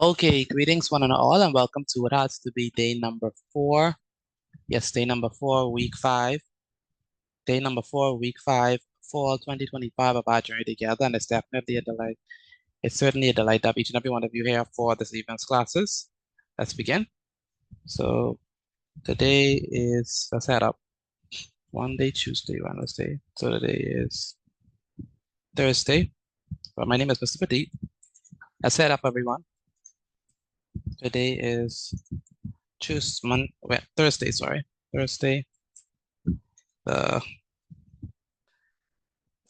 Okay, greetings one and all, and welcome to what has to be day number 4. Yes, day number 4, week 5. Day number 4, week 5, fall 2025 of our journey together, and it's definitely a delight. It's certainly a delight to have each and every one of you here for this evening's classes. Let's begin. So today is, let's head up. Monday, Tuesday, Wednesday. So today is Thursday. Well, my name is Mr. Petit. Let's head up, everyone. Today is Thursday, sorry. Thursday, the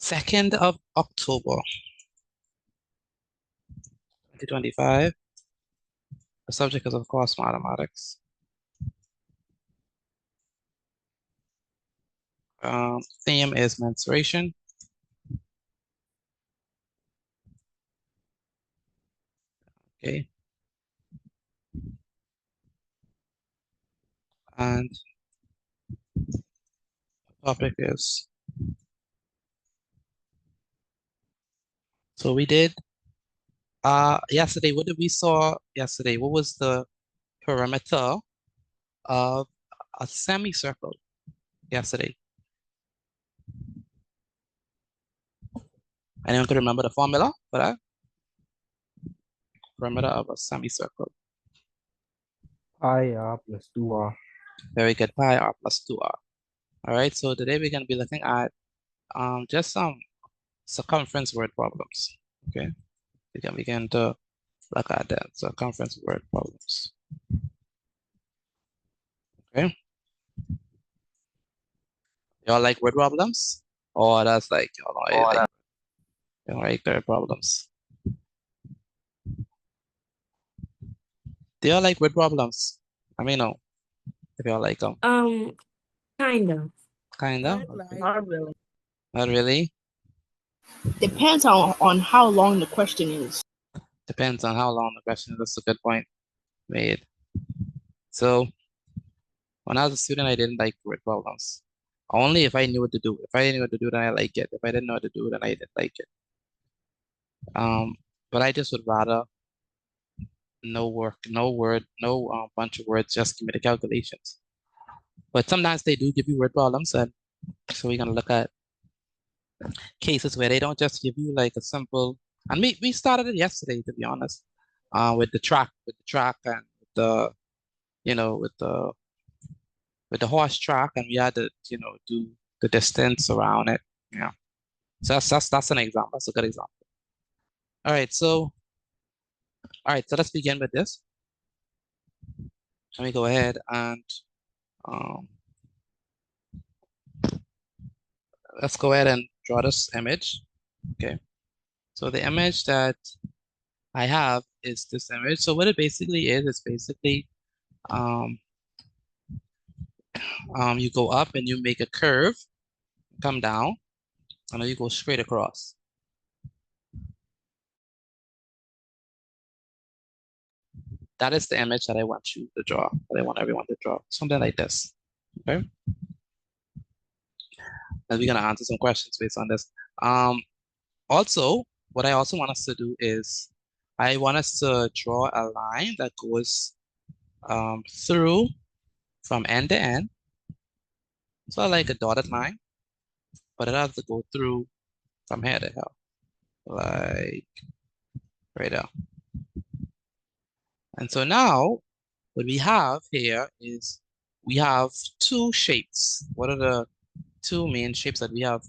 2nd of October, 2025. The subject is, of course, mathematics. Theme is mensuration. Okay. And the topic is, so we did, yesterday, what did we saw yesterday? What was the perimeter of a semicircle yesterday? Anyone can remember the formula for that? Perimeter of a semicircle. Pi r plus 2r. Very good, pi r plus 2r. All right, so today we're going to be looking at just some circumference word problems. Okay, we can begin to look at that circumference word problems. Okay, y'all like word problems? Oh, that's like y'all like word problems. Do y'all like word problems? Let me know if y'all like them. Kind of. Kind of. Okay. Not really. Not really. Depends on how long the question is. Depends on how long the question is. That's a good point made. So when I was a student, I didn't like word problems. Only if I knew what to do. If I didn't know what to do, then I like it. If I didn't know what to do, then I didn't like it. But I just would rather no work, no word, no bunch of words, just give me the calculations. But sometimes they do give you word problems, and so we're gonna look at cases where they don't just give you like a simple. And we started it yesterday, to be honest, with the track and the, with the horse track, and we had to, do the distance around it. Yeah. So that's an example. That's a good example. All right, so let's begin with this. Let me go ahead and let's go ahead and draw this image. Okay. So the image that I have is this image. So what it basically is basically you go up and you make a curve, come down, and then you go straight across. That is the image that I want you to draw, that I want everyone to draw, something like this, okay? And we're gonna answer some questions based on this. Also, what I also want us to do is, I want us to draw a line that goes through from end to end. So like a dotted line, but it has to go through from here to here, like right there. And so now what we have here is we have two shapes. What are the two main shapes that we have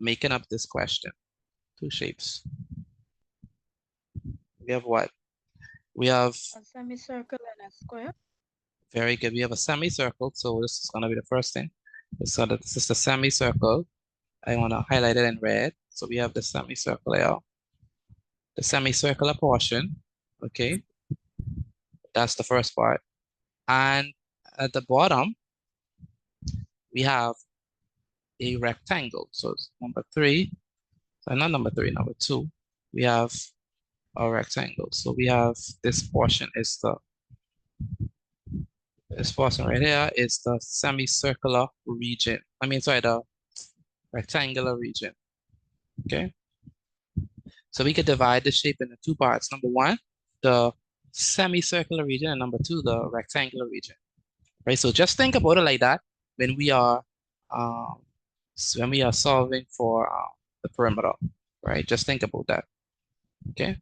making up this question? Two shapes. We have what? We have a semicircle and a square. Very good. We have a semicircle. So this is going to be the first thing. So this is the semicircle. I want to highlight it in red. So we have the semicircle here. The semicircular portion. Okay. That's the first part. And at the bottom, we have a rectangle. So it's number 3. Not number 3, number 2. We have a rectangle. So we have this portion is this portion right here is the semicircular region. The rectangular region. Okay. So we could divide the shape into two parts. Number 1, the semicircular region, and number 2, the rectangular region. Right? So just think about it like that when we are solving for the perimeter, right? Just think about that. Okay.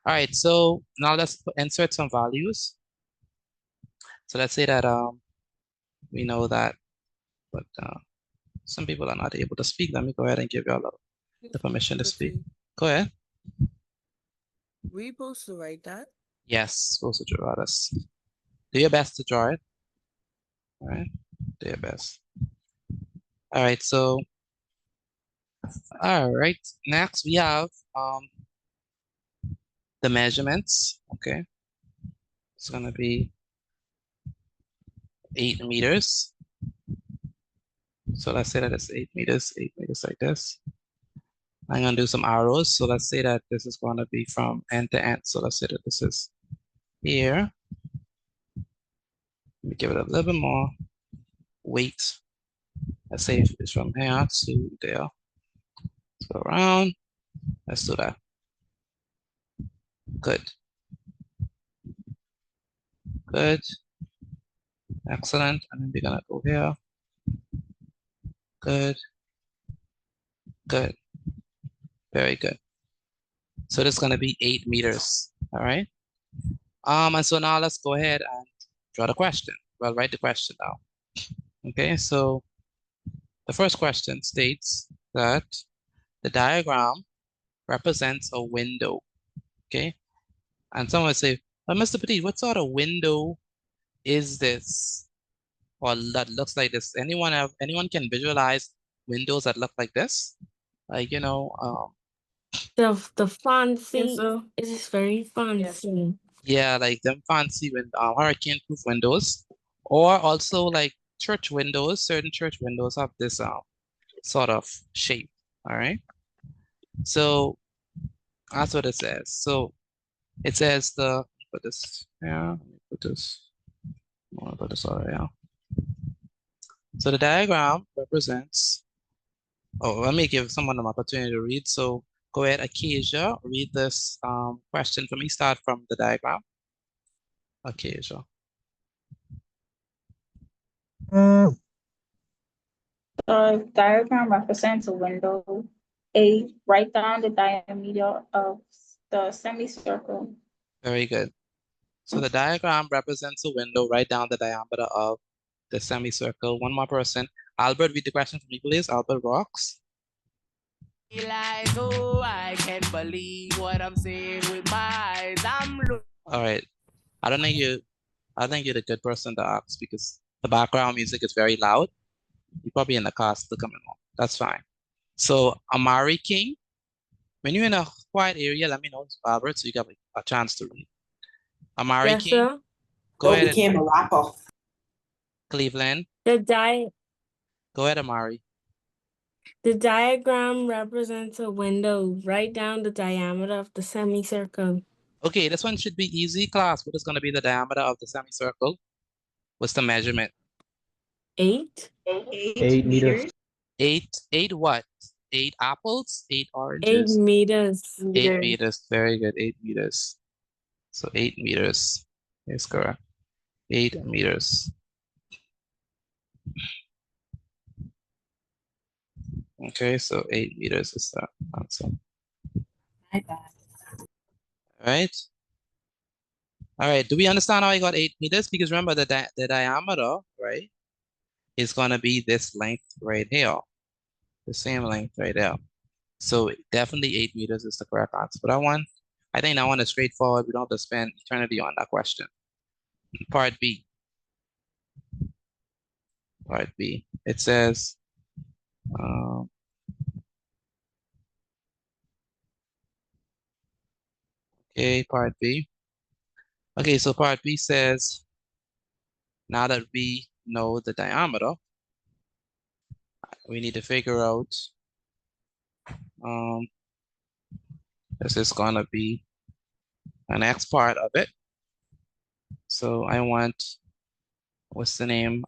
All right. So now let's insert some values. So let's say that we know that, but some people are not able to speak. Let me go ahead and give you all the permission to speak. Go ahead. Were you supposed to write that? Yes, supposed to draw this. Do your best to draw it. All right. Do your best. All right. So, all right. Next we have the measurements. Okay. It's gonna be 8 meters. So let's say that it's 8 meters like this. I'm gonna do some arrows. So let's say that this is gonna be from end to end. So let's say that this is here. Let me give it a little bit more weight. Let's say it's from here to there. Let's go around. Let's do that. Good. Good. Excellent. And then we're gonna go here. Good. Good. Very good. So this is gonna be 8 meters. All right. And so now let's go ahead and draw the question. Well, write the question down. Okay, so the first question states that the diagram represents a window. Okay, and someone would say, "But Mr. Petit, what sort of window is this, or that looks like this?" Anyone can visualize windows that look like this? Like The fancy Yes, sir. is very fancy. yeah, like them fancy hurricane-proof windows, or also like church windows. Certain church windows have this sort of shape. All right. So that's what it says. So it says put this here. Let me put this. I want to put this over here. So the diagram represents. Oh, let me give someone an opportunity to read. So go ahead, Acacia, read this question for me. Start from the diagram. Acacia. The diagram represents a window. A, write down the diameter of the semicircle. Very good. So the diagram represents a window. Write down the diameter of the semicircle. One more person. Albert, read the question for me, please. Albert Rocks. Like, oh, I can't believe what I'm seeing with my eyes. All right. I think you're the good person to ask because the background music is very loud. You're probably in the car still coming home. That's fine. So Amari King, when you're in a quiet area, let me know, Albert, so you got a chance to read. Amari Yes, King, sir. go ahead. Became a rapper. Cleveland, The go ahead, Amari. diagram represents a window. Write down the diameter of the semicircle. Okay, this one should be easy, class. What is going to be the diameter of the semicircle? What's the measurement? 8. 8 meters. 8 what? 8 apples? 8 8 oranges? meters. 8 meters. Very good. 8 meters. So 8 meters is correct. 8 meters. Okay, so 8 meters is the answer. My bad. All right. All right. Do we understand how I got 8 meters? Because remember the diameter, right, is going to be this length right here. The same length right there. So definitely 8 meters is the correct answer. But I think that one is straightforward. We don't have to spend eternity on that question. Part B. Part B. It says, okay, part B. Okay, so part B says, now that we know the diameter, we need to figure out, this is gonna be an X part of it. So I want, what's the name?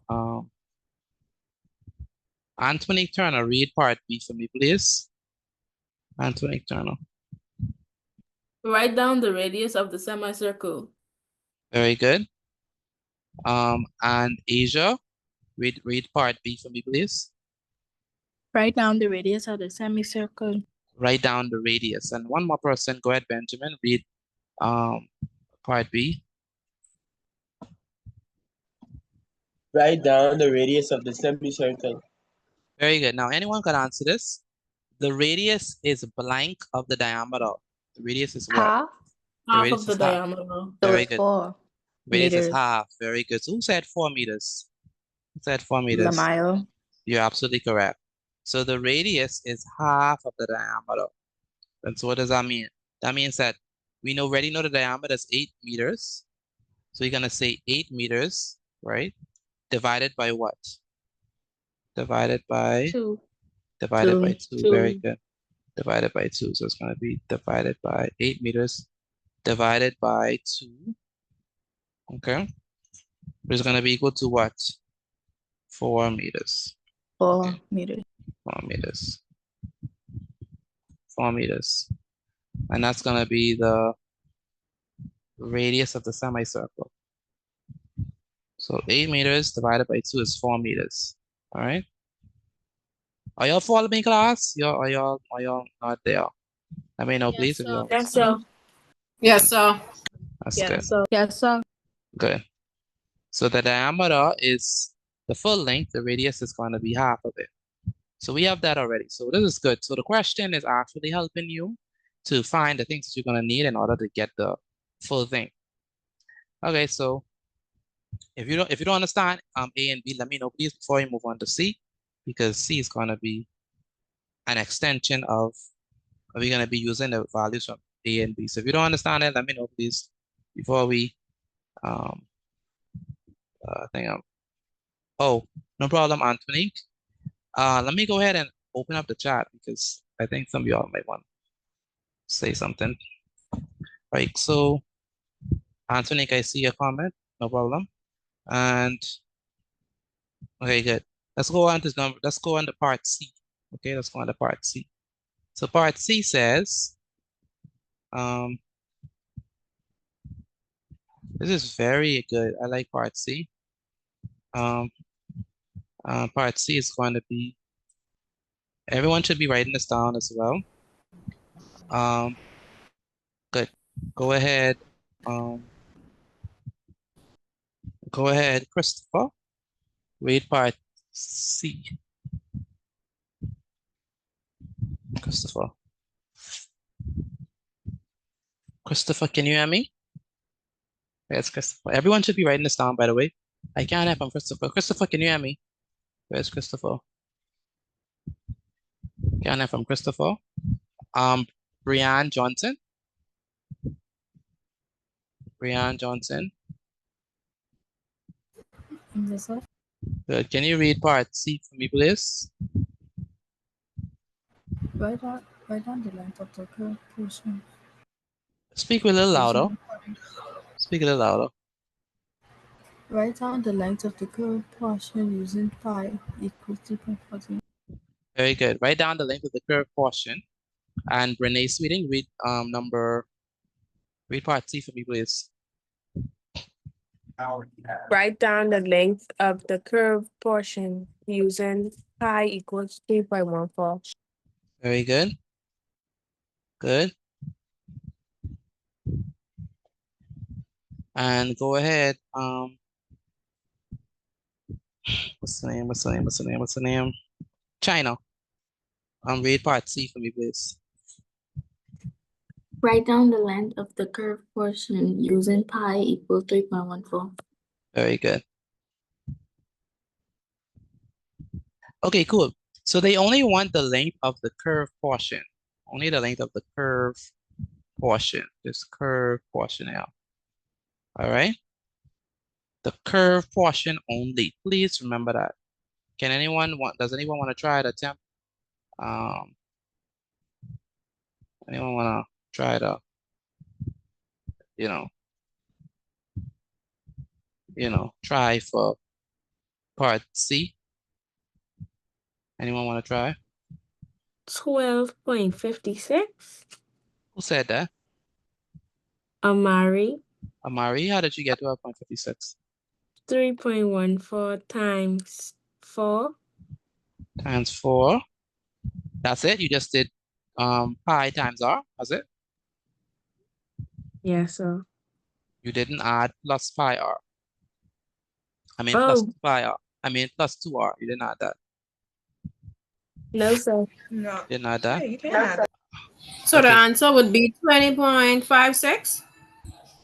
Anthony Turner, read part B for me, please. Anthony Turner. Write down the radius of the semicircle. Very good. And Asia, read part B for me, please. Write down the radius of the semicircle. Write down the radius. And one more person, go ahead, Benjamin, read part B. Write down the radius of the semicircle. Very good. Now, anyone can answer this. The radius is blank of the diameter. The radius is what? Half radius of the is half. diameter. Very good. 4 Radius is meters. half. Very good. So who said 4 meters? Who said 4 meters? Mile. You're absolutely correct. So the radius is half of the diameter. And so what does that mean? That means that we already know the diameter is 8 meters. So you're going to say 8 meters, right? Divided by what? Divided by? 2. Divided by 2. Two. Very good. Divided by 2. So it's going to be divided by 8 meters divided by 2. Okay. It's going to be equal to what? 4 meters. 4 Okay. meters. 4 meters. 4 meters. And that's going to be the radius of the semicircle. So 8 meters divided by 2 is 4 meters. All right. Are y'all following me, class? Are y'all not there? Let me know, Yes, please, if sir. y'all. Yes, sir. Yes, sir. That's Yeah, good. so Yes, sir. Good. So the diameter is the full length. The radius is going to be half of it. So we have that already. So this is good. So the question is actually helping you to find the things that you're going to need in order to get the full thing. Okay, so if you don't understand A and B, let me know please before you move on to C, because C is going to be an extension of, we're going to be using the values from A and B. So if you don't understand it, let me know please before we oh, no problem, Anthony. Let me go ahead and open up the chat because I think some of y'all might want to say something. Right, so Anthony, I see your comment, no problem. And okay, good. Let's go on to part C. Okay, let's go on to part C. So part C says, this is very good. I like part C. Part C is going to be, everyone should be writing this down as well. Good. Go ahead, Christopher. Read part C. Christopher. Christopher, can you hear me? Yes, Christopher. Everyone should be writing this down, by the way. I can't have from Christopher. Christopher, can you hear me? Where's Christopher? Can't have from Christopher. Brianne Johnson. Brianne Johnson. Yes, sir. Good. Can you read part C for me, please? Write down the length of the curved portion. Speak a little louder. Speak a little louder. Write down the length of the curved portion using pi equals 3.14. Very good. Write down the length of the curved portion. And Renee Sweeting, read part C for me, please. write down the length of the curved portion using pi equals 3.14. Very good. Good. And go ahead. What's the name? China. Read part C for me, please. Write down the length of the curved portion using pi equals 3.14. Very good. Okay, cool. So they only want the length of the curved portion. Only the length of the curved portion. This curved portion now. All right. The curved portion only. Please remember that. Does anyone want to try to attempt? Anyone want to try to, try for part C? Anyone want to try? 12.56. Who said that? Amari, Amari, how did you get 12.56? 3.14 times 4. Times 4. That's it? You just did pi times r, was it? Yes, sir. You didn't add plus pi r. I mean, Oh. plus pi r. I mean, plus 2r. You didn't add that. No, sir. No. Didn't add that. Yeah, you can add that. So the Okay. answer would be 20.56.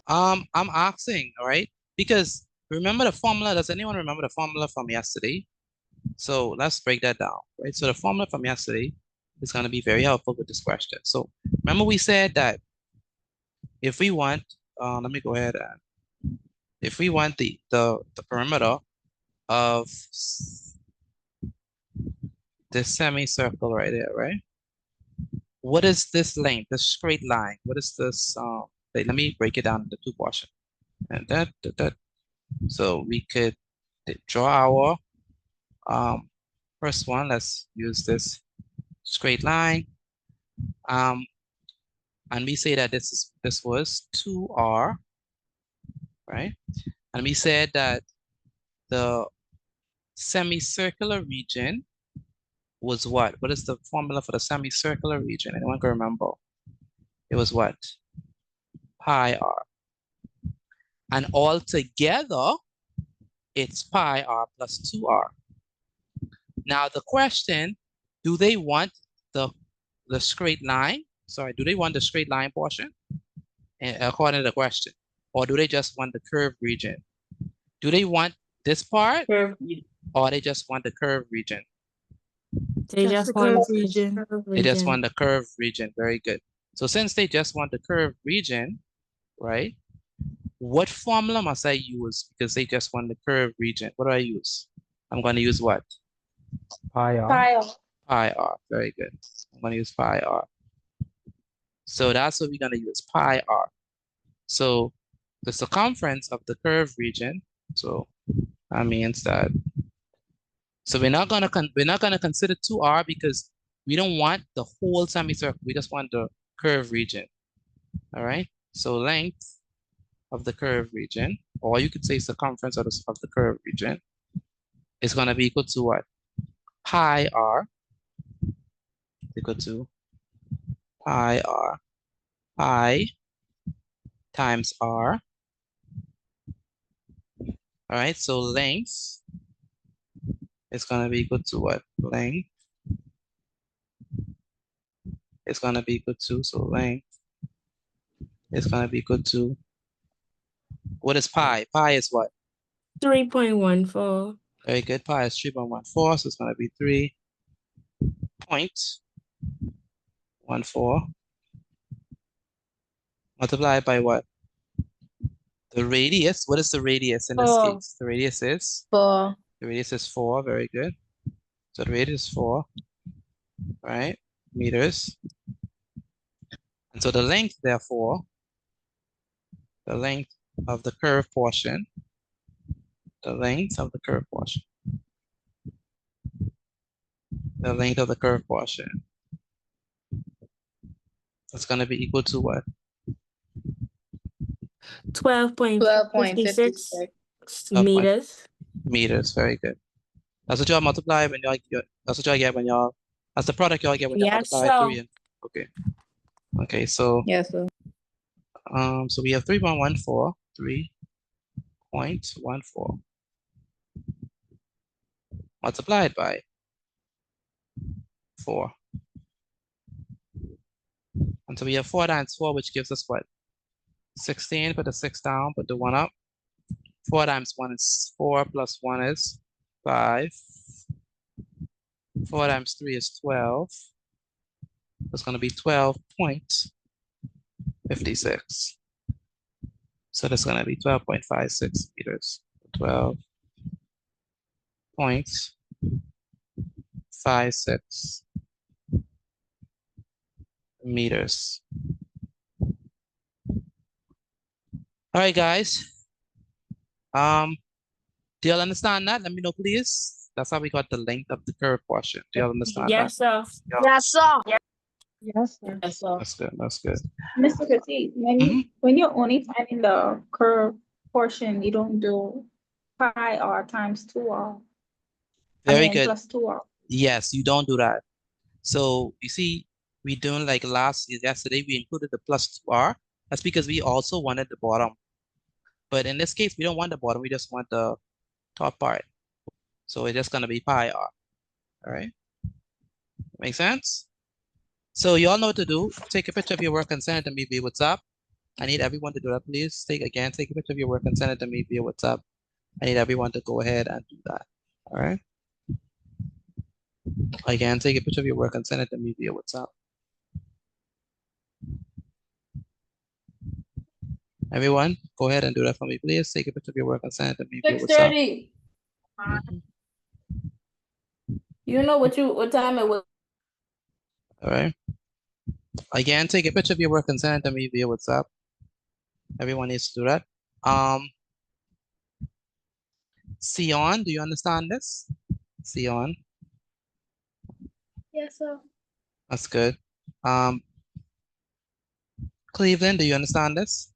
I'm asking, all right? Because remember the formula, does anyone remember the formula from yesterday? So let's break that down, right? So the formula from yesterday is going to be very helpful with this question. So remember we said that if we want, let me go ahead and, if we want the perimeter of this semicircle right there, right? What is this length, this straight line? What is this, wait, let me break it down into two portions. And that. So we could draw our first one. Let's use this straight line. And we say that this was 2r, right? And we said that the semicircular region was what? What is the formula for the semicircular region? Anyone can remember? It was what? Pi r. And all together, it's pi r plus 2r. Now the question, do they want the straight line? Sorry, do they want the straight line portion? According to the question. Or do they just want the curved region? Do they want this part? Or they just want the curved region? They Just just the want curved the region. curved They just region. want the curved region. Very good. So since they just want the curved region, right? What formula must I use? Because they just want the curved region. What do I use? I'm going to use what? Pi r. Pi r. Very good. I'm going to use pi r. So that's what we're going to use, pi r. So the circumference of the curved region, so that means that, so we're not gonna consider 2r because we don't want the whole semicircle. We just want the curved region. All right. So length of the curved region, or you could say circumference of the curved region, is gonna be equal to what? Pi r equal to pi r. Pi times r. All right. So length is gonna be equal to what? Length is gonna be equal to, so length is gonna be equal to, what is pi? Pi is what? 3.14. Very good. Pi is 3.14, so it's gonna be 3.14 multiplied by what? The radius. What is the radius in this 4. case? The radius is? 4. The radius is 4. Very good. So the radius is 4, right? Meters. And so the length, therefore, the length of the curved portion, the length of the curved portion, the length of the curved portion, it's going to be equal to what? 12.56 meters. Meters. Very good. That's what y'all multiply when y'all get, that's what y'all get when y'all, that's the product y'all get when y'all Yes, multiply sir. 3 and, okay. Okay, so, Yes, sir. so we have 3.14, 3.14 multiplied by 4. And so we have 4 times 4, which gives us what? 16, put the 6 down, put the 1 up. 4 times 1 is 4, plus 1 is 5. 4 times 3 is 12. It's going to be 12.56. So that's going to be 12.56 meters. 12.56 meters. All right, guys. Do y'all understand that? Let me know, please. That's how we got the length of the curved portion. Do y'all understand that? Yes, sir. Yes, sir. Yes, sir. Yes, sir. That's good. That's good. Mr. Petit, when you're only finding the curve portion, you don't do pi r times 2r. Very good. Plus 2r. Yes, you don't do that. So you see, we doing like yesterday, we included the plus 2r. That's because we also wanted the bottom. But in this case, we don't want the bottom. We just want the top part. So it's just going to be pi r. All right. Make sense? So you all know what to do. Take a picture of your work and send it to me via WhatsApp. I need everyone to do that, please. Take a picture of your work and send it to me via WhatsApp. I need everyone to go ahead and do that. All right. Again, take a picture of your work and send it to me via WhatsApp. Everyone, go ahead and do that for me, please. Take a picture of your work and send it to me via WhatsApp. 6:30. You know what time it was? All right. Again, take a picture of your work and send it to me via WhatsApp. Everyone needs to do that. Sion, do you understand this? Sion. Yes, sir. That's good. Cleveland, do you understand this?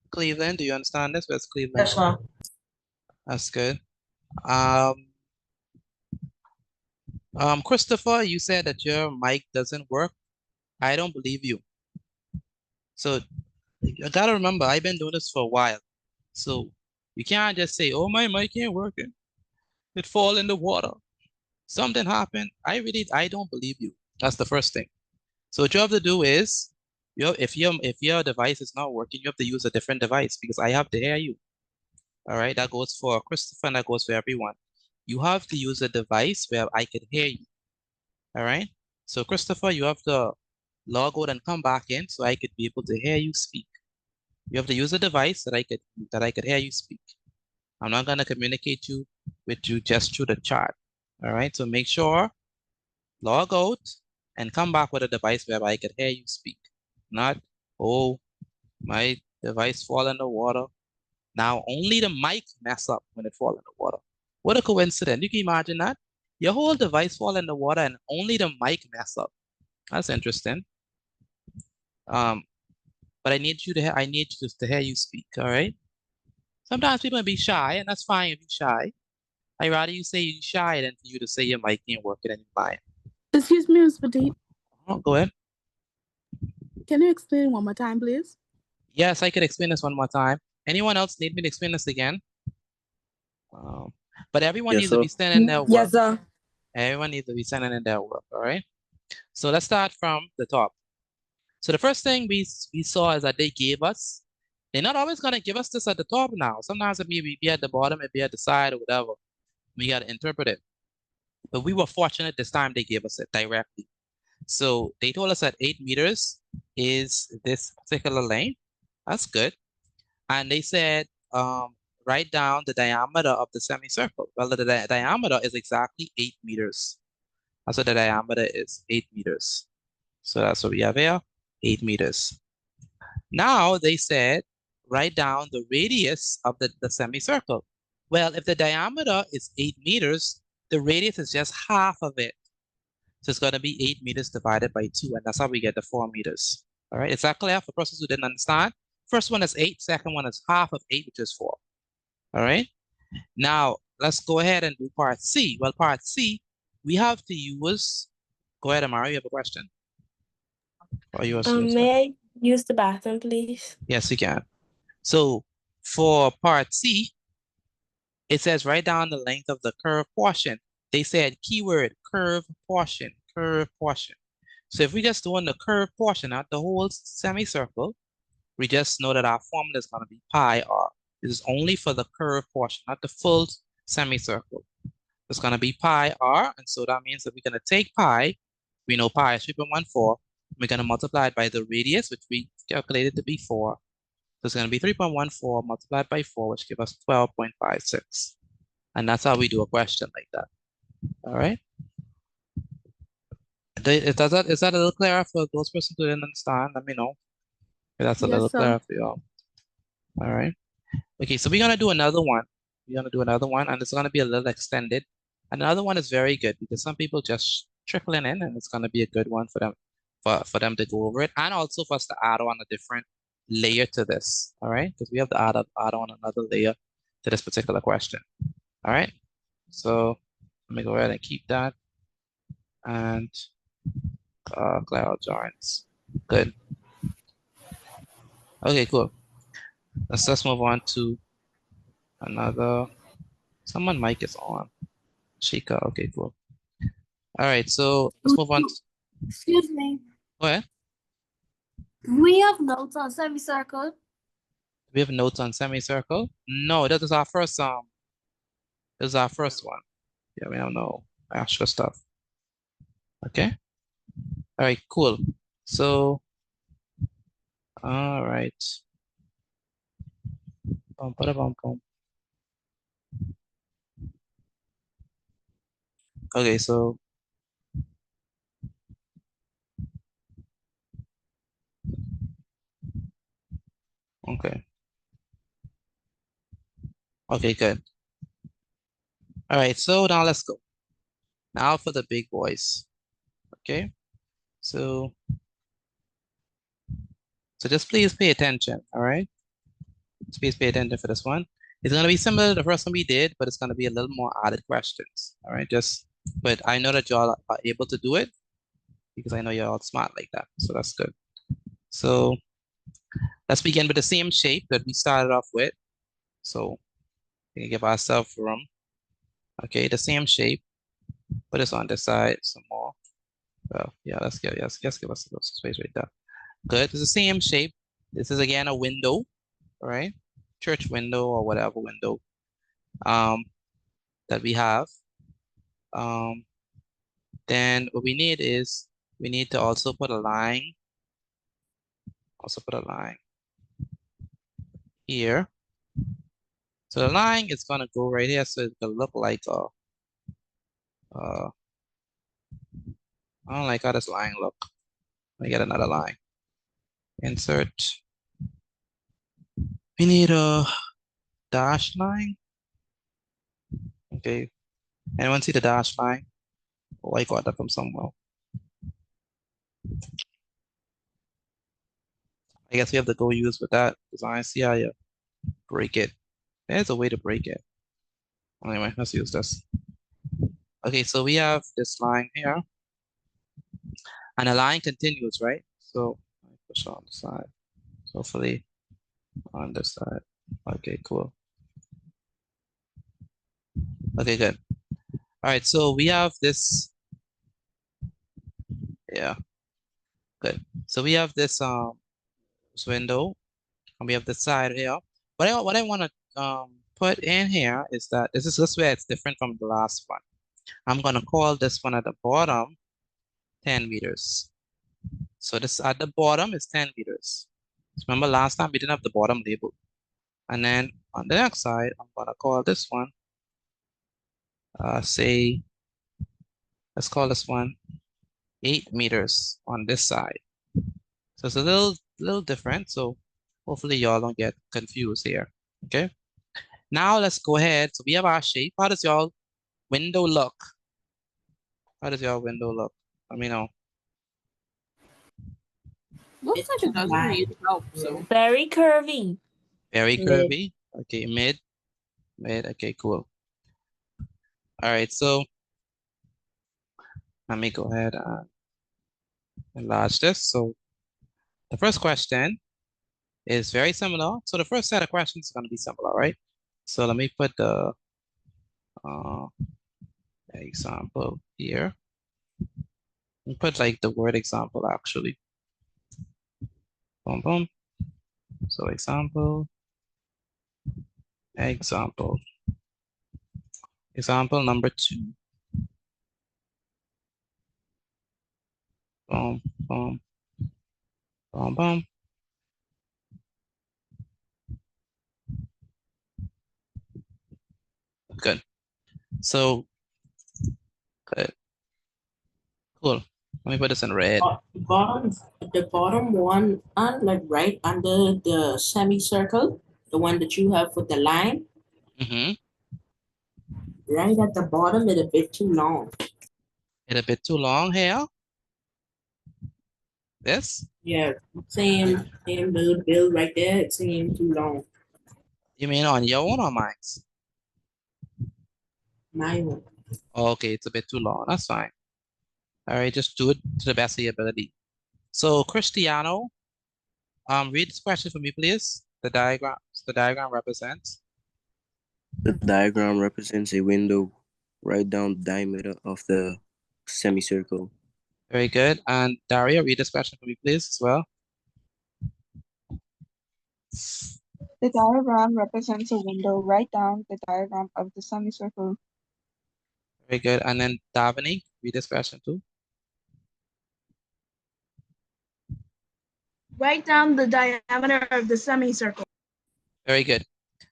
Cleveland, do you understand this? Where's Cleveland? Yes, sir. That's good. Christopher, you said that your mic doesn't work. I don't believe you. So I gotta remember, I've been doing this for a while. So you can't just say, oh, my mic ain't working. It fall in the water. Something happened. I don't believe you. That's the first thing. So what you have to do is, if your device is not working, you have to use a different device because I have to hear you. All right, that goes for Christopher and that goes for everyone. You have to use a device where I can hear you. All right. So Christopher, you have to log out and come back in so I could be able to hear you speak. You have to use a device that I could hear you speak. I'm not gonna communicate with you just through the chat. All right. So make sure log out and come back with a device where I could hear you speak. Not, oh, my device fall in the water. Now only the mic mess up when it fall in the water. What a coincidence. You can imagine that? Your whole device fall in the water and only the mic mess up. That's interesting. But I need you to hear you speak, all right? Sometimes people be shy, and that's fine if you're shy. I'd rather you say you're shy than for you to say your mic ain't working and you're lying. Excuse me, Mr. Deep. Oh, go ahead. Can you explain one more time, please? Yes, I could explain this one more time. Anyone else need me to explain this again? But everyone needs to be sending their work. Yes, sir. Everyone needs to be sending in their work, all right? So let's start from the top. So the first thing we saw is that they gave us, they're not always gonna give us this at the top now. Sometimes it may be at the bottom, it may be at the side or whatever. We gotta interpret it. But we were fortunate this time they gave us it directly. So they told us that 8 meters is this particular length. That's good. And they said, write down the diameter of the semicircle. Well, the diameter is exactly 8 meters. That's what the diameter is, 8 meters. So that's what we have here, 8 meters. Now they said, write down the radius of the semicircle. Well, if the diameter is 8 meters, the radius is just half of it. So it's going to be 8 meters divided by 2, and that's how we get the 4 meters. All right, is that clear for persons who didn't understand? First one is 8, second one is half of 8, which is 4. All right, now let's go ahead and do part C. Well, part C, we have to use, go ahead, Amara, you have a question? Or you May I use the bathroom, please? Yes, you can. So for part C, it says write down the length of the curved portion. They said keyword curved portion, curved portion. So if we just doing the curved portion, not the whole semicircle, we just know that our formula is going to be pi r. This is only for the curved portion, not the full semicircle. It's going to be pi r, and so that means that we're going to take pi, we know pi is 3.14, we're going to multiply it by the radius, which we calculated to be 4. So it's going to be 3.14 multiplied by 4, which gives us 12.56. And that's how we do a question like that. All right? Is that a little clearer for those persons who didn't understand? Let me know. If that's a little clearer for y'all. All right. Okay, so we're going to do another one. We're going to do another one, and it's going to be a little extended. Another one is very good because some people just trickling in and it's going to be a good one for them for them to go over it, and also for us to add on a different layer to this. All right, because we have to add on another layer to this particular question. All right, so let me go ahead and keep that and cloud drawings. Good. Okay, cool. Let's move on to another. Someone mic is on. Shika. Okay, cool. All right, so let's move on. Excuse me. Go ahead. We have notes on semicircle. We have notes on semicircle. No, that is our first this is our first one. Yeah, we don't know extra stuff. Okay. All right, cool. So, all right. Bum, bada, bum, bum. Okay, so okay. Okay, good. All right, so now let's go. Now for the big boys. Okay. So just please pay attention. All right. Just please pay attention for this one. It's gonna be similar to the first one we did, but it's gonna be a little more added questions. All right. But I know that y'all are able to do it because I know you're all smart like that. So that's good. So let's begin with the same shape that we started off with. So we can give ourselves room. Okay, the same shape. Put this on this side some more. Well, yeah, let's give us some space right there. Good. It's the same shape. This is again a window, all right? Church window or whatever window that we have. Then what we need is we need to also put a line. Also put a line here. So the line is gonna go right here, so it's gonna look like a I don't like how this line look. Let me get another line. Insert. We need a dash line. Okay. Anyone see the dash line? Oh, I got that from somewhere. I guess we have to go use with that because I see how you break it. There's a way to break it. Anyway, let's use this. Okay, so we have this line here. And the line continues, right? So I push on the side. So hopefully on this side. Okay, cool. Okay, good. All right, so we have this. Yeah, good. So we have this window, and we have the side here. What I want to put in here is that this is where it's different from the last one. I'm gonna call this one at the bottom 10 meters. So this at the bottom is 10 meters. Remember last time we didn't have the bottom label. And then on the next side, I'm gonna call this one, say, let's call this one 8 meters on this side. So it's a little different. So hopefully y'all don't get confused here. Okay. Now let's go ahead. So we have our shape. How does y'all window look? How does your window look? Let me know. Looks like it doesn't need help, so. Very curvy. Very curvy. Okay, mid. Okay, cool. All right, so let me go ahead and enlarge this. So the first question is very similar. So the first set of questions is going to be similar, right? So let me put the example here. And put like the word example actually. Boom, boom. So example. Example number 2. Boom, boom, boom, boom. Good. So, good. Cool. Let me put this in red. The bottom one, like right under the semicircle, the one that you have with the line. Mm-hmm. right at the bottom is a bit too long. It's a bit too long here. This? Yeah, same little bill right there. It seemed too long. You mean on your own or mine? My one. Okay, it's a bit too long. That's fine. All right, just do it to the best of your ability. So Cristiano, read this question for me, please. The diagram represents. The diagram represents a window. Write down the diameter of the semicircle. Very good. And Daria, read this question for me, please, as well. The diagram represents a window. Write down the diagram of the semicircle. Very good. And then Davini, read this question too. Write down the diameter of the semicircle. Very good.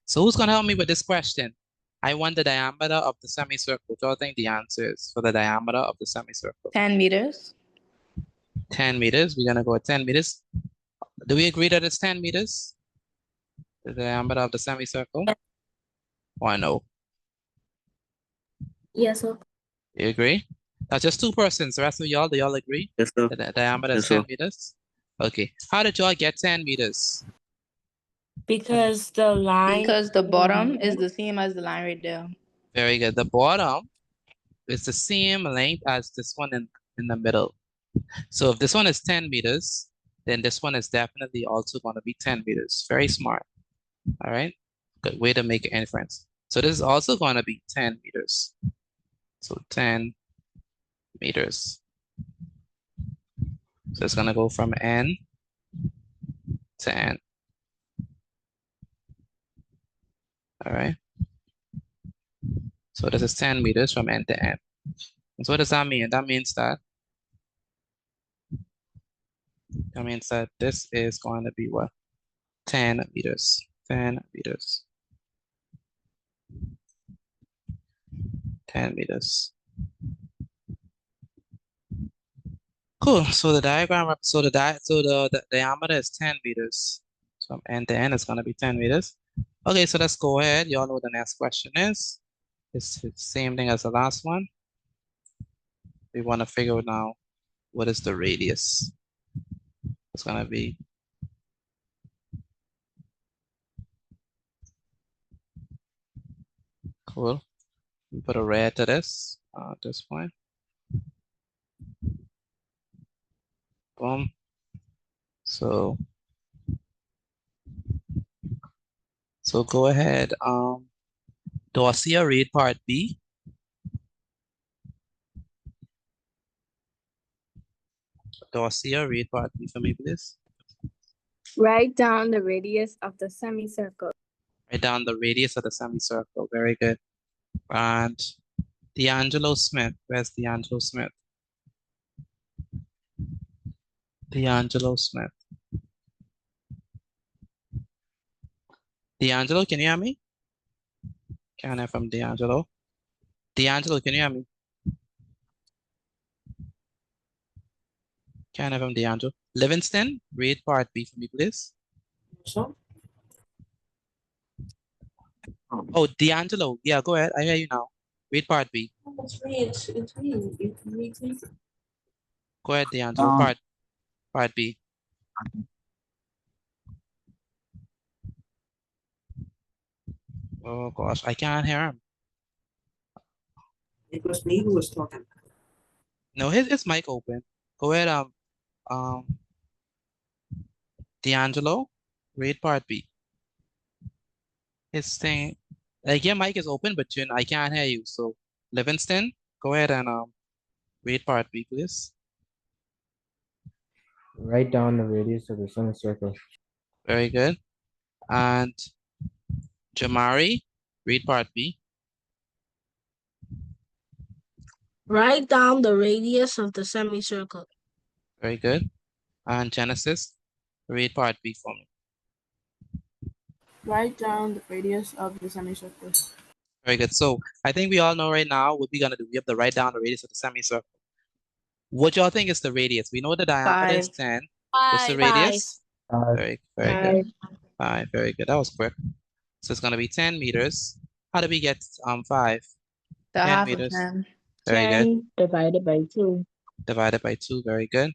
So who's going to help me with this question? I want the diameter of the semicircle. What do you think the answer is for the diameter of the semicircle? 10 meters. 10 meters. We're going to go with 10 meters. Do we agree that it's 10 meters? The diameter of the semicircle? Or no? Yes, sir. You agree? That's just two persons. The rest of y'all, do y'all agree? Yes, sir. The diameter is Yes, 10 sir. meters? Okay. How did y'all get 10 meters? Because the line. Because the bottom is the same as the line right there. Very good. The bottom is the same length as this one in the middle. So if this one is 10 meters, then this one is definitely also going to be 10 meters. Very smart. All right. Good way to make an inference. So this is also going to be 10 meters. So 10 meters. So it's going to go from N to N. All right. So this is 10 meters from N to N. And so what does that mean? That means that this is going to be what? 10 meters. 10 meters. 10 meters. Cool. So the diagram, the diameter is 10 meters. So from N to N is going to be 10 meters. Okay, so let's go ahead. You all know what the next question is. It's the same thing as the last one. We want to figure out now what is the radius. It's going to be cool. We put a red to this at this point. Boom. So go ahead. Dorcia, read part B. Dorcia, read part B for me, please. Write down the radius of the semicircle. Write down the radius of the semicircle. Very good. And D'Angelo Smith. Where's D'Angelo Smith? D'Angelo Smith. D'Angelo, can you hear me? Can't hear from D'Angelo. D'Angelo, can you hear me? Can't hear from D'Angelo. Livingston, read part B for me, please. So? Oh, D'Angelo. Yeah, go ahead. I hear you now. Read part B. It's me. It's me. Go ahead, D'Angelo. Part B. Oh gosh, I can't hear him. It was me who was talking. No, his mic open. Go ahead, D'Angelo, read part B. His thing, like your mic is open, but I can't hear you. So Livingston, go ahead and read part B, please. Write down the radius of the semicircle. Very good. And Jamari, read part B. Write down the radius of the semicircle. Very good. And Genesis, read part B for me. Write down the radius of the semicircle. Very good. So I think we all know right now what we're gonna do. We have to write down the radius of the semicircle. What y'all think is the radius? We know the diameter is 10. What's the radius? Very good. 5. Very good. That was quick. So it's gonna be 10 meters. How do we get 5? The 10 half of meters. 10. Very good. 10 divided by 2. Divided by 2. Very good.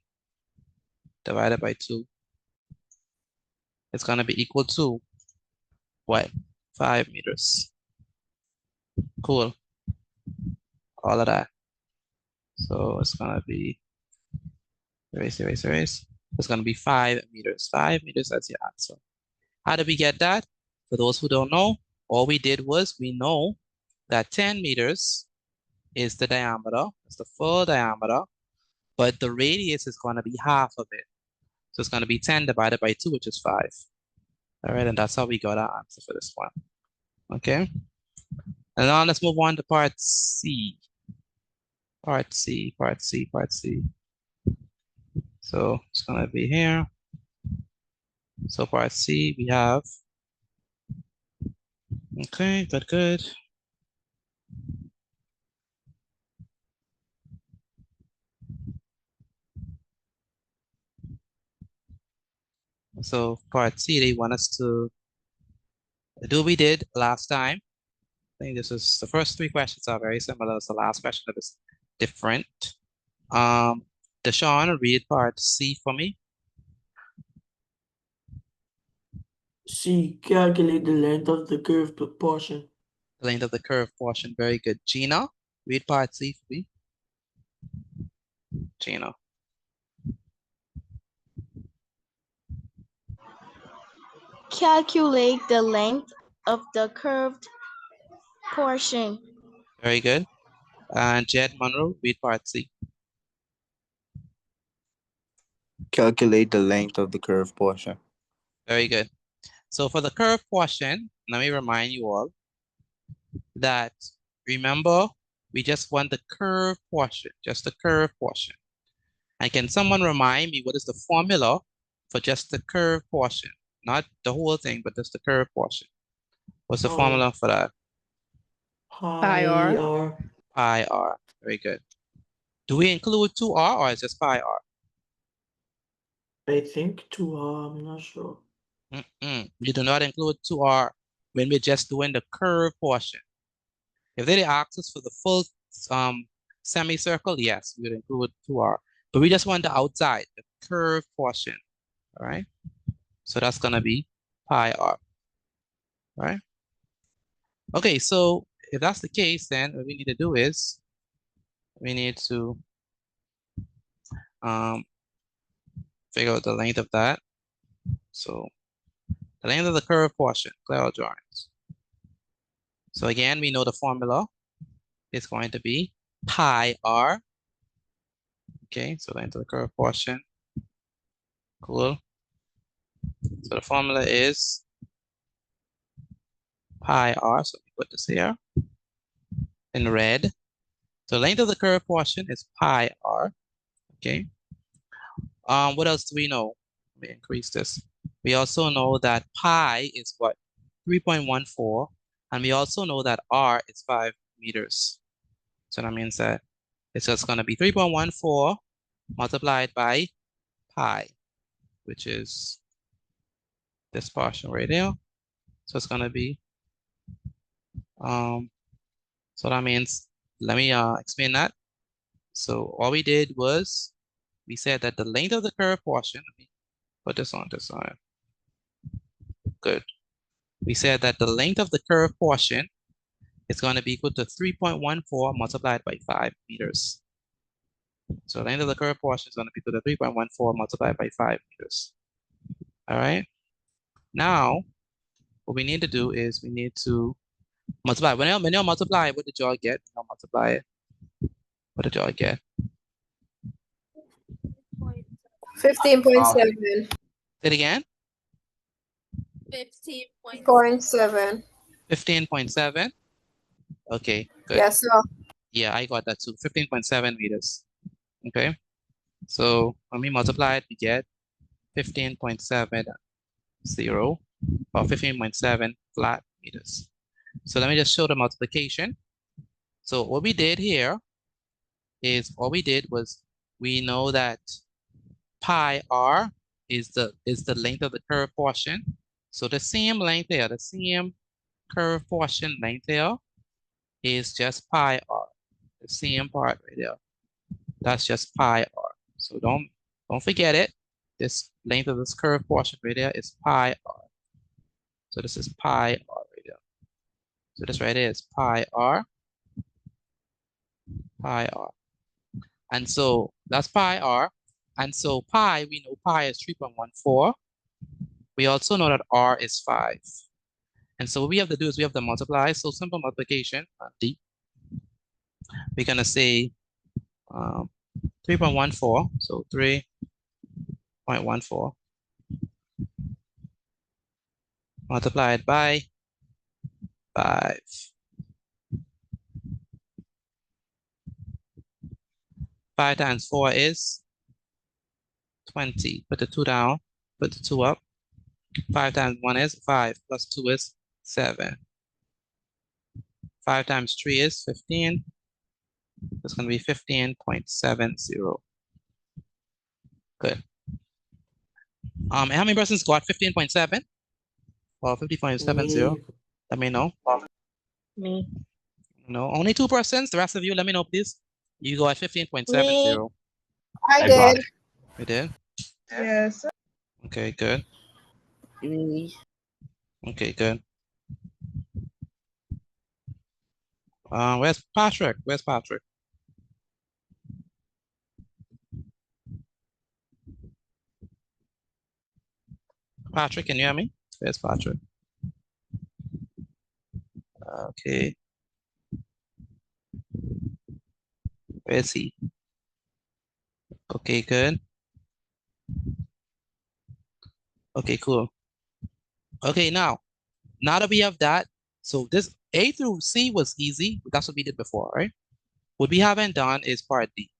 Divided by 2. It's going to be equal to what? 5 meters. Cool. All of that. So it's going to be, erase. It's going to be 5 meters. 5 meters, that's your answer. How did we get that? For those who don't know, all we did was we know that 10 meters is the diameter. It's the full diameter. But the radius is going to be half of it. So it's going to be 10 divided by 2, which is 5. All right, and that's how we got our answer for this one. Okay. And now let's move on to part C. Part C. So it's going to be here. So part C, we have, okay, good. So part C, they want us to do what we did last time. I think this is, the first 3 questions are very similar. It's the last question that is different. Deshaun, read part C for me. C. Calculate the length of the curved portion. The length of the curved portion, very good. Gina, read part C for me. Gina. Calculate the length of the curved portion. Very good. And Jed Monroe, read part C. Calculate the length of the curved portion. Very good. So for the curved portion, let me remind you all that, remember, we just want the curved portion, just the curved portion. And can someone remind me what is the formula for just the curved portion? Not the whole thing, but just the curved portion. What's the formula for that? Pi r. Pi r. Very good. Do we include 2r or is just pi r? I think 2r, I'm not sure. We do not include 2r when we're just doing the curved portion. If they ask us for the full semicircle, yes, we would include 2r. But we just want the outside, the curved portion. All right. So that's gonna be pi r. All right. Okay, so if that's the case, then what we need to do is we need to figure out the length of that. So the length of the curved portion, clear our drawings. So again, we know the formula is going to be pi r. Okay, so length of the curved portion. Cool. So the formula is pi r. So we put this here in red. So length of the curved portion is pi r. Okay. What else do we know? Let me increase this. We also know that pi is what? 3.14. And we also know that r is 5 meters. So that means that it's just going to be 3.14 multiplied by pi, which is this portion right here. So it's going to be, so that means, let me explain that. So all we did was, we said that the length of the curved portion, let me put this on this side. Good. We said that the length of the curved portion is going to be equal to 3.14 multiplied by 5 meters. So the length of the curved portion is going to be equal to 3.14 multiplied by 5 meters. All right. Now, what we need to do is we need to multiply. When you multiply, what did y'all get? When you multiply it, what did y'all get? 15.7. Say it again. 15.7. 15.7. Okay, good. Yes, sir. Yeah, I got that too. 15.7 meters. Okay. So when we multiply it, we get 15.70 or 15.7 flat meters. So let me just show the multiplication. So what we did here is we know that pi r is the length of the curved portion. So the same length there, the same curved portion length there is just pi r. The same part right there. That's just pi r. So don't forget it. This length of this curved portion right there is pi r. So this is pi r right there. So this right here is pi r, pi r. And so that's pi r. And so pi, we know pi is 3.14. We also know that r is 5. And so what we have to do is we have to multiply. So simple multiplication, D. We're gonna say 3.14. So 3.14 multiplied by 5. 5 times 4 is 20. Put the 2 down, put the 2 up. 5 times 1 is 5, plus 2 is 7. 5 times 3 is 15. It's going to be 15.70. Good. How many persons got 15.7 or 50.70? Let me know. Me. No, only 2 persons. The rest of you, let me know, please. You got 15.70. I did. You did? Yes. Okay, good. Me. Okay, good. Where's Patrick? Where's Patrick? Patrick, can you hear me? Where's Patrick? Okay. Where is he? Okay, good. Okay, cool. Okay, now that we have that, so this A through C was easy. That's what we did before, right? What we haven't done is part D.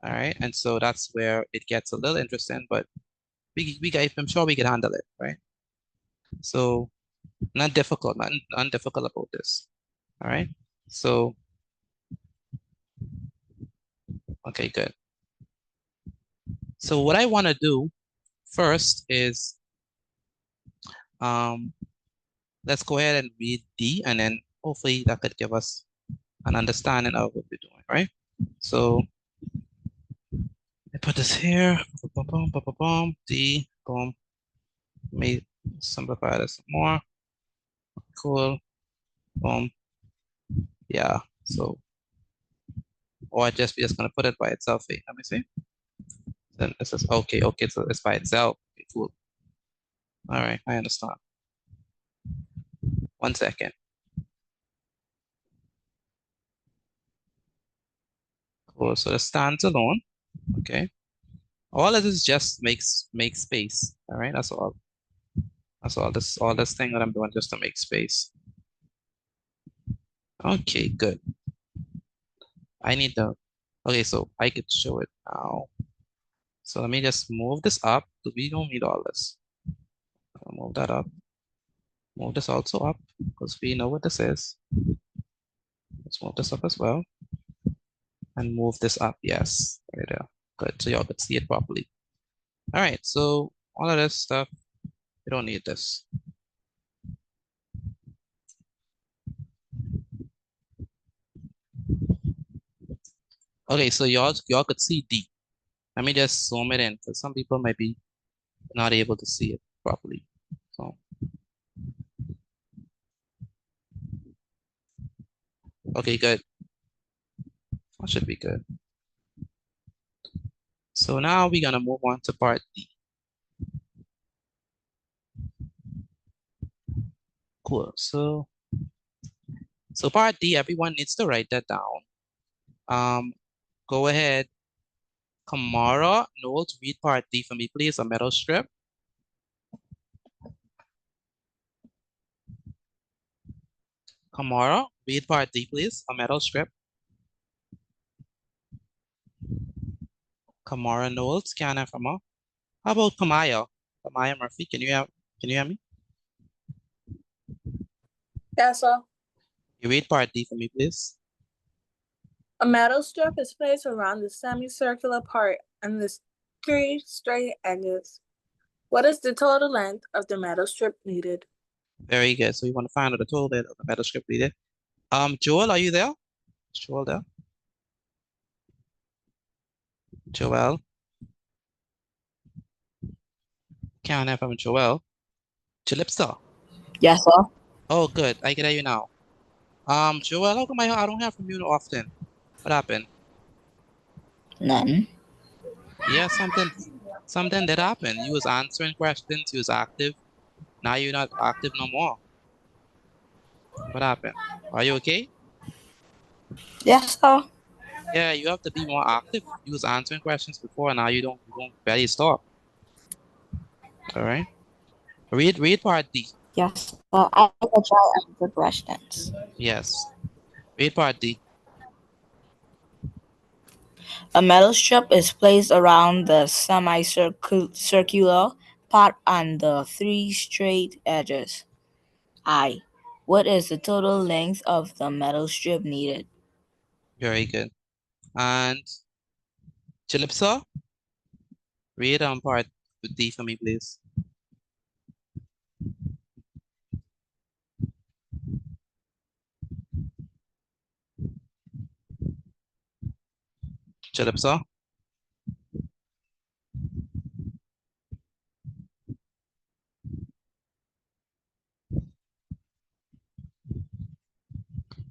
All right, and so that's where it gets a little interesting, but I'm sure we can handle it, right? So not difficult, not difficult about this. All right. So okay, good. So what I want to do first is let's go ahead and read D, and then hopefully that could give us an understanding of what we're doing, right? So I put this here, boom, boom, boom, boom, boom, D, boom. Let me simplify this more. Cool, boom. Yeah, so, or we're just gonna put it by itself. Let me see. Then this is okay, so it's by itself. Okay, cool. All right, I understand. 1 second. Cool, so this stands alone, okay? All of this just make space, all right? That's all. That's all this thing that I'm doing just to make space. Okay, good. I need the, okay, so I could show it now. So let me just move this up. We don't need all this. I'll move that up. Move this also up because we know what this is. Let's move this up as well. And move this up, yes, right there. Good, so y'all could see it properly. All right, so all of this stuff, we don't need this. Okay, so y'all could see D. Let me just zoom it in because some people might be not able to see it properly. So, okay, good. That should be good. So now we're gonna move on to part D. Cool. So part D, everyone needs to write that down. Go ahead. Kamara, Knowles, read part D for me, please. A metal strip. Kamara, read part D, please. A metal strip. Kamara Knowles, Kiana Fama. How about Kamaya? Kamaya Murphy, can you hear me? Yes, sir. You read part D for me, please. A metal strip is placed around the semicircular part and the 3 straight edges. What is the total length of the metal strip needed? Very good. So we want to find out the total length of the metal strip needed. Joel, are you there? Is Joel there? Joel? Can't hear from Joel. Jalipsa? Yes, sir. Oh, good. I can hear you now. Joel, how come I don't hear from you often? What happened? None. Yeah, something did happen. You was answering questions, you was active. Now you're not active no more. What happened? Are you okay? Yes, sir. Yeah, you have to be more active. You was answering questions before, now you don't barely stop. All right. Read part D. Yes, sir. I will try answer questions. Yes. Read part D. A metal strip is placed around the semicircular part on the three straight edges. I. What is the total length of the metal strip needed? Very good. And Jalipsa, read part D for me, please. Jalipsa.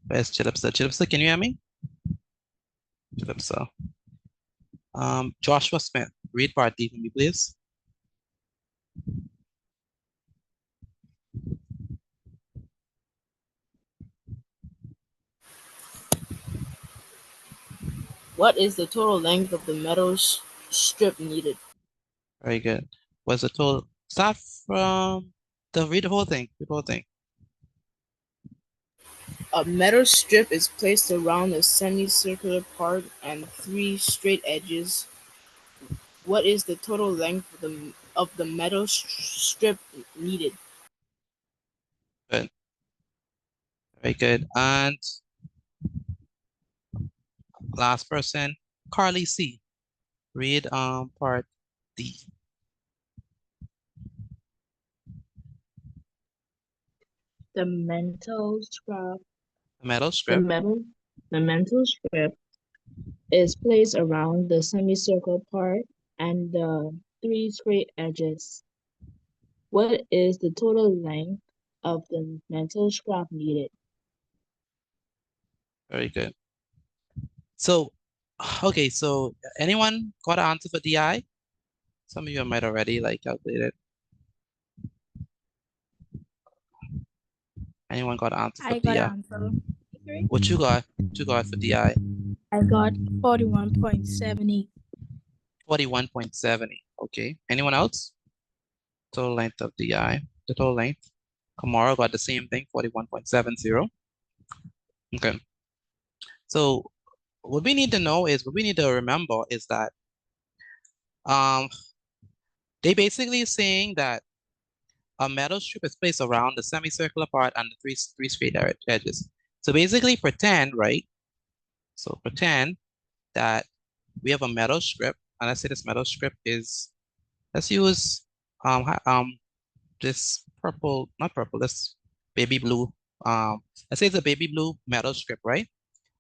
Where's Jalipsa? Jalipsa, can you hear me? Jalipsa. Joshua Smith, read part D for me, please. What is the total length of the metal strip needed? Very good. What's the total? Start from read the whole thing. Read the whole thing. A metal strip is placed around the semicircular part and three straight edges. What is the total length of the metal strip needed? Good. Very good. And last person, Carly C. Read part D. The mental strap. The metal The strip. mental strip is placed around the semicircle part and the three straight edges. What is the total length of the mental strap needed? Very good. So, okay, so anyone got an answer for DI? Some of you might already like calculated. Anyone got an answer for I got DI? an answer. What you got? What you got for DI? I got 41.70. 41.70. Okay. Anyone else? Total length of DI. The total length. Kamara got the same thing, 41.70. Okay. So what we need to know is, what we need to remember is that they basically saying that a metal strip is placed around the semicircular part and the three straight edges. So basically pretend, right? So pretend that we have a metal strip, and let's say this metal strip is, let's use this purple, not purple, this baby blue. Let's say it's a baby blue metal strip, right?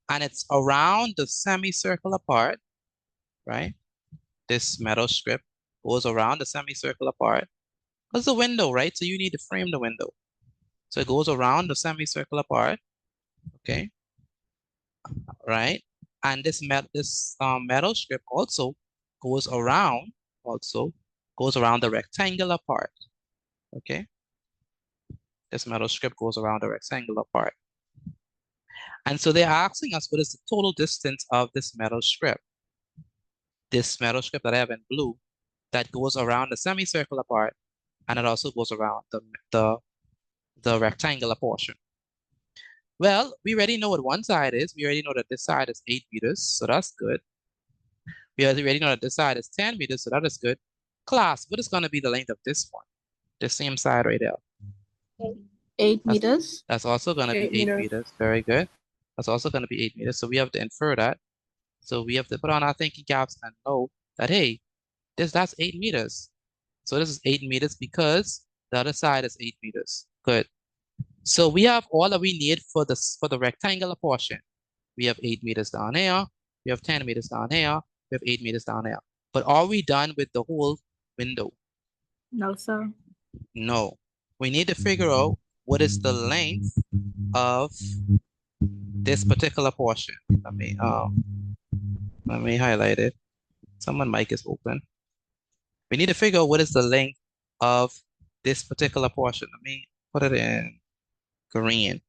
And it's around the semicircular part, right? This metal strip goes around the semicircular part. Because the window, right? So you need to frame the window. So it goes around the semicircular part, okay? Right? And this metal strip also goes around the rectangular part, okay? This metal strip goes around the rectangular part. And so they're asking us, what is the total distance of this metal strip? This metal strip that I have in blue that goes around the semicircular part, and it also goes around the rectangular portion. Well, we already know what one side is. We already know that this side is 8 meters, so that's good. We already know that this side is 10 meters, so that is good. Class, what is going to be the length of this one? The same side right there. 8 meters. That's also going to be 8 meters. Very good. That's also going to be 8 meters. So we have to infer that. So we have to put on our thinking caps and know that, hey, that's 8 meters. So this is 8 meters because the other side is 8 meters. Good. So we have all that we need for the rectangular portion. We have 8 meters down here. We have 10 meters down here. We have 8 meters down here. But are we done with the whole window? No, sir. No. We need to figure out what is the length of this particular portion. Let me highlight it. Someone mic is open. We need to figure out what is the length of this particular portion. Let me put it in green.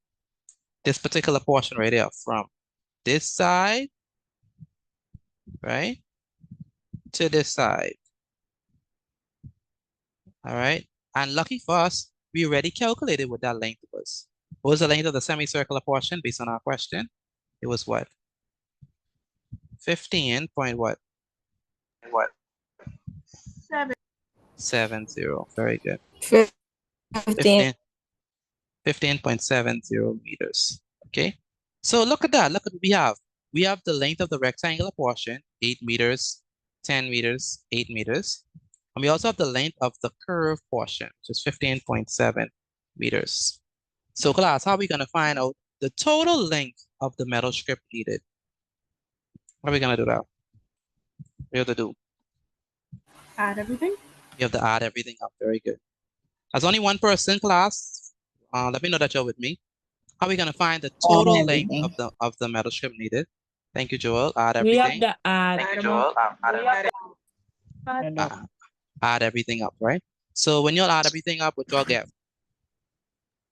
This particular portion right here from this side, right, to this side. All right. And lucky for us, we already calculated what that length was. What was the length of the semicircular portion based on our question? It was what? 15 point what? 70. Very good. 15.70 meters. Okay. So look at that. Look at what we have. We have the length of the rectangular portion, 8 meters, 10 meters, 8 meters. And we also have the length of the curved portion, which is 15.7 meters. So class, how are we going to find out the total length of the metal strip needed? How are we going to do that? What do you have to do? Add everything? You have to add everything up. Very good. As only one person, class, let me know that you're with me. How are we going to find the total length of the metal strip needed? Thank you, Joel. Add We everything. have to add. Thank you, Joel. Add everything up, right? So when you'll add everything up, what y'all get?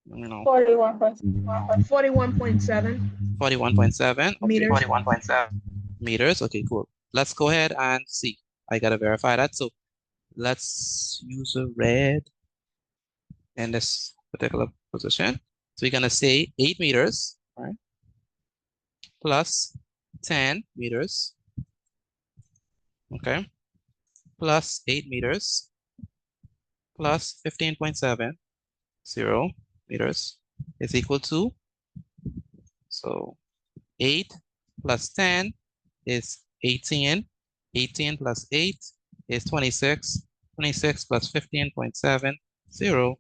You know, 41.7. 41.7. Okay. Meters. 41.7 meters. Okay, cool. Let's go ahead and see. I gotta verify that. So let's use a red in this particular position. So we're gonna say 8 meters, right? Plus 10 meters. Okay. Plus 8 meters. Plus 15.70 meters is equal to, so 8 plus 10 is 18. 18 plus 8 is 26. 26 plus 15.70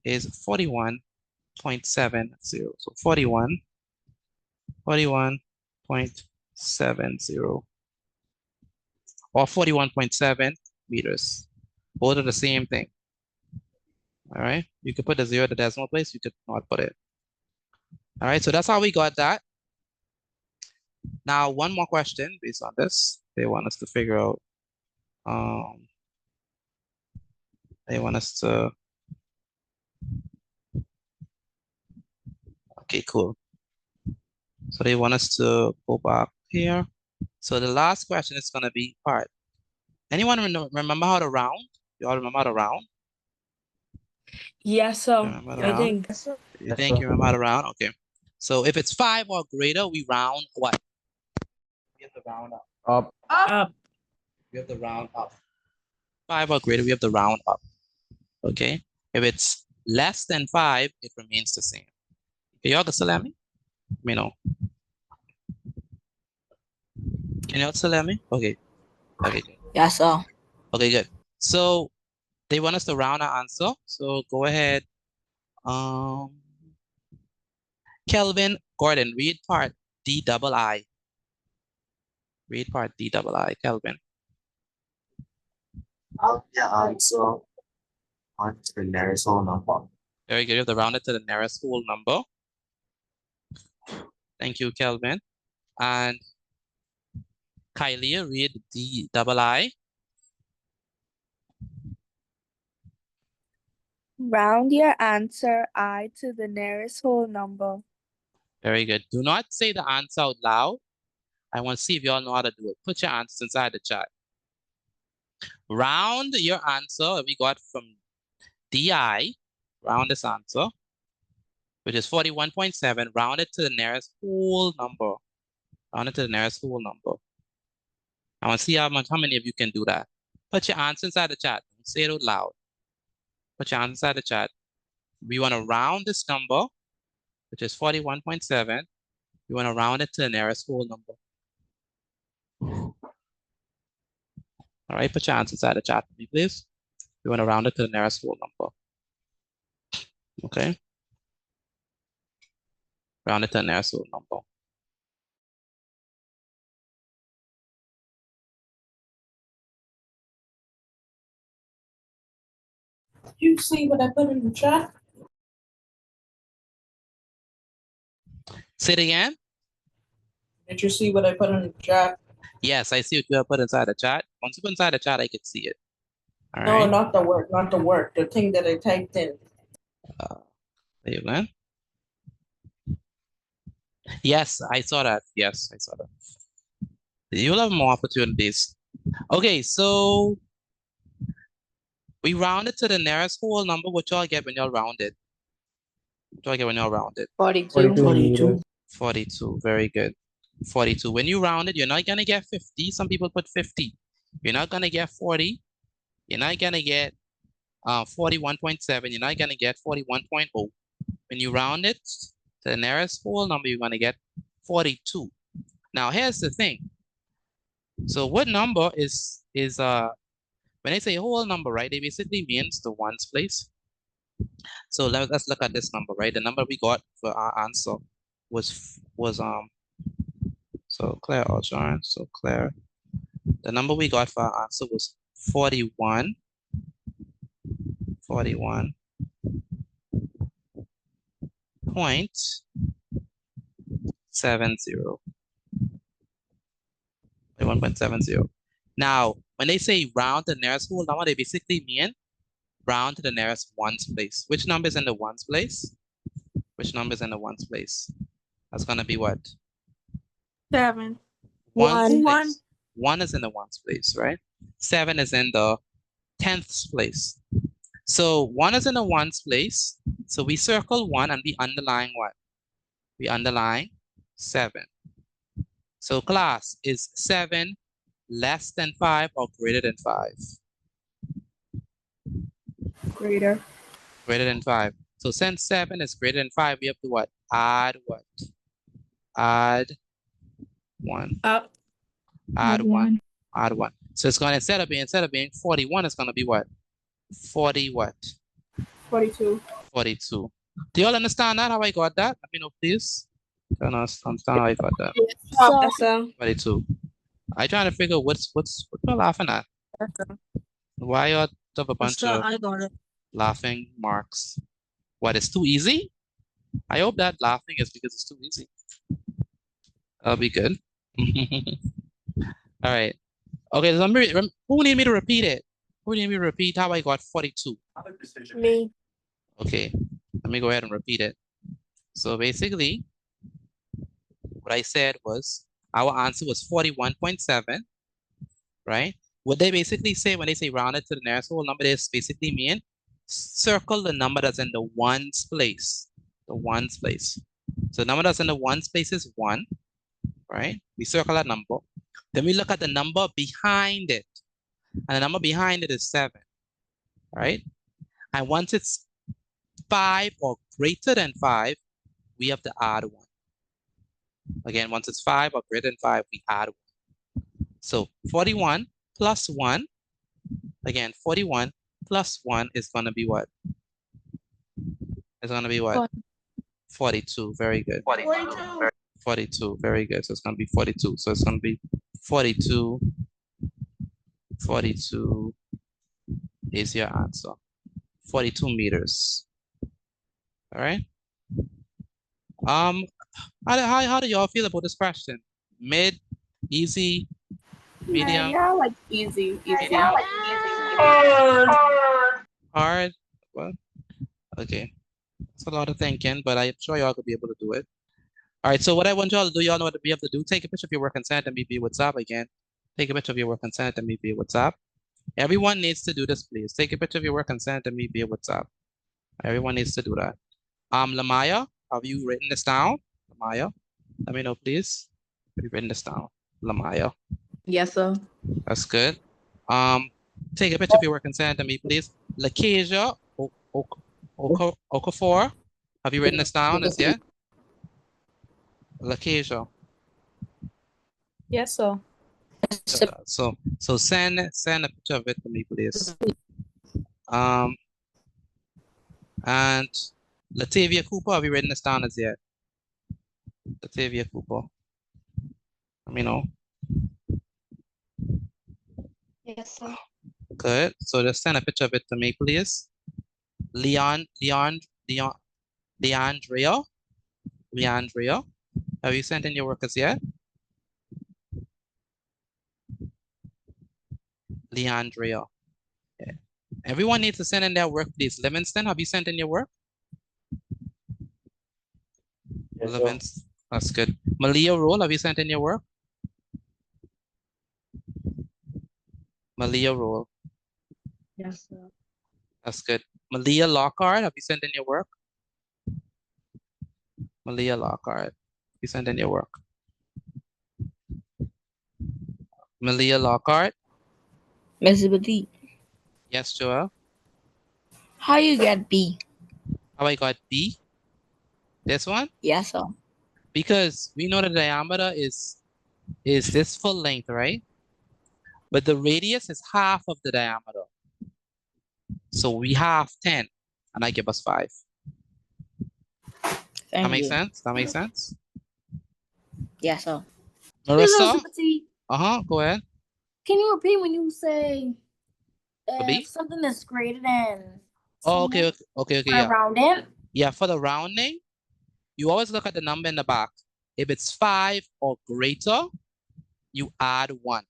is 41.70. So 41.70 or 41.7 meters. Both are the same thing. All right. You could put the 0 at the decimal place. You could not put it. All right. So that's how we got that. Now, one more question based on this. They want us to figure out. They want us to. Okay, cool. So they want us to go back here. So the last question is going to be part. Anyone remember how to round? You all remember how to round? Yes, so I think. You think you remember how to round? Okay. So if it's 5 or greater, we round what? We have to round up. Up. We have to round up. 5 or greater, we have to round up. Okay. If it's less than 5, it remains the same. Okay, y'all can still hear me? Let me know. Can y'all still hear me? Okay. Okay, good. Yes, sir. Okay, good. So they want us to round our answer. So go ahead. Kelvin Gordon, read part D double I. Read part D double I, Kelvin. Yeah, also on to the nearest whole number. Very good. You have to round it to the nearest whole number. Thank you, Kelvin. And Kylie, read D double I. Round your answer I to the nearest whole number. Very good. Do not say the answer out loud. I want to see if y'all know how to do it. Put your answers inside the chat. Round your answer we got from DI. Round this answer, which is 41.7. Round it to the nearest whole number. Round it to the nearest whole number. I want to see how many of you can do that. Put your answer inside the chat. Don't say it out loud. Put your answer inside the chat. We want to round this number, which is 41.7. We want to round it to the nearest whole number. All right, put your answer inside the chat for me, please. We want to round it to the nearest whole number. Okay. Round it to the nearest whole number. You see what I put in the chat? Say it again. Did you see what I put in the chat? Yes, I see what you have put inside the chat. Once you put inside the chat, I can see it. All No, right. not the work, not the work. The thing that I typed in. There you go. Yes, I saw that. Yes, I saw that. You'll have more opportunities. Okay, so we rounded to the nearest whole number. What y'all get when y'all round it? What y'all get when y'all round it? 42. 42 meters. 42. Very good. 42. When you round it, you're not gonna get 50. Some people put 50. You're not gonna get 40. You're not gonna get 41.7. You're not gonna get 41.0. When you round it to the nearest whole number, you're gonna get 42. Now here's the thing. So what number is when I say whole number, right? It basically means the ones place. So let's look at this number, right? The number we got for our answer was so Claire or John. So Claire, the number we got for our answer was 41. 41.70. 41.70. Now, when they say round the nearest whole number, they basically mean round to the nearest ones place. Which number is in the ones place? Which number is in the ones place? That's gonna be what? 7. Ones 1. place. 1 is in the ones place, right? 7 is in the tenths place. So 1 is in the ones place. So we circle 1 and we underline what? We underline 7. So class, is 7 less than 5 or greater than 5? Greater. Greater than 5. So since 7 is greater than 5, we have to what? Add what? Add 1. Up. Add 1. Add 1. So it's going to, instead of being 41, it's going to be what? 40 what? 42. 42. Do you all understand that? How I got that? Let me know, please. I don't understand how I got that. Yes, sir. 42. I trying to figure what you're laughing at. Why you have a bunch of I got it. laughing marks? What, is too easy? I hope that laughing is because it's too easy. That'll be good. All right. Okay, so who need me to repeat it? Who need me to repeat how I got 42? Me. Okay, let me go ahead and repeat it. So basically, what I said was our answer was 41.7, right? What they basically say when they say rounded to the nearest whole number, they basically mean circle the number that's in the ones place. The ones place. So the number that's in the ones place is 1, right? We circle that number. Then we look at the number behind it. And the number behind it is 7, right? And once it's 5 or greater than 5, we have to add 1. Again, once it's 5 or greater than 5, we add 1. So 41 plus 1, again, 41 plus 1 is going to be what? It's going to be what? 42. Very good. 42. 42. Very good. So it's going to be 42. So it's going to be 42. 42 is your answer. 42 meters. All right. How do y'all feel about this question? Mid, easy, medium, Yeah, like easy. hard? Well, okay. It's a lot of thinking, but I'm sure y'all could be able to do it. All right, so what I want y'all to do, y'all know what to be able to do. Take a picture of your work and send it to me via WhatsApp again. Take a picture of your work and send it to me via WhatsApp. Everyone needs to do this, please. Take a picture of your work and send it to me via WhatsApp. Everyone needs to do that. Lamaya, have you written this down? Lamaya, let me know, please. Have you written this down? Lamaya. Yes, sir. That's good. Take a picture of your work and send it to me, please. Lakesia Okafor, have you written this down as yet? Lakesia. Yes, sir. So send a picture of it to me, please. And Latavia Cooper, have you written this down as yet? Batavia Cooper. Let me know. Yes, sir. Good. So just send a picture of it to me, please. Leandrea. Have you sent in your workers yet? Leandrea. Yeah. Everyone needs to send in their work, please. Livingston, have you sent in your work? Yes, sir. Livingston. That's good. Malia Roll, have you sent in your work? Malia Roll. Yes, sir. That's good. Malia Lockhart, have you sent in your work? Malia Lockhart, you sent in your work. Malia Lockhart. Mr. B, Yes, Joel. how you get B? How I got B? This one? Yes, sir. Because we know the diameter is this full length, right? But the radius is half of the diameter. So we have 10, and I give us 5. Thank That makes you. sense? That makes sense? Yes, sir. Marissa? Petite, Go ahead. can you repeat when you say For if B? something is greater than Oh, someone okay, for yeah. around it? Yeah, for the rounding, you always look at the number in the back. If it's 5 or greater, you add 1.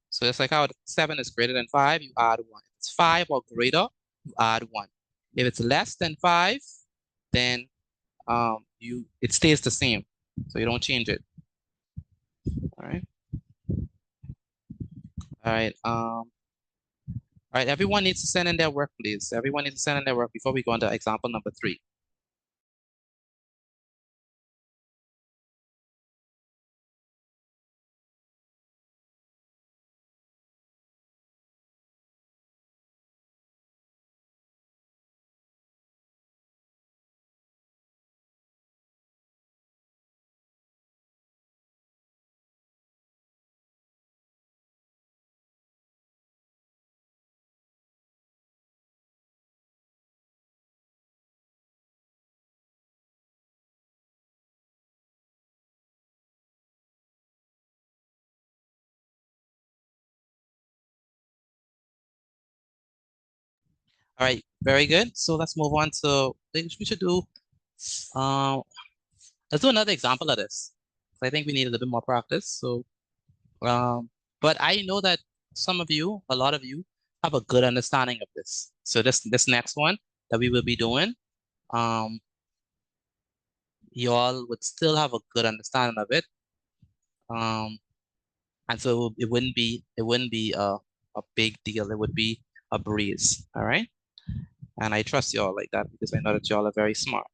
So it's like how 7 is greater than 5, you add 1. If it's 5 or greater, you add 1. If it's less than 5, then it stays the same. So you don't change it. All right. All right. All right. Everyone needs to send in their work, please. Everyone needs to send in their work before we go on to example number 3. All right. Very good. So let's move on to we should do let's do another example of this. I think we need a little bit more practice. So but I know that some of you, a lot of you, have a good understanding of this. So this next one that we will be doing, you all would still have a good understanding of it. And so it wouldn't be a big deal. It would be a breeze. All right. And I trust you all like that because I know that you all are very smart.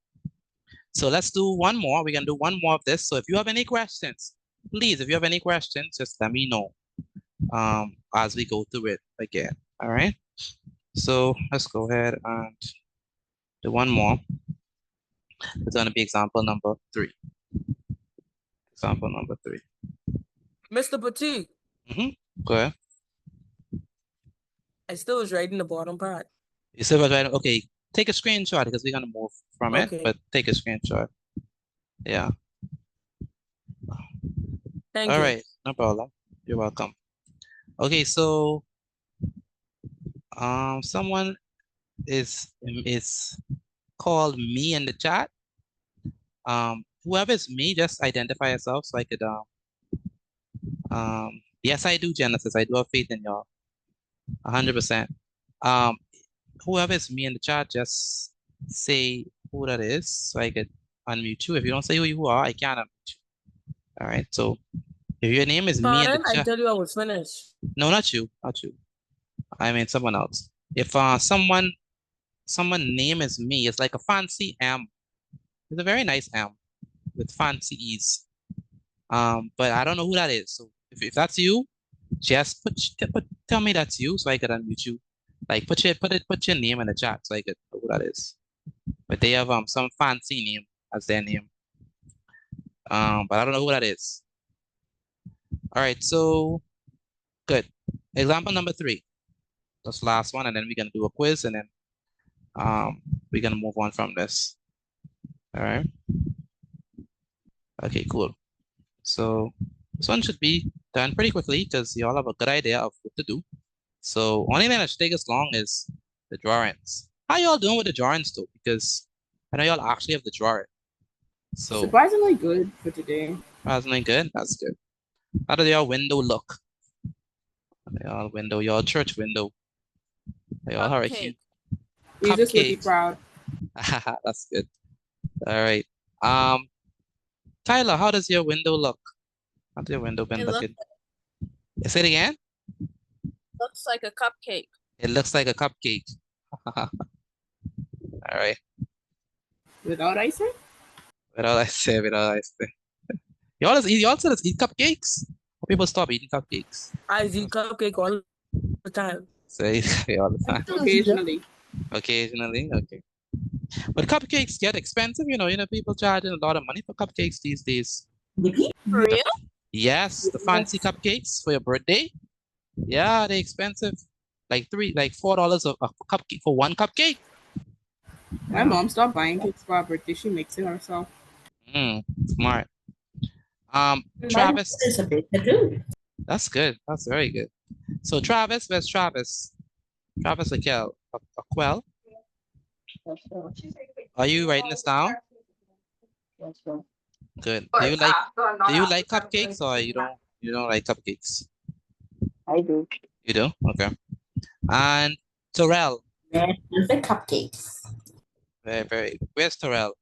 So let's do one more. We're gonna do one more of this. So if you have any questions, please, if you have any questions, just let me know as we go through it again. All right. So let's go ahead and do one more. It's gonna be example number 3. Example number 3. Mr. Petit, Go ahead. I still was right in the bottom part. You said right. Okay. Take a screenshot because we're gonna move from it, Okay. but take a screenshot. Yeah. Thank All you. right. No problem. You're welcome. Okay. So someone is called me in the chat. Whoever is me, just identify yourself so I could yes, I do, Genesis. I do have faith in y'all. 100%. Whoever is me in the chat, just say who that is so I could unmute you. If you don't say who you are, I can't unmute you. All right. So if your name is me in the Pardon? I chat, tell you I was finished. no, not you, not you. I mean someone else. If someone name is me, it's like a fancy M. It's a very nice M with fancy E's. But I don't know who that is. So if that's you, just tell me that's you so I could unmute you. Like put your name in the chat so I could know who that is. But they have some fancy name as their name. But I don't know who that is. All right, so good. Example number 3. That's the last one, and then we're gonna do a quiz, and then we're gonna move on from this. All right. Okay, cool. So this one should be done pretty quickly because you all have a good idea of what to do. So only thing that should take us long is the drawings. How y'all doing with the drawings though? Because I know y'all actually have the drawing. So Surprisingly good for today. surprisingly good. That's good. How does your window look? Your window, your church window. Y'all are a huge Jesus would be cupcake. proud. That's good. All right. Tyler, how does your window look? How does your window been It looking? Say it again. looks like a cupcake. It looks like a cupcake. All right. Without icing? Without I say, without I say. Y'all said eat cupcakes? Or people stop eating cupcakes? I eat cupcake all the time. Say all the time. Occasionally. Occasionally, okay. But cupcakes get expensive, people charging a lot of money for cupcakes these days. For real? Yes, the fancy cupcakes for your birthday. Yeah, they're expensive. Like $4 a cupcake for one cupcake. My mom stopped buying cakes for her birthday. She makes it herself. Smart. Travis. It's a baker too. That's good. That's very good. So Travis, where's Travis? Travis Aquel. Are you writing this down? Good. Do you like cupcakes or you don't like cupcakes? I do. You do? Okay. And Terrell. Yeah, the cupcakes. Very. Where's Terrell?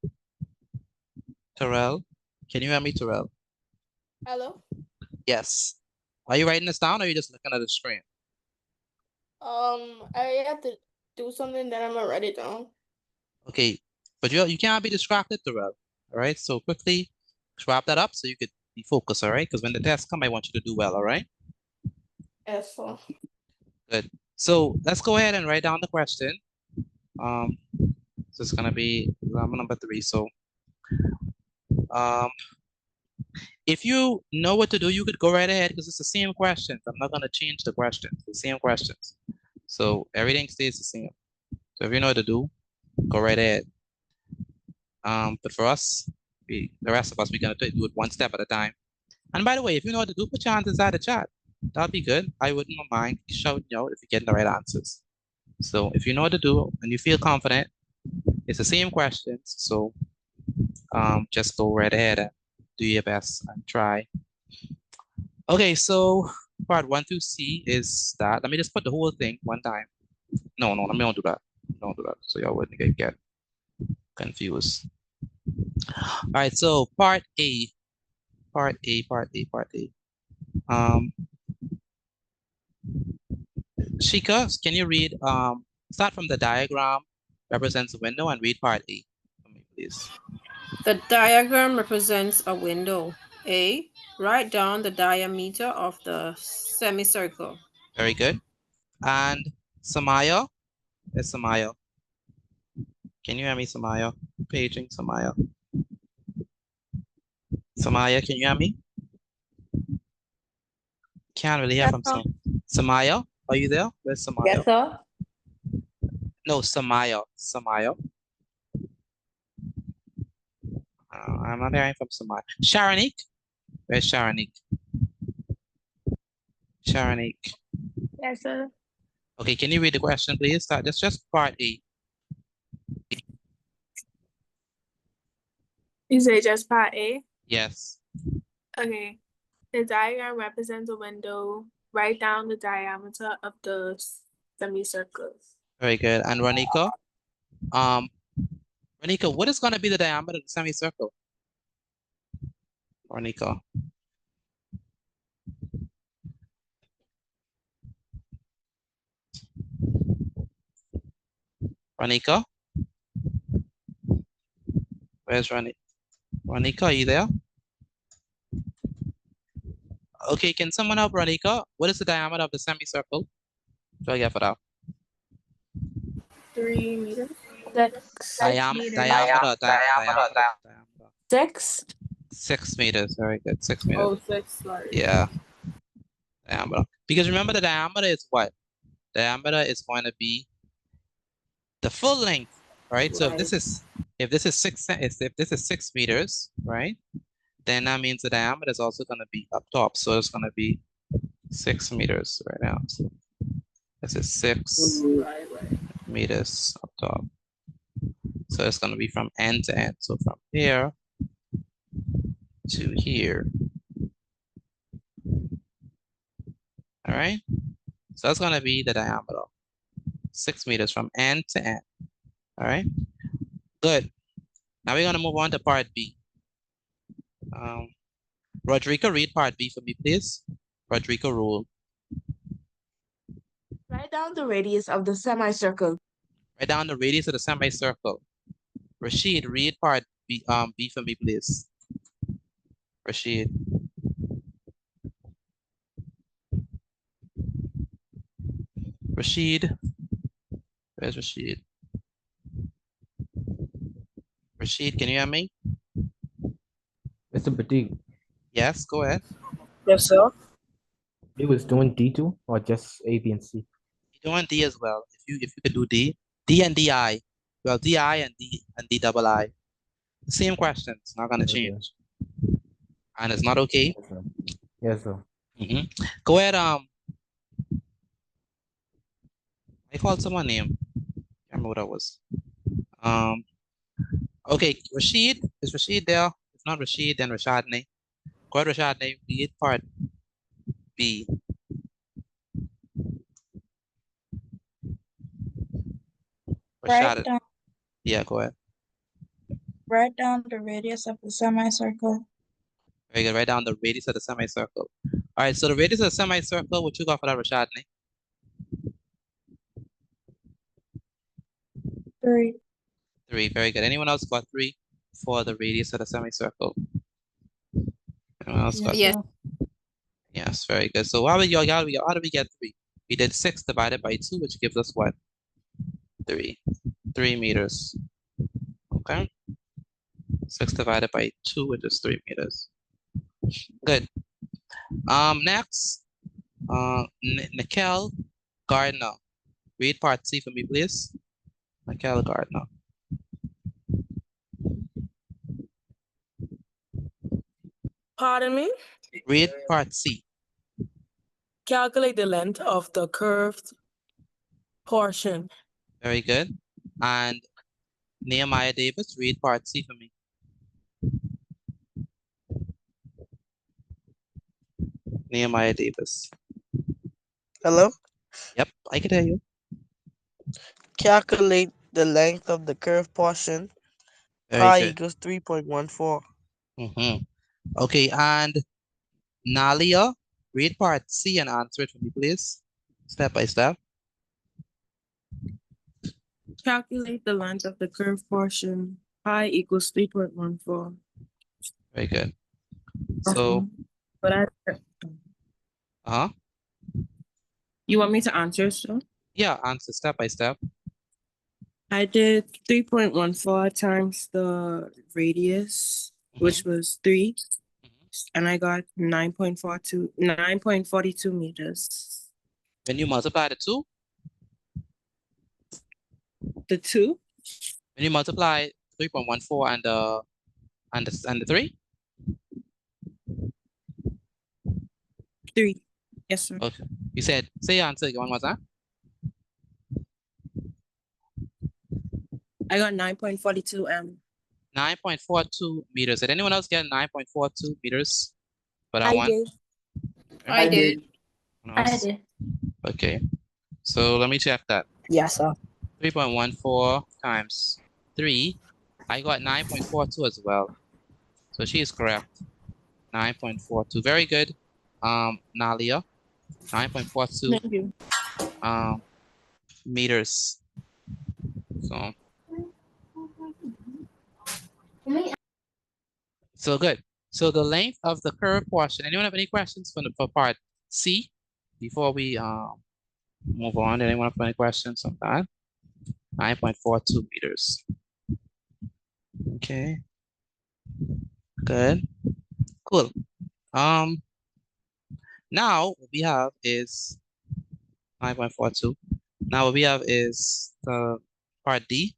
Terrell? Can you hear me, Terrell? Hello? Yes. Are you writing this down or are you just looking at the screen? I have to do something that I'm gonna write it down. Okay. But you can't be distracted, Terrell. All right. So quickly wrap that up so you could be focused, all right? Because when the test come, I want you to do well, all right? Yes, sir. Good. So let's go ahead and write down the question. So it's gonna be example number 3. So if you know what to do, you could go right ahead because it's the same questions. I'm not gonna change the questions, the same questions. So everything stays the same. So if you know what to do, go right ahead. But for us, the rest of us, we're gonna do it one step at a time. And by the way, if you know what to do, put your answers inside the chat. That'll be good. I wouldn't mind shouting out if you get the right answers. So if you know what to do and you feel confident, it's the same questions. So just go right ahead and do your best and try. Okay, so part 1 through C is that. Let me just put the whole thing one time. No, let me don't do that. Don't do that. So y'all wouldn't get confused. All right, so part A. Shika, can you read, start from the diagram, represents a window, and read part A for me, please. The diagram represents a window. A, write down the diameter of the semicircle. Very good. And Samaya, is Samaya. Can you hear me, Samaya? Paging Samaya. Samaya, can you hear me? Can't really hear from Samaya. Are you there? Where's Samaya? Yes, sir. No, Samaya. I'm not hearing from Samaya. Sharonique? Where's Sharonique? Sharonique. Yes, sir. Okay, can you read the question, please? Start. That's just part A. You say just part A? Yes. Okay. The diagram represents a window. Write down the diameter of the semicircle. Very good. And Ronika? Ronika, what is going to be the diameter of the semicircle? Ronika. Ronika? Where's Ronika? Ronika, are you there? Okay, can someone help Ronika? What is the diameter of the semicircle? Do I get for that? 3 meters. Diameter. 6. 6 meters. Very good. 6 meters. Oh, 6, sorry. Yeah. Diameter. Because remember the diameter is what? Diameter is going to be the full length, right? So if this is 6 meters, right? then that means the diameter is also going to be up top. So it's going to be 6 meters right now. So this is 6 meters up top. So it's going to be from end to end. So from here to here. All right. So that's going to be the diameter. 6 meters from end to end. All right. Good. Now we're going to move on to part B. Rodrigo, read part B for me, please. Rodrigo, rule. Write down the radius of the semicircle. Write down the radius of the semicircle. Rashid, read part B, B for me, please. Rashid. Rashid. Where's Rashid? Rashid, can you hear me? Mr. Batik, Yes, go ahead. Yes, sir. it was doing D2 or just A, B, and C? You're doing D as well. If you could do D. D and DI. Well, DI and D double I. The same question. It's not gonna change. And it's not okay. Yes, sir. Yes, sir. Go ahead, I called someone name. I remember what that was. Okay, Rashid. Is Rashid there? If not Rashid, then Rashadne. Go ahead, Rashadne. Read part B. Write Rashad. down, Yeah, go ahead. write down the radius of the semicircle. Very good. Write down the radius of the semicircle. All right, so the radius of the semicircle, what you got for that, Rashadne? 3. 3. Very good. Anyone else got 3 for the radius of the semicircle? Anyone else got? Yes. Yes, very good. So how did we get 3? We did 6 divided by 2, which gives us what? 3. 3 meters. Okay. 6 divided by 2, which is 3 meters. Good. Next, Nikhil Gardner. Read part C for me, please. Nikhil Gardner. Pardon me? Read part C. Calculate the length of the curved portion. Very good. And Nehemiah Davis, read part C for me. Nehemiah Davis. Hello? Yep, I can hear you. Calculate the length of the curved portion. Very Pi good. equals 3.14. Okay, and Nalia, read part C and answer it for me, please. Step by step. Calculate the length of the curved portion. Pi equals 3.14. Very good. So, But uh-huh. You want me to answer, sir? Yeah, answer step by step. I did 3.14 times the radius, which was 3, and I got 9.42 meters. When you multiply the 2? The 2? When you multiply 3.14 and the 3? 3. Yes, sir. Okay. You said, say your answer one more time. I got 9.42 m. 9.42 meters. Did anyone else get 9.42 meters for that I one? did. I did. I did. Okay. So let me check that. Yes, sir. 3.14 times 3. I got 9.42 as well. So she is correct. 9.42. Very good. Nalia. 9.42 Thank you. meters. So good. So the length of the curved portion. Anyone have any questions for part C before we move on? Anyone have any questions on that? 9.42 meters. Okay. Good. Cool. Now what we have is 9.42. Now what we have is the part D.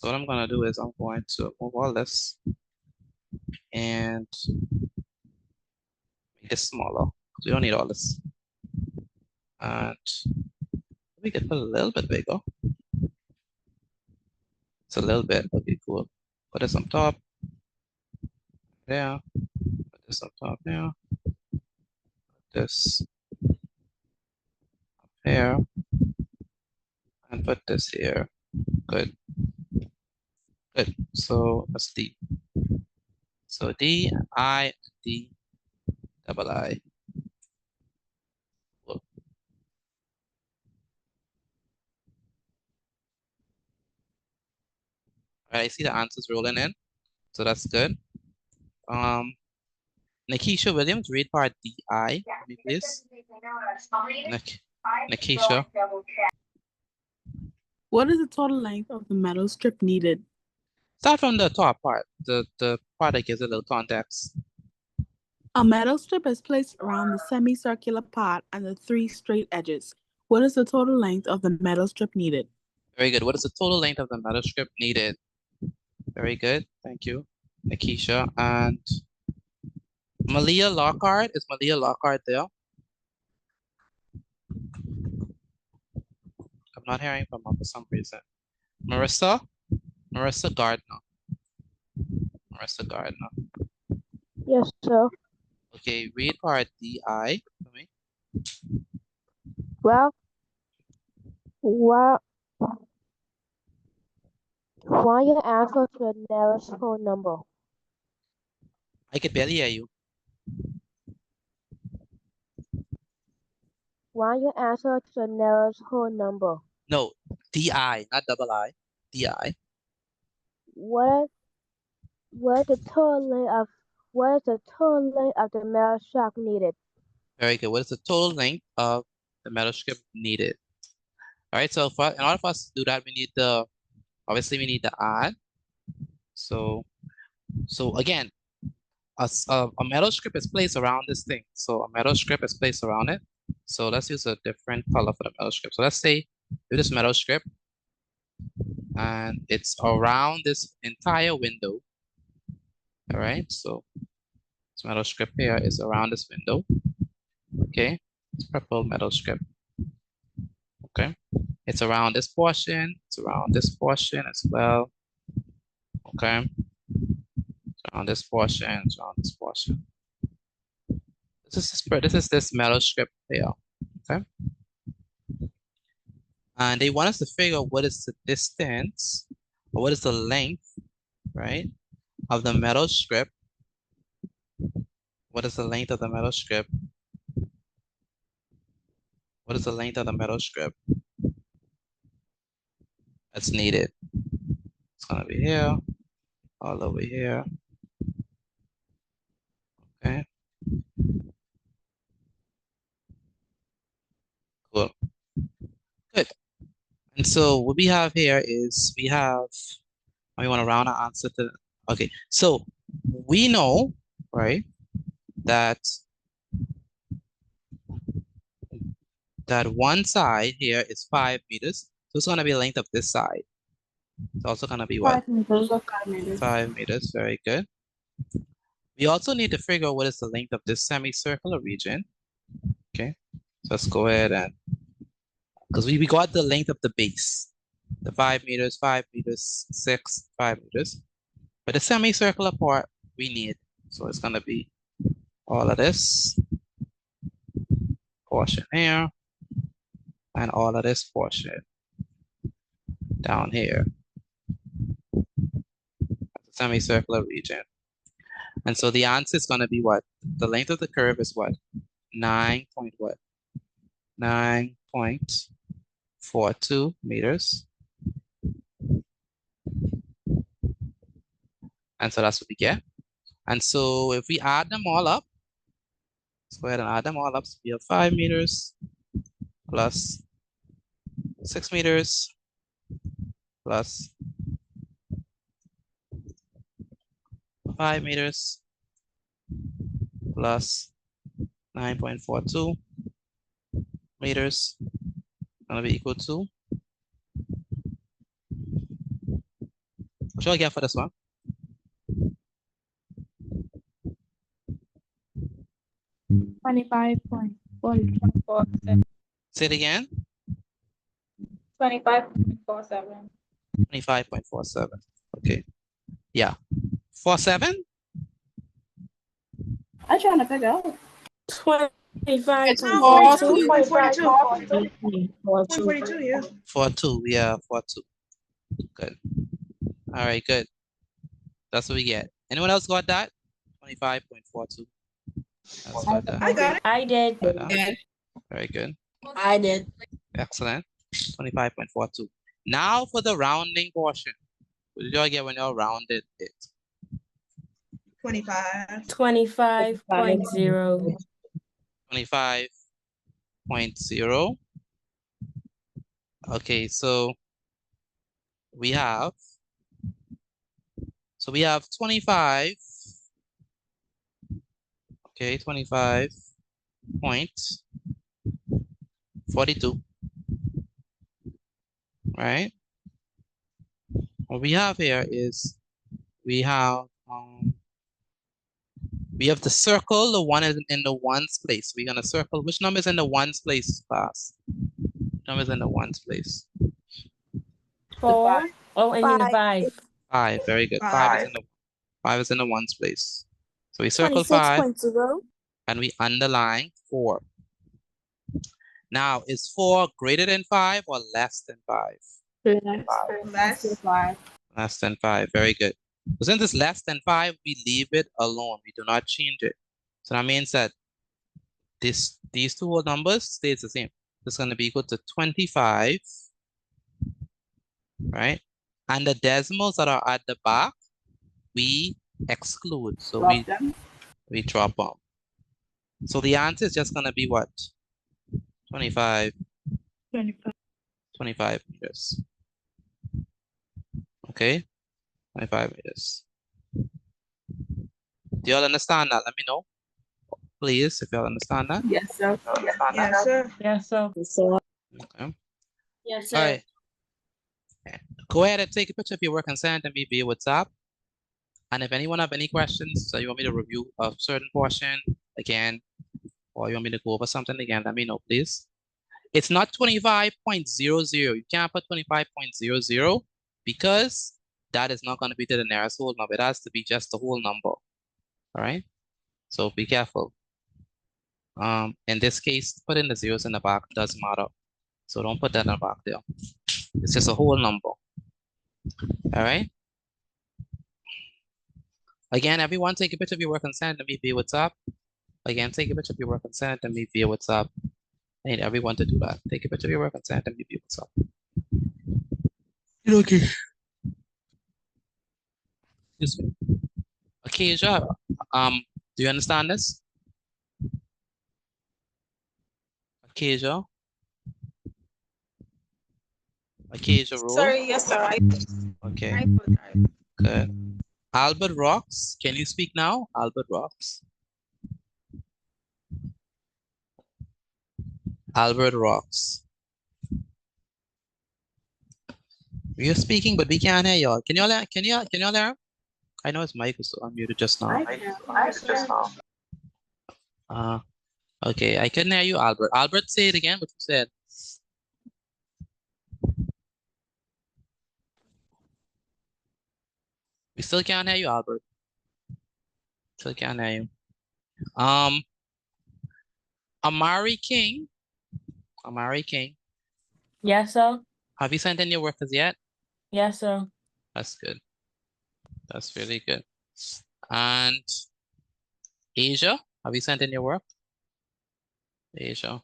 So what I'm gonna do is I'm going to move all this and make it smaller. So we don't need all this. And we can put a little bit bigger. It's a little bit. Okay, cool. Put this on top. There. Put this on top there. Put this up here. And put this here. Good. Good. So that's D. So D, I, D, double I. Cool. All right, I see the answers rolling in. So that's good. Nikisha Williams, read part DI, for me, please. Nikisha. What is the total length of the metal strip needed? Start from the top part, the part that gives a little context. A metal strip is placed around the semicircular part and the three straight edges. What is the total length of the metal strip needed? Very good. What is the total length of the metal strip needed? Very good. Thank you, Nikisha. And Malia Lockhart, is Malia Lockhart there? I'm not hearing from her for some reason. Marissa Gardner. Marissa Gardner. Yes, sir. Okay, read part DI for me. Well, why you answer to the nearest whole number? I could barely hear you. Why you answer to the nearest whole number? No, DI, not double I. DI. What is the total length of the metal strip needed? Very good. What is the total length of the metal strip needed? All right, so in order for us to do that, we need obviously we need to add. So again, a metal strip is placed around this thing. So a metal strip is placed around it. So let's use a different color for the metal strip. So let's say do this metal strip and it's around this entire window. All right, so this metal strip here is around this window. Okay, it's purple metal strip. Okay, it's around this portion, it's around this portion as well. Okay, it's around this portion, it's around this portion. This is this metal strip here. Okay, and they want us to figure out what is the distance or what is the length, right, of the metal strip. What is the length of the metal strip? What is the length of the metal strip that's needed? It's gonna be here, all over here. Okay. Cool. Good. And so what we have here is we want to round our answer to, okay. So we know, right, that one side here is 5 meters. So it's going to be the length of this side. It's also going to be what? 5 meters or 5 meters. 5 meters. Very good. We also need to figure out what is the length of this semicircular region. Okay. So let's go ahead and, because we got the length of the base, the 5 meters, 5 meters, 6, 5 meters. But the semicircular part we need. So it's going to be all of this portion here and all of this portion down here. That's the semicircular region. And so the answer is going to be what? The length of the curve is what? 9.42 meters. And so that's what we get. And so if we add them all up, let's go ahead and add them all up. So we have 5 meters plus 6 meters plus 5 meters plus 9.42 meters going to be equal to What y'all get for this one? 25.47. Say it again. 25.47. 25.47. Okay. Yeah. 47? I'm trying to figure out. 25.42. 42. Yeah. 42. Yeah, 42. Good. All right, good. That's what we get. Anyone else got that? 25.42. That's got that. I got it. I did. Got that. Very good. I did. Excellent. 25.42. Now for the rounding portion. What did y'all get when y'all rounded it? 25. 25.0. 25.0. Okay, so we have 25. Okay, 25.42. Right? What we have here is we have the circle, the one is in the ones place. We're gonna circle which number is in the ones place, class? Numbers in the ones place. 4. Oh, and in the 5. 5, very good. 5 is in the ones place. So we circle 5 26.0. and we underline 4. Now, is 4 greater than 5 or less than 5? Less. Less than 5, very good. So since it's less than 5, we leave it alone. We do not change it. So that means that these two whole numbers stays the same. It's going to be equal to 25, right? And the decimals that are at the back, we exclude. So we drop them. So the answer is just going to be what? 25 meters. Okay, 25 meters. Do y'all understand that? Let me know, please, if y'all understand that. Yes, sir. Yes, sir. Yes, sir. Okay. Yes, All right. Go ahead and take a picture of your work and send it to me via WhatsApp. And if anyone have any questions, so you want me to review a certain portion again, or you want me to go over something again, let me know, please. It's not 25.00. You can't put 25.00 because that is not going to be to the nearest whole number. It has to be just the whole number. All right. So be careful. In this case, put in the zeros in the back, doesn't matter. So don't put that in the back there. It's just a whole number. All right. Again, everyone take a picture of your work and send it to me via WhatsApp. Again, take a picture of your work and send it to me via WhatsApp. I need everyone to do that. Take a picture of your work and send it to me via WhatsApp. Okay. Excuse me. Okay, Asia, do you understand this? Okay, Asia. Okay, Asia, roll. Sorry, yes, sir. Okay. Good. Albert Rocks, can you speak now? Albert Rocks. Albert Rocks. You're speaking, but we can't hear y'all. Can y'all hear? I know his mic was unmuted just now. Okay, I couldn't hear you, Albert. Albert, say it again, what you said. We still can't hear you, Albert. Still can't hear you. Amari King. Amari King. Yes, sir. Have you sent in your work as yet? Yes, sir. That's good. That's really good. And Asia, have you sent in your work? Asia.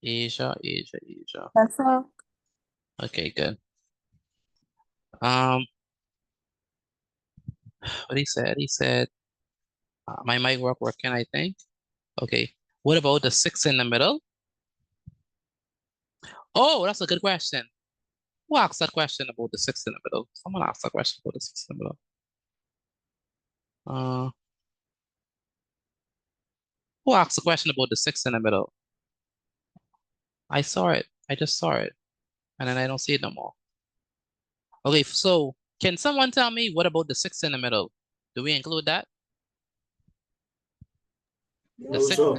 Asia. Yes, sir. Okay, good. What he said, my mic working, I think. Okay. What about the 6 in the middle? Oh, that's a good question. Who asked that question about the 6 in the middle? Someone asked that question about the 6 in the middle. Who asked the question about the 6 in the middle? I saw it. I just saw it. And then I don't see it no more. Okay, so can someone tell me what about the 6 in the middle? Do we include that? The No, six, sir.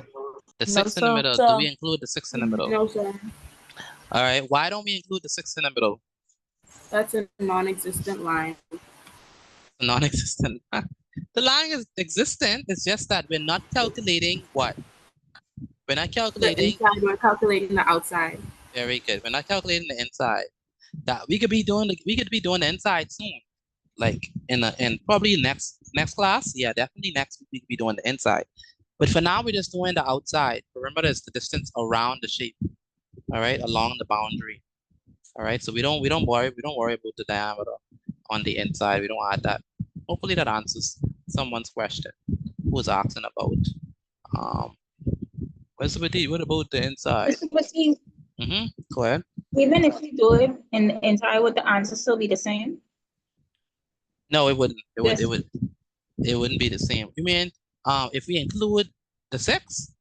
the No, 6 in the sir. middle. Do we include the 6 in the middle? No, sir. All right. Why don't we include the 6 in the middle? That's a non-existent line. Non-existent. The line is existent. It's just that we're not calculating what? We're not The calculating. inside, we're calculating the outside. Very good. We're not calculating the inside. That we could be doing the inside soon. Like in probably next class. Yeah, definitely next week we could be doing the inside. But for now, we're just doing the outside. Remember, there's the distance around the shape. All right, along the boundary. All right, so we don't worry about the diameter on the inside. We don't add that. Hopefully that answers someone's question who was asking about what's what about the inside? Mr. Christie, Go ahead. even if we do it in the inside, would the answer still be the same? No, it wouldn't. Yes. It wouldn't be the same. You mean if we include the 6?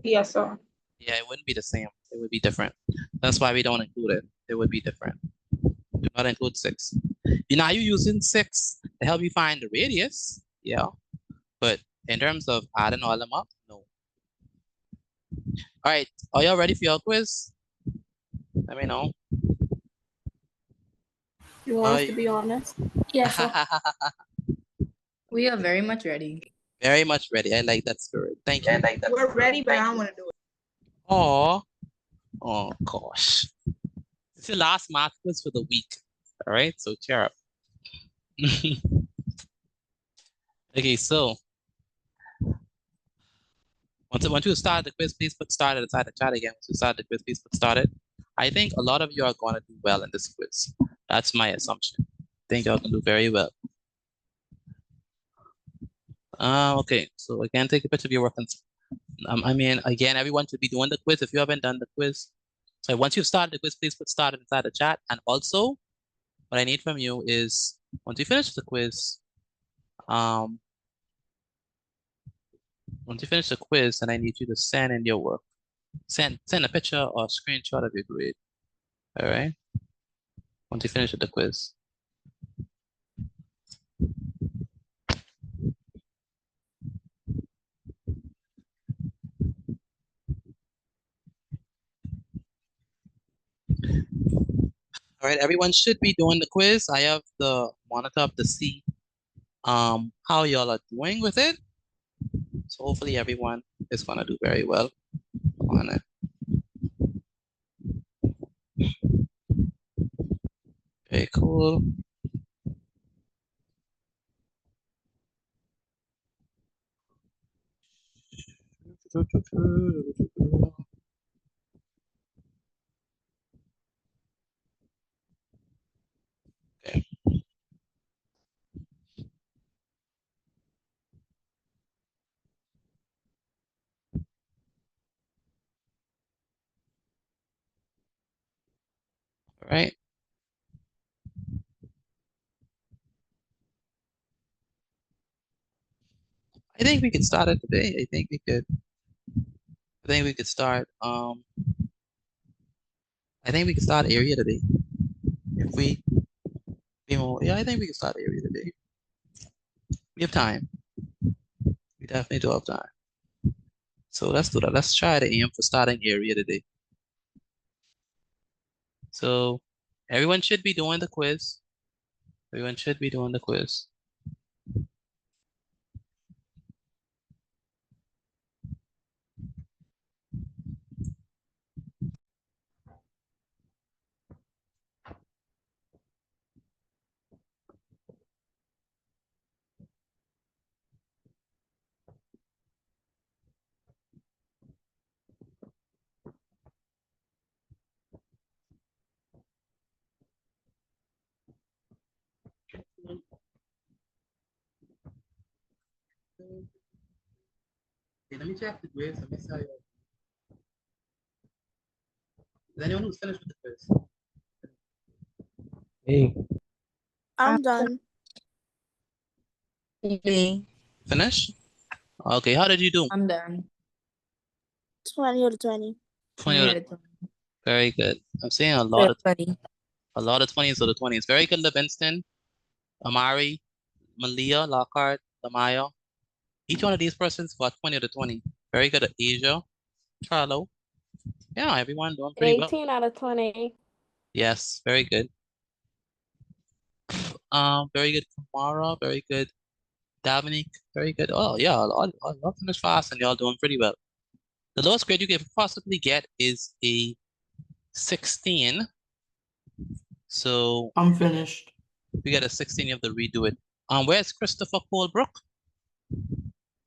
Yes, sir. Yeah, it wouldn't be the same. It would be different. That's why we don't include it. It would be different. Do not include 6. Now you're using 6 to help you find the radius. Yeah. But in terms of adding all them up, no. All right. Are y'all ready for your quiz? Let me know. You want us to be honest? Yes, sir. We are very much ready. Very much ready. I like that spirit. Thank you. We're ready, but I don't want to do it. Oh gosh. It's your last math quiz for the week. All right, so cheer up. Okay, so once you start the quiz, please put started inside the chat again. Once you start the quiz, please put started. I think a lot of you are going to do well in this quiz. That's my assumption. I think y'all can do very well. Okay, so again, take a picture of your work. I mean, again, everyone should be doing the quiz if you haven't done the quiz. So once you've started the quiz, please put started inside the chat. And also, what I need from you is once you finish the quiz, then I need you to send in your work. Send a picture or a screenshot of your grade. All right. Once you finish with the quiz. All right, everyone should be doing the quiz. I have the monitor up to see how y'all are doing with it. So hopefully everyone is gonna do very well on it. Very cool. Okay. All right. I think we could start it today. I think we could start I think we could start area today. If we yeah, I think we can start area today. We have time. We definitely do have time. So let's do that. Let's try to aim for starting area today. So everyone should be doing the quiz. Everyone should be doing the quiz. Okay, let me check the quiz. Let me tell you. Is anyone who's finished with the quiz? Hey, I'm done. Finish? Okay, how did you do? I'm done. 20 out of 20. 20 out of 20. Very good. I'm seeing a lot of 20s or the 20s. Very good, Livingston, Amari, Malia, Lockhart, Lamayo. Each one of these persons got 20 to 20. Very good at Asia, Charlo. Yeah, everyone doing pretty well. 18 out of 20. Yes, very good. Very good, Kamara. Very good, Dominic. Very good. Oh yeah, I'll finish fast, and y'all doing pretty well. The lowest grade you can possibly get is a 16. So I'm finished. if you get a 16, you have to redo it. Where's Christopher Colebrook?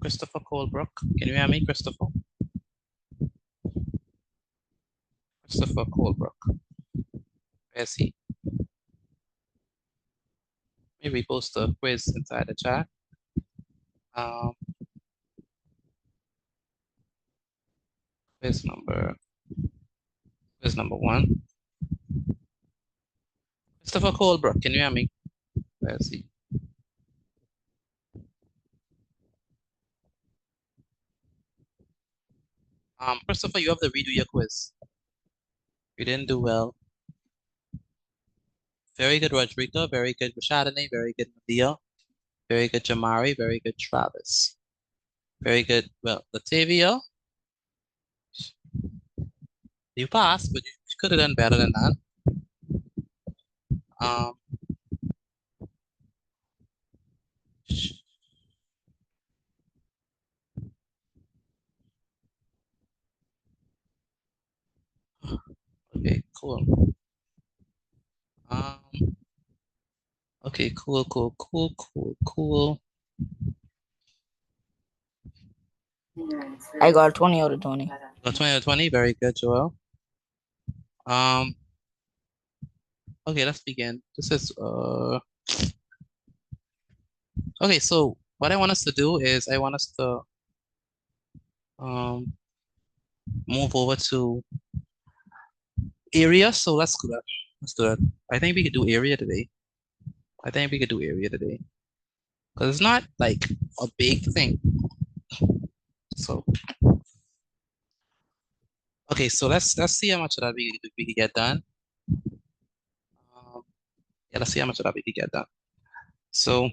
Christopher Colebrook. Can you hear me, Christopher? Christopher Colebrook. Where's he? Maybe post a quiz inside the chat. Quiz number 1. Christopher Colebrook, can you hear me? Where's he? Christopher, you have to redo your quiz. You didn't do well. Very good, Rodrigo. Very good, Rashadane. Very good, Medea. Very good, Jamari. Very good, Travis. Very good. Well, Latavia, you passed, but you could have done better than that. Okay, cool. Okay, cool. I got 20 out of 20. Got 20 out of 20. Very good, Joel. Okay, let's begin. This is okay, so what I want us to do is I want us to move over to area. So let's do that. Let's do that. I think we could do area today. Because it's not like a big thing. So okay, so let's see how much of that we could get done. Yeah, let's see how much of that we could get done. So,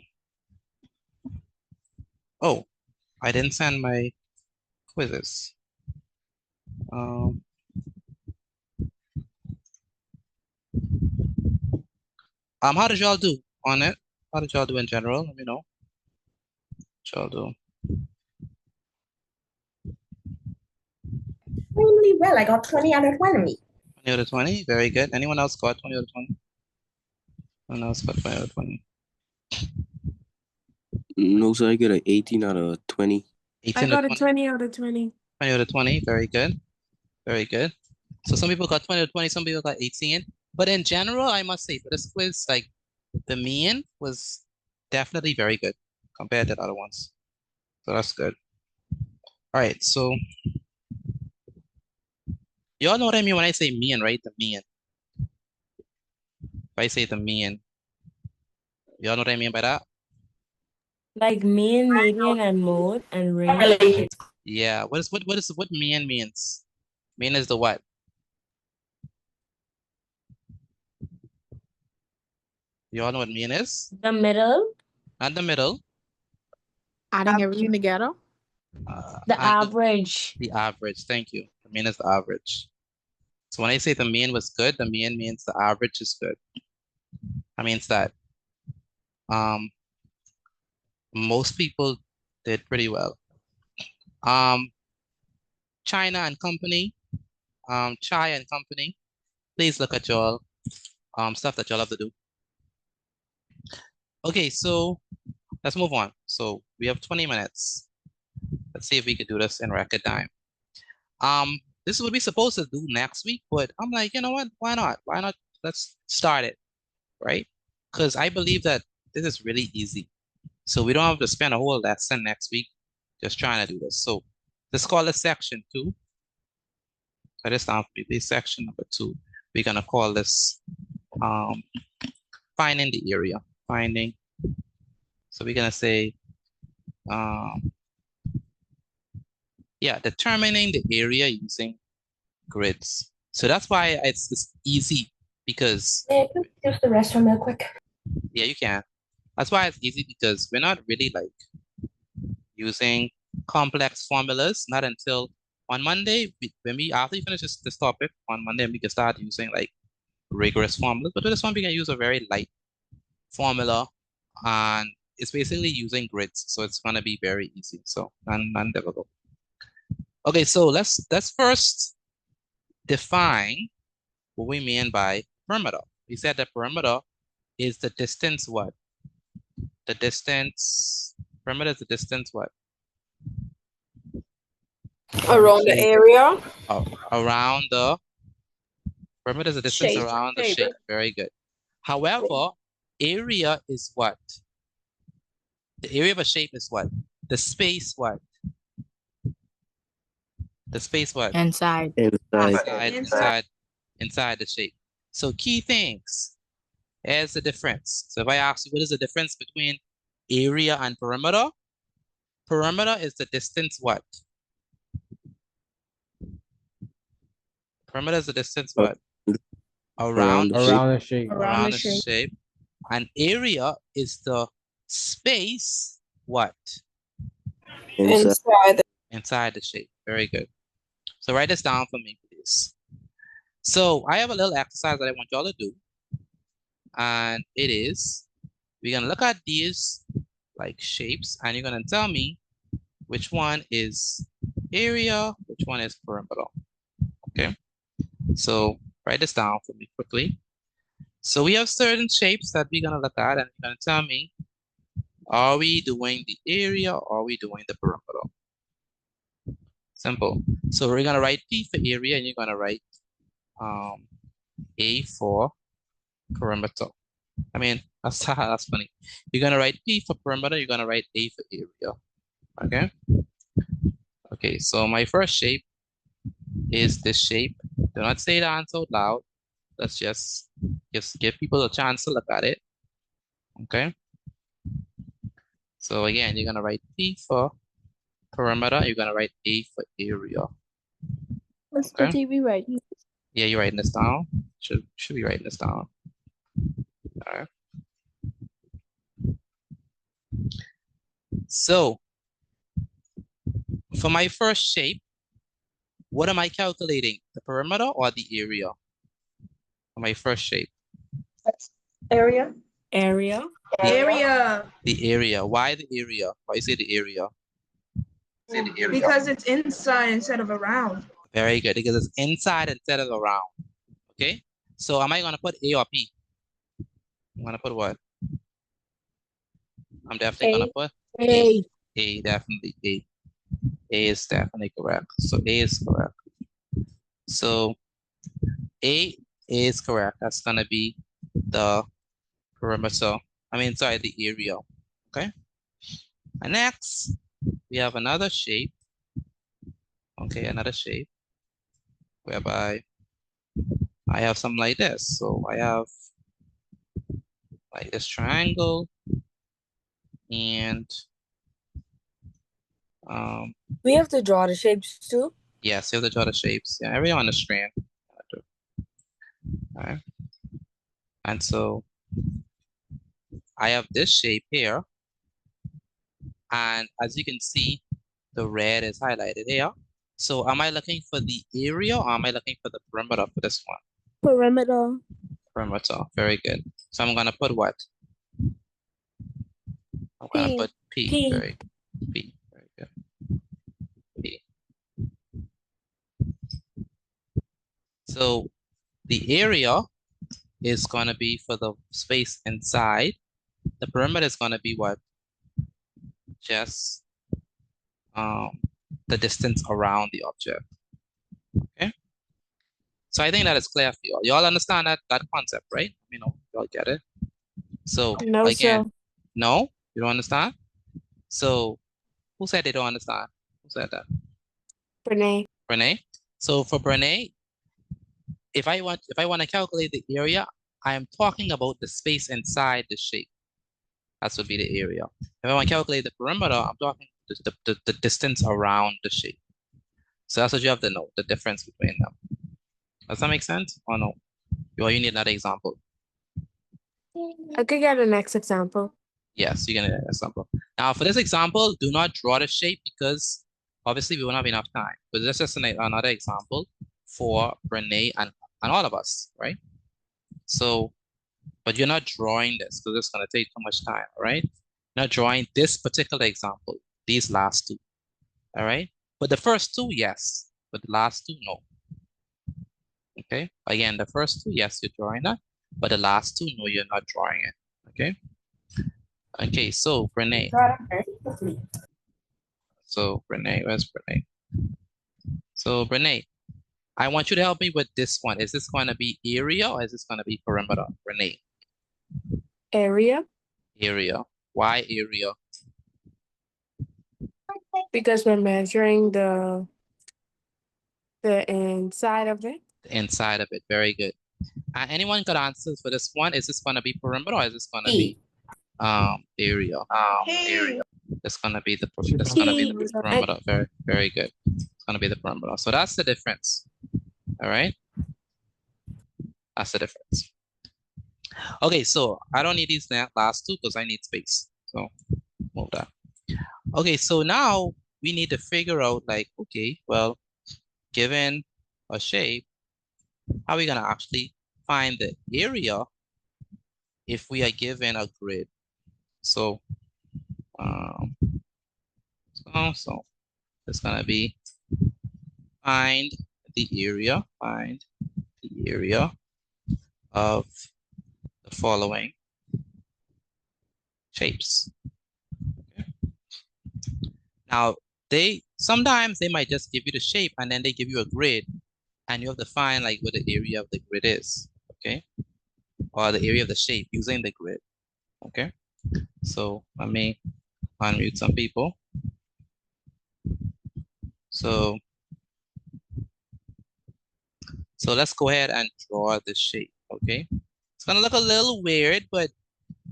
oh, I didn't send my quizzes. How did y'all do on it? How did y'all do in general? Let me know. Y'all do. Extremely well. I got 20 out of 20. 20 out of 20, very good. Anyone else got 20 out of 20? Anyone else got 20 out of 20? No, so I get an 18 out of 20. 18 I got out a of 20? 20 out of 20. 20 out of 20, very good. Very good. So some people got 20 out of 20, some people got 18. But in general, I must say for this quiz, like the mean was definitely very good compared to the other ones. So that's good. All right, so y'all know what I mean when I say mean, right? The mean. If I say the mean, y'all know what I mean by that? Like mean, median, and mode, and range. Yeah. What mean means? Mean is the what? You all know what mean is? The middle. Not the middle. Adding everything together. The average. The average. Thank you. The mean is the average. So when I say the mean was good, the mean means the average is good. That means that most people did pretty well. China and company, Chai and company, please look at y'all stuff that y'all have to do. Okay, so let's move on. So we have 20 minutes. Let's see if we could do this in record time. This is what we're supposed to do next week, but I'm like, you know what? Why not? Why not? Let's start it, right? Because I believe that this is really easy. So we don't have to spend a whole lesson next week just trying to do this. So let's call this section 2. So this down for me, this section number 2. We're gonna call this finding the area. Finding. So we're gonna say yeah, determining the area using grids. So that's why it's easy because Hey, can I use the restroom real quick? yeah, you can. That's why it's easy because we're not really like using complex formulas, not until on Monday, after you finish this topic, on Monday we can start using like rigorous formulas. But with this one, we can use a very light formula, and it's basically using grids, so it's gonna be very easy. So non-difficult. Okay, so let's first define what we mean by perimeter. We said that perimeter is the distance what? The distance, perimeter is the distance what? Around the area. Around the, perimeter is the distance Shape. around the shape. Very good. However, area is what? The area of a shape is what? The space what? The space what? Inside. Inside the shape. So key things. Here's the difference. So if I ask you, what is the difference between area and perimeter? Perimeter is the distance what? Perimeter is the distance what? Around the shape. Around the shape. And area is the space what? Inside the shape. Very good. So write this down for me, please. So I have a little exercise that I want y'all to do. And it is, we're gonna look at these like shapes and you're gonna tell me which one is area, which one is perimeter. Okay. So write this down for me quickly. So we have certain shapes that we're gonna look at and you're gonna tell me, are we doing the area or are we doing the perimeter? Simple. So we're gonna write P for area and you're gonna write A for perimeter. I mean, that's funny. You're gonna write P for perimeter, you're gonna write A for area. Okay? Okay, so my first shape is this shape. Do not say the answer out loud. Let's just give people a chance to look at it. Okay? So again, you're gonna write P for perimeter, you're gonna write A for area. Mr. TV, right? Yeah, you're writing this down. Should be writing this down. All right. So for my first shape, what am I calculating? The perimeter or the area? For my first shape. Area. Area. The area. Why the area? Why is it the area? Because it's inside instead of around. Very good, because it's inside instead of around. Okay, so am I gonna put A or P? I'm gonna put what? I'm definitely gonna put A. A, definitely A. A is definitely correct. So A is correct. So A is correct. That's gonna be the perimeter. I mean, sorry, the area. Okay. And next, we have another shape. Okay, another shape whereby I have something like this. So I have like this triangle and We have to draw the shapes too. yes, you have to draw the shapes. Yeah, everything on the screen. All right. And so I have this shape here. And as you can see, the red is highlighted here. So am I looking for the area or am I looking for the perimeter for this one? Perimeter. Perimeter, very good. So I'm gonna put what? I'm gonna put P. P. Very good. P. So the area is gonna be for the space inside. The perimeter is gonna be what? Just the distance around the object. Okay. So I think that is clear for you all. You all understand that concept, right? You know, you all get it. So No, again, sir. no, you don't understand. So who said they don't understand? Who said that? Renee. Renee. So for Renee, if I want to calculate the area, I am talking about the space inside the shape. That would be the area. If I want to calculate the perimeter, I'm talking the distance around the shape. So that's what you have to know, the difference between them. Does that make sense or no? Or you need another example? I could get the next example. Yes, you can get an example. Now, for this example, do not draw the shape because obviously we won't have enough time. But this is just another example for Renee and all of us, right? So, but you're not drawing this because it's going to take too much time, all right? You're not drawing this particular example, these last two, all right? But the first two, yes. But the last two, no. Okay, again, the first two, yes, you're drawing that. But the last two, no, you're not drawing it, okay? Okay, so Renee. So Renee, where's Renee? So Renee, I want you to help me with this one. Is this going to be area or is this going to be perimeter? Renee. Area, Area. Why area? because we're measuring the inside of it. The inside of it. Very good. Anyone got answers for this one? Is this going to be perimeter or is this going to be area? Area. It's going to be the perimeter. Very, very good. It's going to be the perimeter. So that's the difference. All right. That's the difference. Okay, so I don't need these last two because I need space. So move that. Okay, so now we need to figure out like, okay, well, given a shape, how are we gonna actually find the area if we are given a grid? So, so it's gonna be find the area of the following shapes. Okay. Now, sometimes they might just give you the shape and then they give you a grid and you have to find like what the area of the grid is, okay? Or the area of the shape using the grid, okay? So let me unmute some people. So let's go ahead and draw the shape, okay? It's gonna look a little weird, but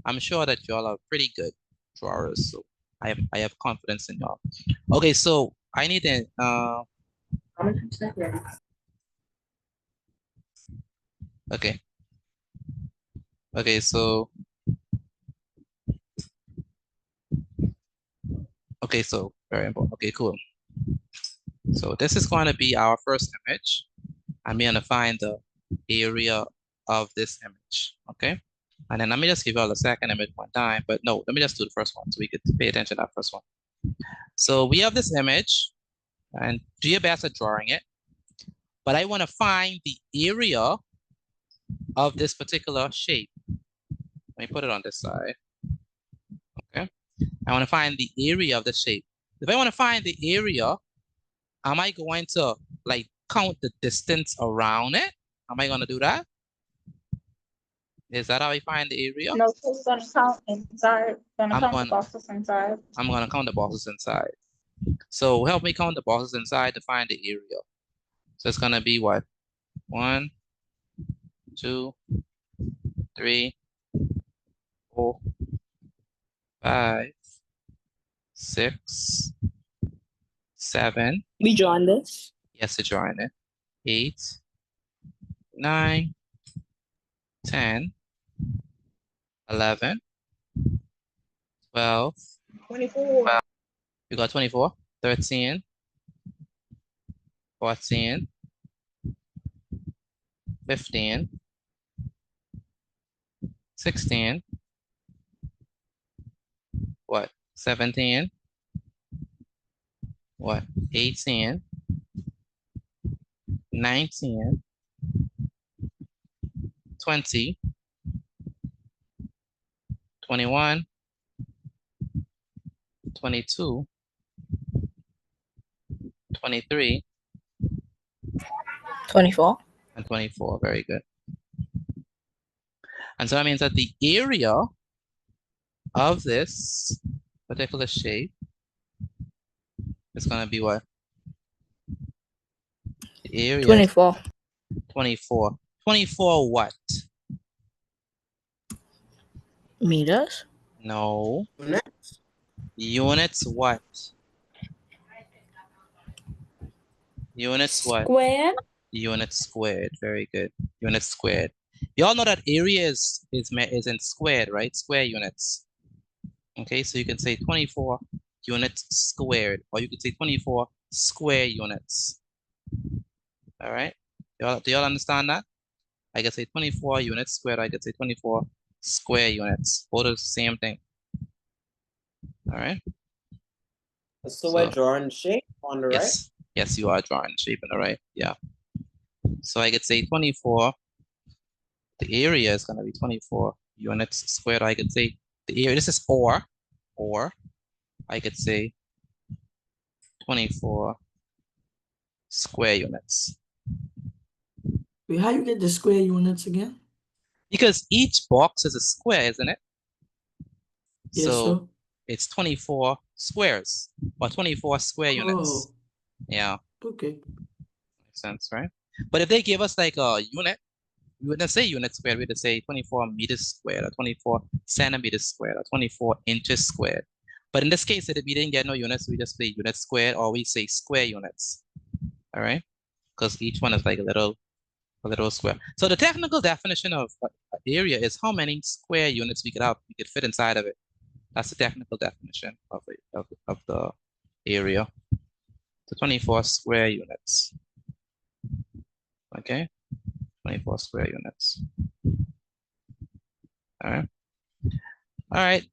I'm sure that y'all are pretty good drawers, so I have confidence in y'all. Okay, so I need to okay. Okay, so very important. Okay, cool. So this is going to be our first image. I'm going to find the area of this image, okay? And then let me just give you all the second image one time, but no, let me just do the first one so we could pay attention to that first one. So we have this image, and do your best at drawing it, but I want to find the area of this particular shape. Let me put it on this side, okay? I want to find the area of the shape. If I want to find the area, am I going to like count the distance around it? Am I going to do that? Is that how I find the area? No, so we're gonna count inside. Gonna count the boxes inside. I'm going to count the boxes inside. So help me count the boxes inside to find the area. So it's going to be what? 1, 2, 3, 4, 5, 6, 7. We drawing this? Yes, you're drawing it. 8, 9, 10, 11, 12, 24. You got 24, 13, 14, 15, 16, what? 17, what? 18, 19, 20, 21, 22, 23, 24. and 24. Very good. And so that means that the area of this particular shape is going to be what? The area 24. 24. 24 what? Meters? No. Units what? Units what? Square. units squared. Very good. Units squared. You all know that area is in squared, right? Square units. Okay, so you can say 24 units squared, or you could say 24 square units. All right. Do y'all understand that? I could say 24 units squared. I could say 24 square units. Both are the same thing. All right. So we're drawing shape on the right? Yes. Yes, you are drawing shape on the right. Yeah. So I could say 24. The area is going to be 24 units squared. I could say the area, this is or I could say 24 square units. Wait, how you get the square units again? Because each box is a square, isn't it? Yes, So sir. it's 24 squares or 24 square units. Oh, Yeah, okay. makes sense, right? But if they give us like a unit, we wouldn't say unit squared, we'd say 24 meters squared or 24 centimeters squared or 24 inches squared. But in this case, if we didn't get no units, we just say unit squared or we say square units. All right, because each one is like a little square. So the technical definition of area is how many square units we could fit inside of it. That's the technical definition of the area. So 24 square units. Okay, 24 square units. All right. All right,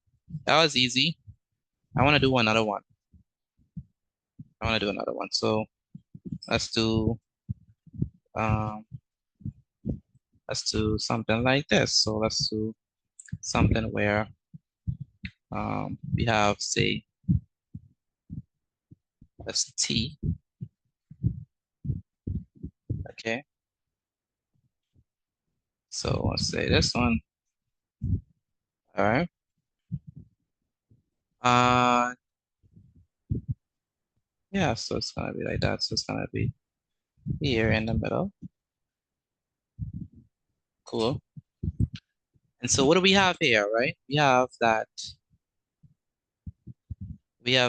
that was easy. I want to do another one. So let's do something like this. So let's do something where we have, say, that's T. Okay. So let's say this one. All right. Yeah, so it's gonna be like that. So it's gonna be here in the middle. Cool. And so what do we have here, right? We have that how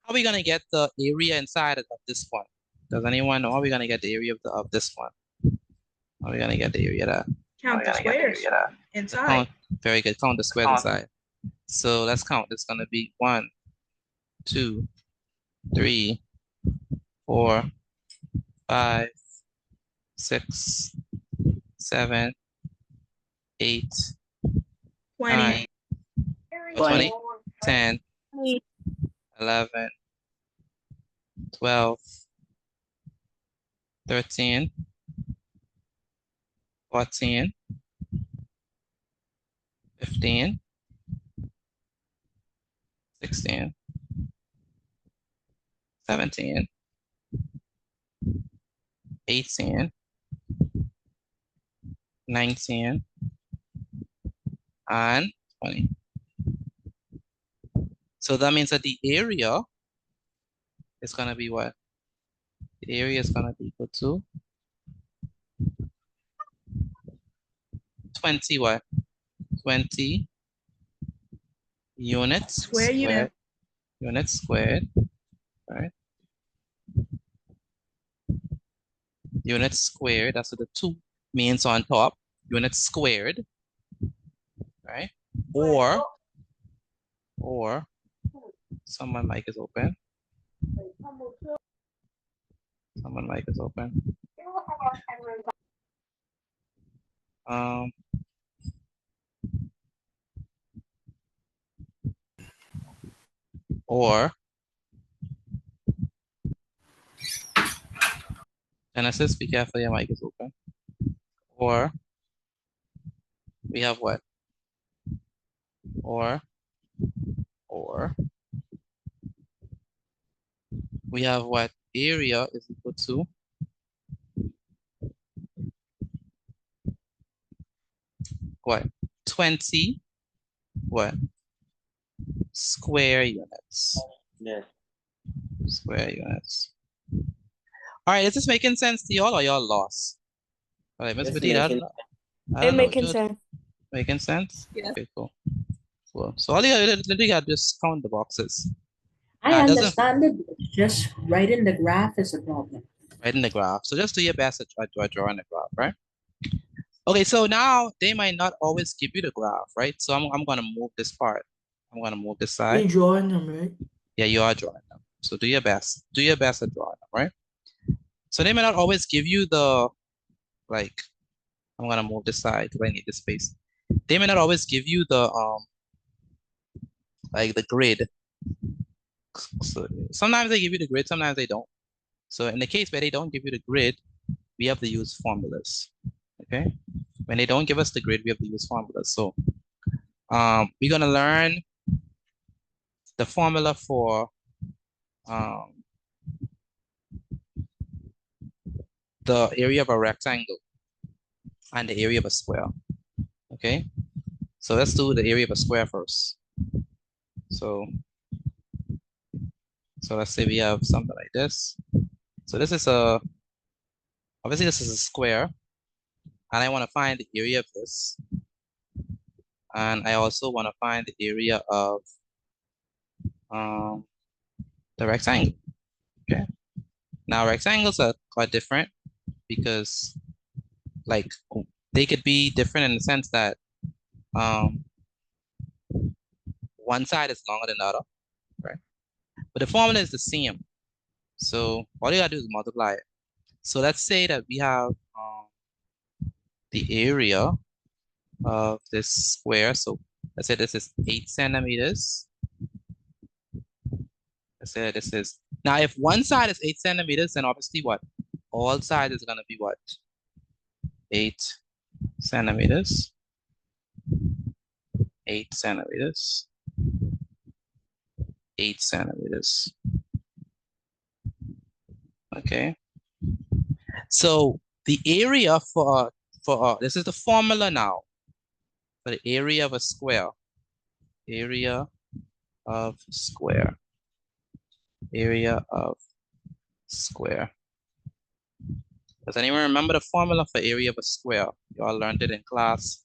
are we gonna get the area inside of this one? Does anyone know how we gonna get the area of this one? How are we gonna get the area that? Count the squares inside. Count. Very good. Count the squares inside. So let's count. It's gonna be 1, 2, 3, 4, 5, 6, 7, 8, 9, 20, 10, 11, 12, 13, 14, 15, 16, 17, 18, 19, and 20. So that means that the area is going to be what? The area is going to be equal to 20 what? 20 units squared. Units squared, right? Units squared, that's what the 2 means on top. Units squared, right? Or someone mic is open. Someone mic is open. Or Genesis, be careful, your mic is open. Or we have what? Or we have what? Area is equal to what? 20 what? Square units. Yeah. Square units. All right, is this making sense to y'all or y'all lost? All right, Ms. Badita, I don't know. Making sense. Making sense? Yes. Okay, cool. So all you gotta just count the boxes. I understand it. Just writing the graph is a problem. right in the graph. So just do your best at drawing the graph, right? Okay, so now they might not always give you the graph, right? So I'm gonna move this part. I'm gonna move this side. You're drawing them, right? Yeah, you are drawing them. So do your best. Do your best at drawing them, right? So they may not always give you the, like, I'm gonna move this side because I need this space. They may not always give you the like the grid. So sometimes they give you the grid, sometimes they don't. So in the case where they don't give you the grid, we have to use formulas. Okay. When they don't give us the grid, we have to use formulas. So we're gonna learn the formula for the area of a rectangle and the area of a square. Okay. So let's do the area of a square first. So let's say we have something like this. So this is obviously this is a square, and I want to find the area of this. And I also want to find the area of the rectangle. Okay. Now rectangles are quite different because, like, they could be different in the sense that one side is longer than the other, right? But the formula is the same. So all you gotta do is multiply it. So let's say that we have the area of this square. So let's say this is 8 centimeters. Let's say this is, now if one side is 8 centimeters, then obviously what? All sides is gonna be what? 8 centimeters. 8 centimeters. 8 centimeters. Okay. So the area for this is the formula now for the area of a square. Area of square. Area of square. Does anyone remember the formula for area of a square? You all learned it in class,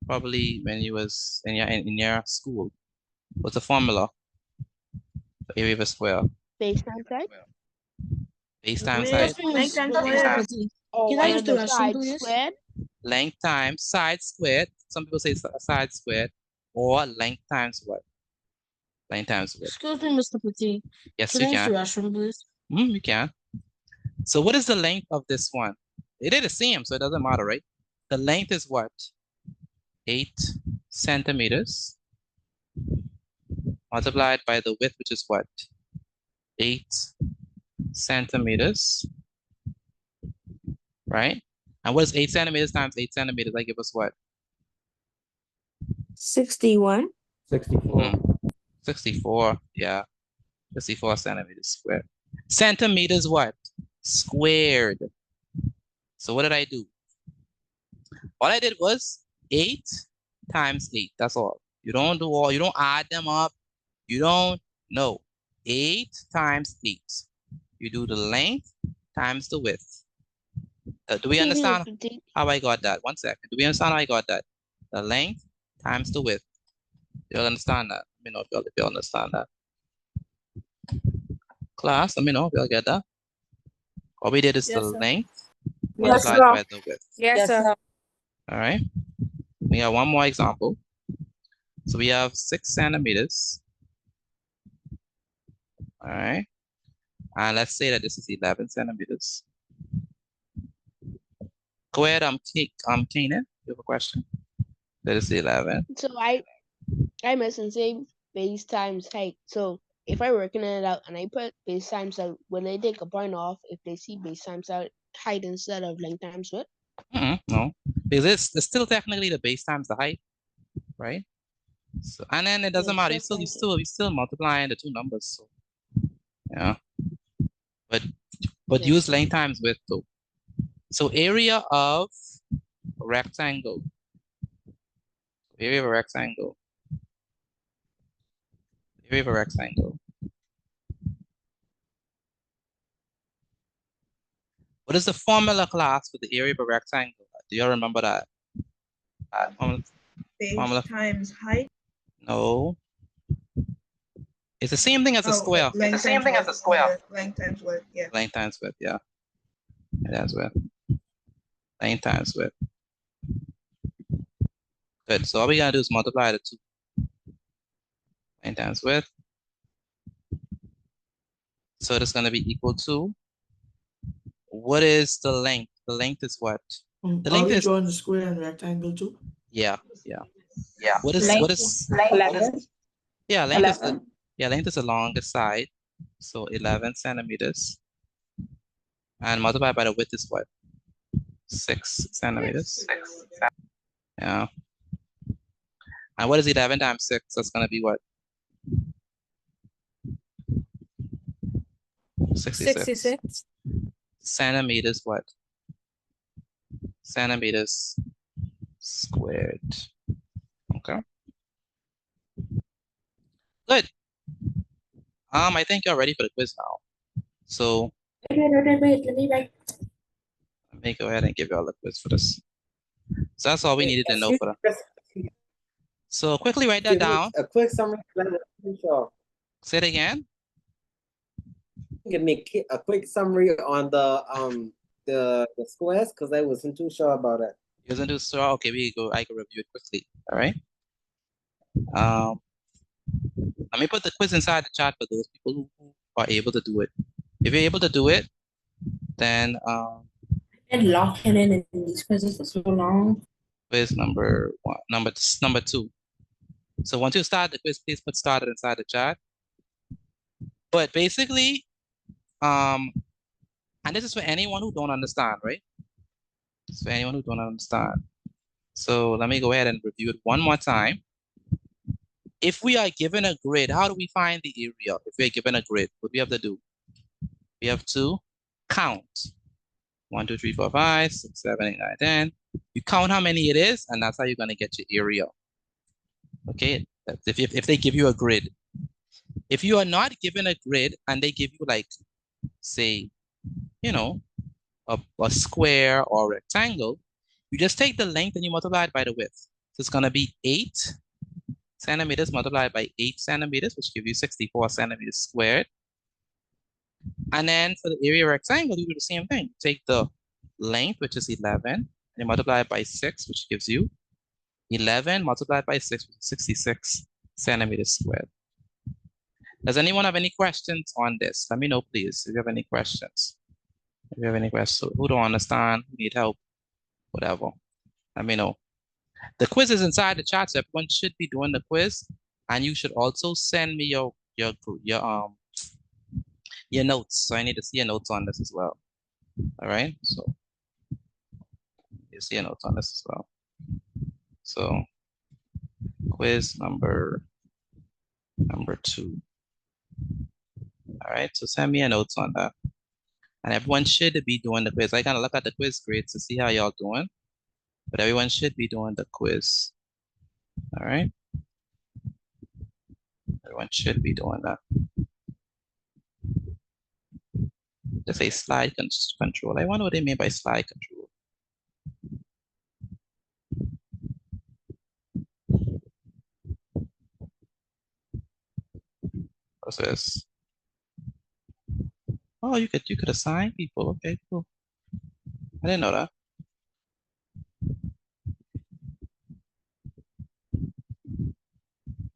probably when you was in your school. What's the formula for area of a square? Base times height. Base times height. Length times squared. Can I One use of the the restroom, sides please? squared. Length times side squared. Some people say side squared, or length times what? Length times what? Excuse me, Mr. Petit. Yes, Can you I use the can. restroom, please? You can. So what is the length of this one? It is the same, so it doesn't matter, right? The length is what? 8 centimeters multiplied by the width, which is what? 8 centimeters, right? And what is 8 centimeters times 8 centimeters? That give us what? 61. 64. 64, yeah. 64 centimeters squared. Centimeters what? Squared. So what did I do? All I did was 8 times 8. That's all. You don't add them up. You don't, no. 8 times 8. You do the length times the width. Do we understand how I got that? 1 second. Do we understand how I got that? The length times the width. You all understand that? Let me know if you understand that. Class, let me know if y'all get that. All we did is the length multiplied by the width. Yes, sir. All right. We have one more example. So we have 6 centimeters. All right. And let's say that this is 11 centimeters. Go ahead, Kanan, you have a question? That is 11. So I must say base times height. So if I working it out and I put base times out, will they take a point off if they see base times out height instead of length times width? No, because it's still technically the base times the height, right? So, and then it doesn't matter. You still multiplying the two numbers. So yeah, but use length times width too. So area of a rectangle. Area of a rectangle. Area of a rectangle. What is the formula, class, for the area of a rectangle? Do you remember that? Formula times height. No. It's the same thing as a square. Length times width, yeah. Length times width, yeah. Times width. Length times width. Good. So all we gotta do is multiply the two. Length times width. So it's gonna be equal to, what is the length? The length is what? The Are length we is, drawing the square and rectangle too? yeah. What Length is, 11. yeah, length is the, 11. length is the longest side. So 11 centimeters. And multiplied by the width is what? 6 centimeters. Yeah. And what is 11 times 6? That's gonna be what? 66. Centimeters what? Centimeters squared. Okay. Good. I think you're ready for the quiz now. So Wait, let me write. let me go ahead and give you all the quiz for this. So that's all we needed to know for that. So quickly write that down. A quick summary. Sure. Say it again. Give me a quick summary on the squares because I wasn't too sure about it. You wasn't too sure? Okay, I can review it quickly. All right. Let me put the quiz inside the chat for those people who are able to do it. If you're able to do it, then And locking in these quizzes for so long. quiz number 1, number 2. So once you start the quiz, please put started inside the chat. But basically, and this is for anyone who don't understand, right? It's for anyone who don't understand. So let me go ahead and review it one more time. If we are given a grid, how do we find the area? If we are given a grid, what do we have to do? We have to count. 1, 2, 3, 4, 5, 6, 7, 8, 9, 10. You count how many it is, and that's how you're gonna get your area. Okay, that's if they give you a grid. If you are not given a grid and they give you like, say, you know, a square or a rectangle, you just take the length and you multiply it by the width. So it's gonna be 8 centimeters multiplied by 8 centimeters, which gives you 64 centimeters squared. And then for the area rectangle, you do the same thing. Take the length, which is 11, and you multiply it by 6, which gives you 11 multiplied by 6, which is 66 centimeters squared. Does anyone have any questions on this? Let me know, please, if you have any questions. If you have any questions, who don't understand, who need help, whatever, let me know. The quiz is inside the chat, so everyone should be doing the quiz, and you should also send me your notes. So I need to see your notes on this as well. All right, so you see your notes on this as well. So quiz number 2. All right, so send me your notes on that. And everyone should be doing the quiz. I kind of look at the quiz grades to see how y'all doing, but everyone should be doing the quiz. All right, everyone should be doing that. Just say slide control. I wonder what they mean by slide control. What's this? Oh, you could assign people. Okay, cool. I didn't know that.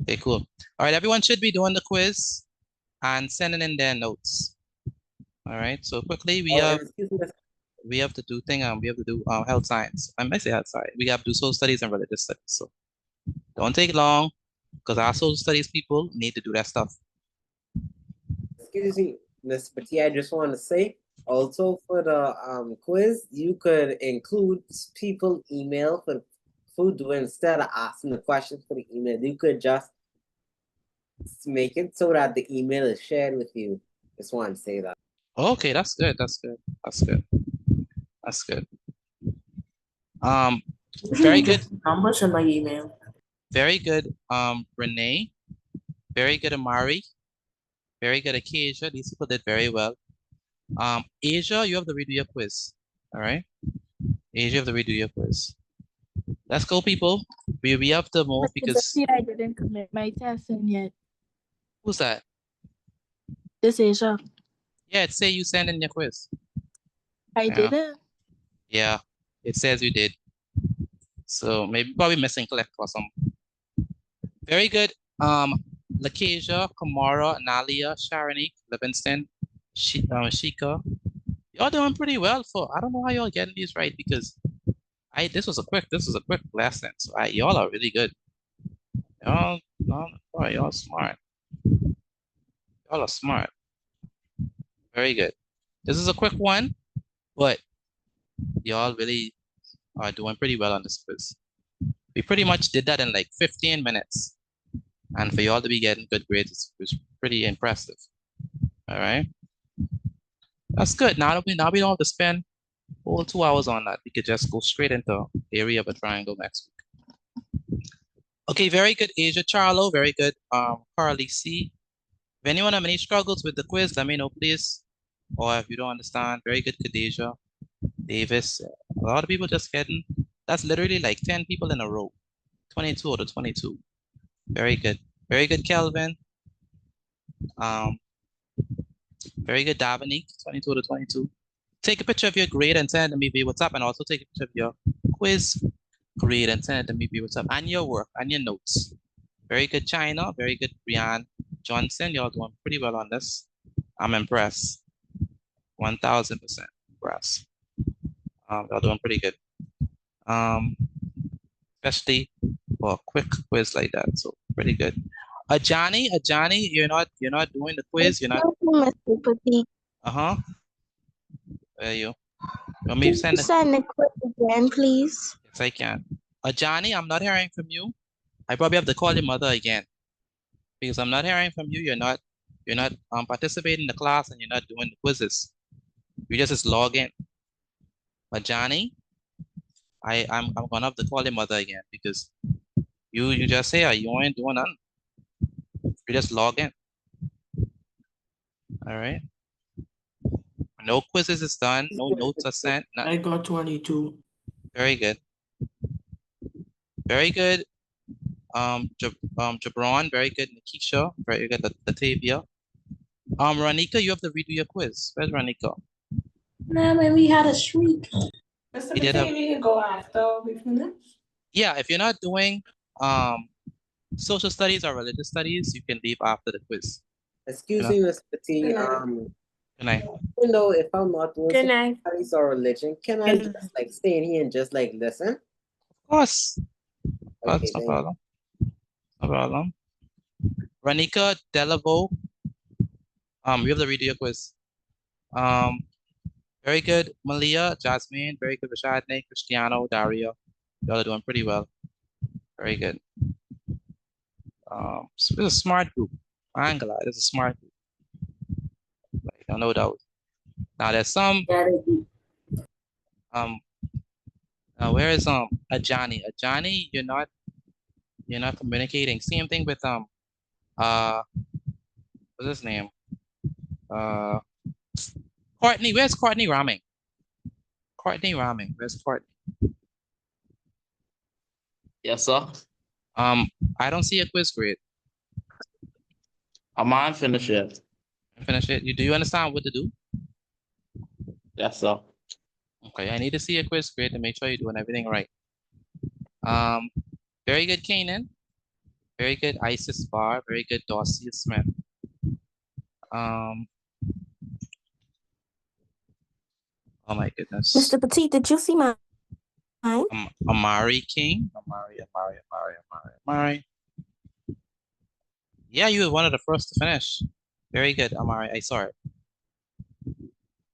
Okay, cool. All right, everyone should be doing the quiz and sending in their notes. All right, so quickly we have to do health science. I might say health science. We have to do social studies and religious studies. So don't take long because our social studies people need to do that stuff. Excuse me, Ms. Petit, I just want to say also for the quiz, you could include people email for who do instead of asking the questions for the email. You could just make it so that the email is shared with you. Just want to say that. Okay, that's good. That's good. That's good. That's good. Very good. Numbers in my email. Very good, Renee. Very good, Amari. Very good, Acacia. These people did very well. Asia, you have to redo your quiz. All right. Asia, you have to redo your quiz. Let's go, people. We have to move because I didn't commit my testing yet. who's that? This Asia. Yeah, say you send in your quiz. I Yeah. didn't. Yeah, it says you did. So maybe probably missing click or something. Very good. Lakesia, Kamara, Nalia, Sharonique, Livingston, Shika. Y'all doing pretty well for, I don't know how y'all getting these right because this was a quick lesson. So y'all are really good. Y'all smart. Y'all are smart. Very good. This is a quick one, but y'all really are doing pretty well on this quiz. We pretty much did that in like 15 minutes. And for y'all to be getting good grades is pretty impressive. All right. That's good. Now we don't have to spend whole 2 hours on that. We could just go straight into area of a triangle next week. Okay, very good, Asia Charlo. Very good, Carly C. If anyone have any struggles with the quiz, let me know, please. Or if you don't understand, very good, Kadeja, Davis. A lot of people just getting, that's literally like 10 people in a row. 22 out of 22. Very good. Very good, Kelvin. Very good, Davinique, 22 to 22. Take a picture of your grade and send it to me via WhatsApp, and also take a picture of your quiz grade and send it to me via WhatsApp, and your work and your notes. Very good, China. Very good, Brian Johnson. Y'all doing pretty well on this. I'm impressed. 1000% impressed. Y'all doing pretty good. Especially for a quick quiz like that. So pretty good. Ajani, you're not doing the quiz. You're not. Mr. Petit. Uh-huh. There you. Want me to Can you send the quiz again, please? Yes, I can. Ajani, I'm not hearing from you. I probably have to call your mother again because I'm not hearing from you. You're not participating in the class and you're not doing the quizzes. You just log in. Ajani, I'm gonna have to call your mother again because you just say you ain't doing nothing. You just log in. All right. No quizzes is done. No notes are sent. I got 22. Very good. Very good. Jabron, very good. Nikisha, very good. Latavia. Ranika, you have to redo your quiz. Where's Ranika? Nah, man, we had a shriek. Mr. He did have- Potato, you can go after we finish. Yeah, if you're not doing social studies or religious studies, you can leave after the quiz. Excuse me, Mr. T. Good night. Even though if I'm not doing Good social night. studies or religion, can I just like stay in here and just like listen? Of course. Okay, No problem. No problem. Ranika Delavo, you have to redo your quiz. Very good, Malia, Jasmine, very good, Rashadne, Cristiano, Dario. Y'all are doing pretty well. Very good. So this is a smart group. I ain't gonna lie, this is a smart group. Like, no doubt. Now there's some now where is Ajani? Ajani, you're not communicating. Same thing with what's his name? Courtney, where's Courtney Raming? Courtney Raming, where's Courtney? Yes, sir. I don't see a quiz grade. I'm on finish it. Finish it. Do you understand what to do? Yes, sir. Okay, I need to see a quiz grade to make sure you're doing everything right. Very good, Kanan. Very good, Isis Barr. Very good, Dorsey Smith. Oh my goodness. Mr. Petit, did you see mine? Amari King. Amari. Yeah, you were one of the first to finish. Very good, Amari. I saw it.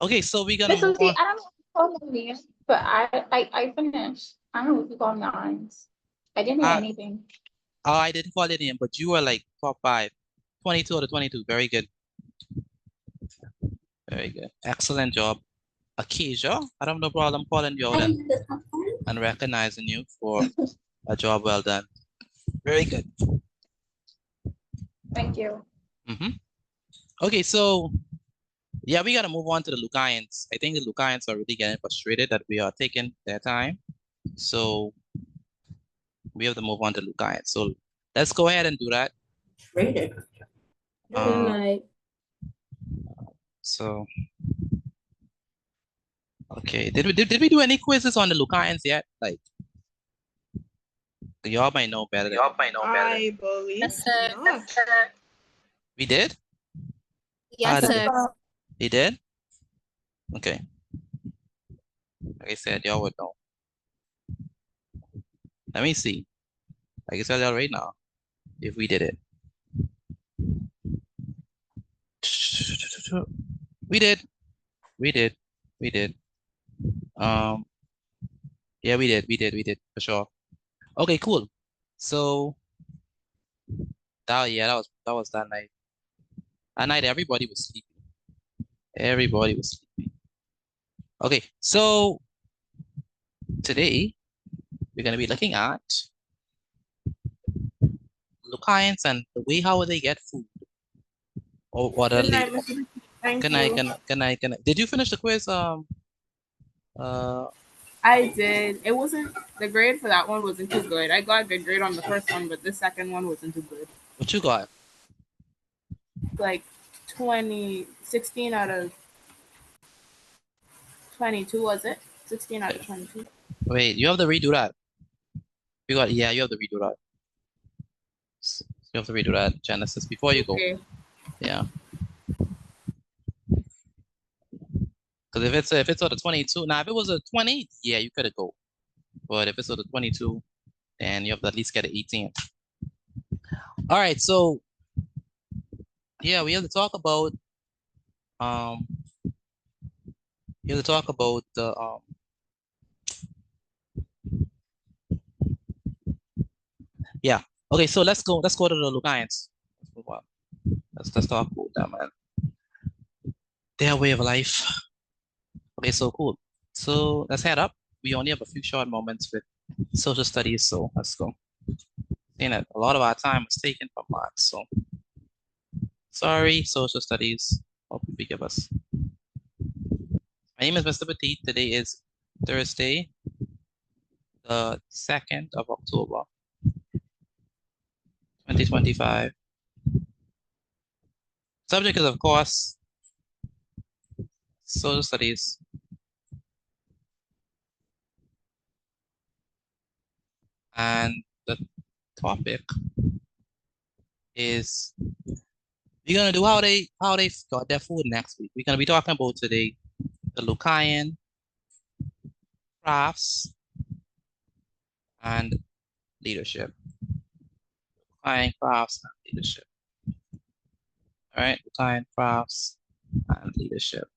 Okay, so we're gonna Mr. move T, on. I don't know what you called me, but I finished. I don't know what you called me on. I didn't hear anything. Oh, I didn't call it in, but you were like top 5. 22 out of 22. Very good. Very good. Excellent job. Akeisha, I don't have no problem calling you out and recognizing you for a job well done. Very good. Thank you. Okay, so yeah, we gotta move on to the Lucayans. I think the Lucayans are really getting frustrated that we are taking their time. So we have to move on to Lucayans. So let's go ahead and do that. Good night. So Okay. Did we do any quizzes on the Lucayans yet? Like, y'all might know better than me. I believe not. We did? Yes, Did sir. they did? Okay. Like I said, y'all would know. Let me see. Like I said y'all right now, if we did it. We did. We did. We did. Yeah, we did. We did for sure. Okay, cool. So that was that night. That night everybody was sleeping. Everybody was sleeping. Okay, so today we're gonna be looking at Lucayans and the way how they get food. Or what are Good they? night, Mr. Thank Can I you. did you finish the quiz? I did. It wasn't the grade for that one wasn't too good. I got a good grade on the first one, but the second one wasn't too good. What you got? Like 16 out of 22, was it? 16 out of 22. Wait, you have to redo that. You have to redo that. You have to redo that, Genesis, before you go. Okay. Yeah. Because if it's on the 22, now if it was a 20, yeah, you could go. But if it's on the 22, then you have to at least get an 18. All right, so yeah, we have to talk about the yeah. Okay, so let's go to the Lucayans. Let's talk about that, man. Their way of life. Okay, so cool. So let's head up. We only have a few short moments with social studies, so let's go. Seeing that a lot of our time was taken from math, so sorry, social studies. Hope you forgive us. My name is Mr. Petit. Today is Thursday, the 2nd of October, 2025. Subject is, of course, social studies. And the topic is we're gonna do how they got their food next week. We're gonna be talking about today the Lucayan crafts and leadership. Lucayan crafts and leadership. All right, Lucayan crafts and leadership.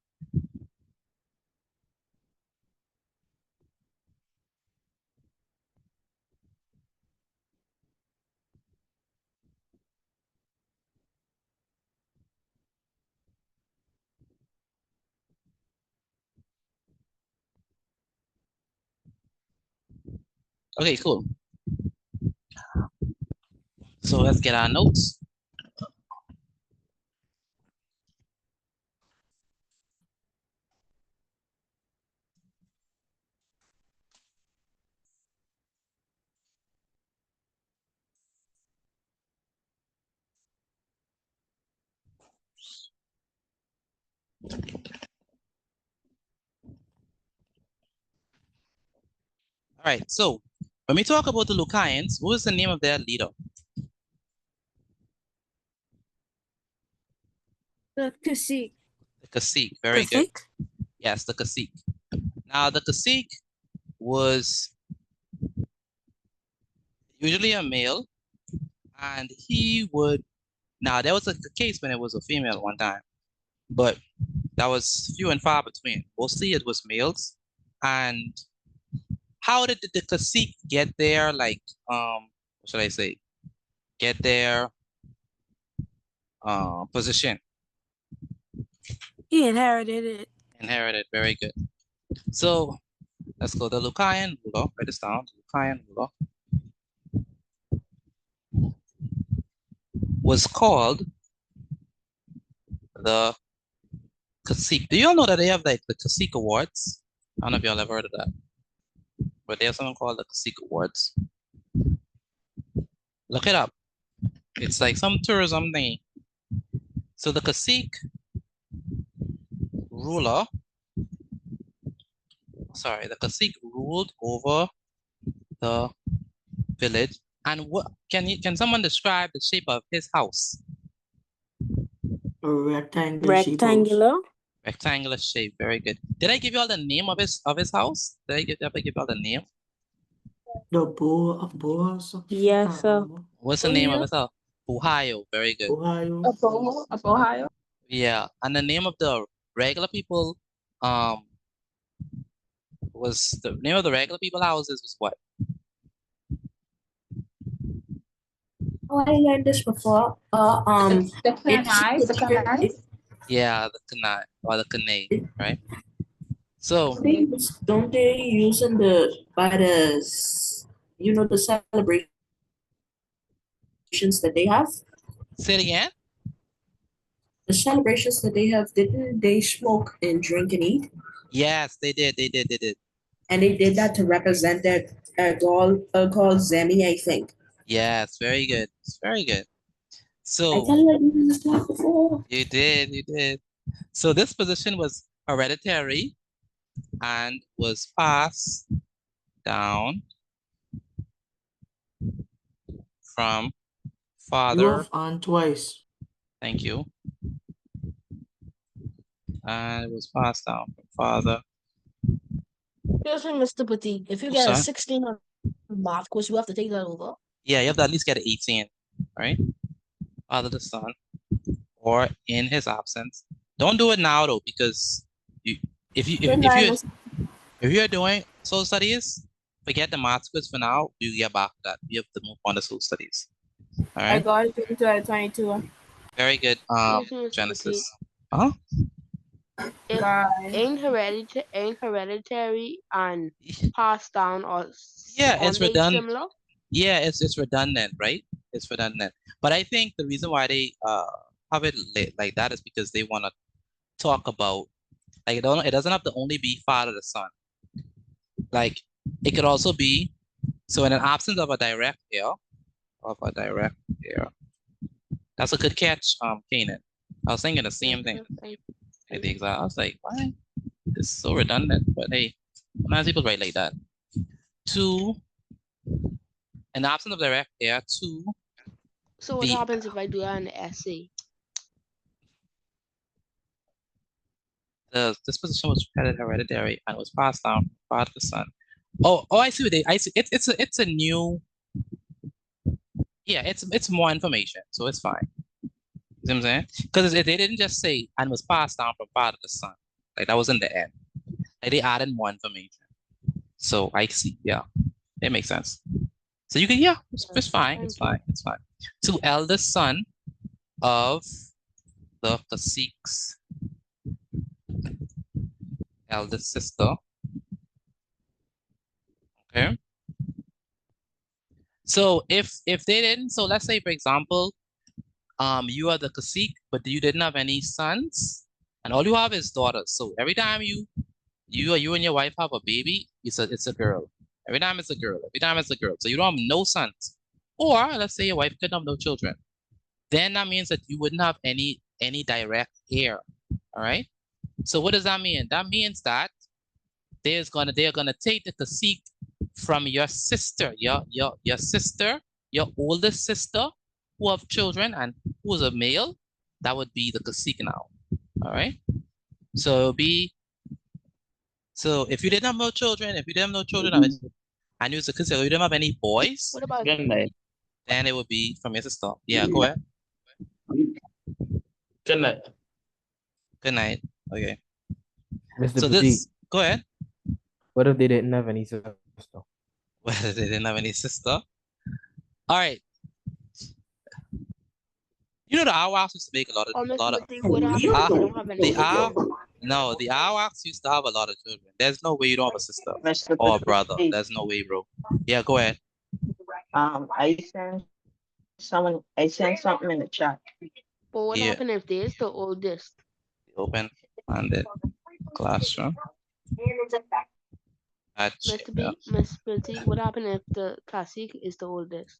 Okay, cool. So let's get our notes. All right, so when we talk about the Lucayans, what is the name of their leader? The cacique. The cacique, very good. Yes, the cacique. Now, the cacique was usually a male, and he would, now there was a case when it was a female one time, but that was few and far between. Mostly it was males. And how did the cacique get there, like, what should I say, get their position? He inherited it. Inherited, very good. So let's go. The Lucayan ruler, write this down. Lucayan ruler was called the cacique. Do you all know that they have like the cacique awards? I don't know if y'all ever heard of that, but they have something called the cacique awards. Look it up. It's like some tourism thing. So the cacique ruler sorry, the cacique ruled over the village. And what can someone describe the shape of his house? A rectangular shape house. Rectangular. Rectangular shape. Very good. Did I give you all the name of his house? Did I give you all the name? The bow house. Yes, sir. What's the name of his house? Ohio. Very good. Ohio. Of Ohio. Yeah. And the name of the regular people was the name of the regular people houses was what? Oh, I learned this before. The Canais. Yeah, the Kanai or the Kanay, right? So Don't they use in the the celebrations that they have? say it again. The celebrations that they have, didn't they smoke and drink and eat? Yes, they did. They did. And they did that to represent that doll called Zemi, I think. Yes, very good. It's very good. So I tell you, I did this class before. you did. So this position was hereditary and was passed down from father. You have on twice. Thank you. And it was passed down from father. Excuse me, Mr. Petit. If you Oh, get a sorry? 16 on math course, you have to take that over. Yeah, you have to at least get an 18, right? Father to son, or in his absence. Don't do it now though, because if you're doing social studies, forget the math quiz for now. You get back to that. You have to move on to social studies. All I right. got it 22 out of 22. Very good. Yes, Mr. Genesis. Huh? If Bye. ain't hereditary and passed down or Yeah, aren't it's they redundant. similar? Yeah, it's redundant, right? It's redundant. But I think the reason why they have it like that is because they want to talk about like it doesn't have to only be father to son. Like it could also be so in an absence of a direct heir, that's a good catch, Kanan. I was thinking the same thing. Like the exact. I was like, why? It's so redundant. But hey, sometimes people write like that. Two, in the absence of direct heir, two. So what happens if I do that in the essay? The disposition was hereditary and was passed down from father to son. Oh, I see what I see. It's a new. Yeah, it's more information, so it's fine. You see what I'm saying? Because they didn't just say and was passed down from father to son. Like that was in the end. Like they added more information. So I see. Yeah, it makes sense. So you can it's fine. It's fine. It's fine. To eldest son of the cacique's eldest sister. Okay. So if they didn't, so let's say for example, you are the cacique, but you didn't have any sons, and all you have is daughters. So every time you and your wife have a baby, it's a girl. Every time it's a girl. Every time it's a girl. So you don't have no sons. Or let's say your wife couldn't have no children. Then that means that you wouldn't have any direct heir. All right. So what does that mean? That means that they're gonna take the cacique from your sister, your sister, your oldest sister, who have children and who is a male. That would be the cacique now. All right. So it'll be. So if you didn't have no children, and you was a cacique, you didn't have any boys. What about then it would be from your sister. Yeah, go ahead. Good night. Good night. Okay. Mr. So Petit, this. Go ahead. what if they didn't have any sister? Whether they didn't have any sister. All right. You know the Arawaks used to make a lot of the Arawaks used to have a lot of children. There's no way you don't have a sister or a brother. There's no way, bro. Yeah, go ahead. I sent something in the chat. But what Yeah. happened if there's the oldest? Open funded classroom. Mr. Petit, what happened if the cacique is the oldest?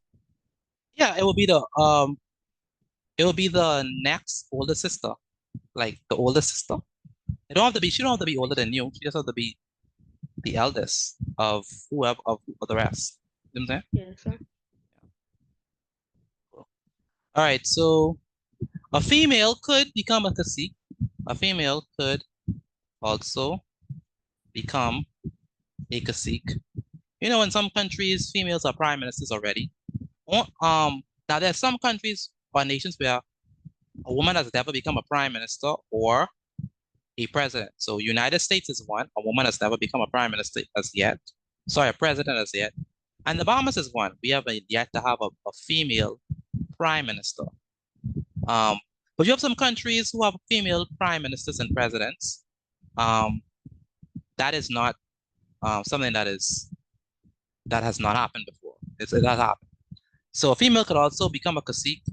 Yeah, it will be the next older sister, like the older sister. She don't have to be older than you. She just have to be the eldest of whoever of the rest. You know what I'm saying? Yes, sir. All right, so a female could become a cacique. A female could also become a cacique. You know, in some countries, females are prime ministers already. Now there's some countries or nations where a woman has never become a prime minister or a president. So United States is one. A woman has never become a prime minister as yet. Sorry, a president as yet. And the Bahamas is one. We have yet to have a female prime minister. But you have some countries who have female prime ministers and presidents. That is not something that has not happened before. It has happened. So a female could also become a cacique,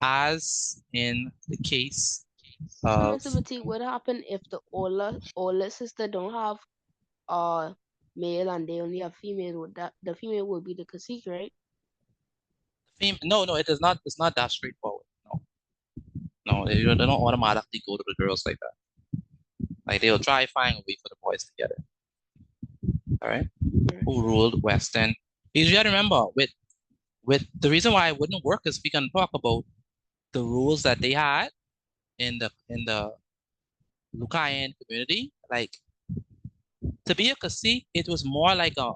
as in the case So, of Mr. Batik, what happened if the older sister don't have male and they only have female? Would that the female would be the cacique, right? no, it is not. It's not that straightforward. No, they don't automatically go to the girls like that. Like they'll try find a way for the boys to get it. All right. Who ruled Western? Because you gotta remember, with the reason why it wouldn't work is we can talk about the rules that they had in the Lucayan community. Like to be a cacique, it was more like a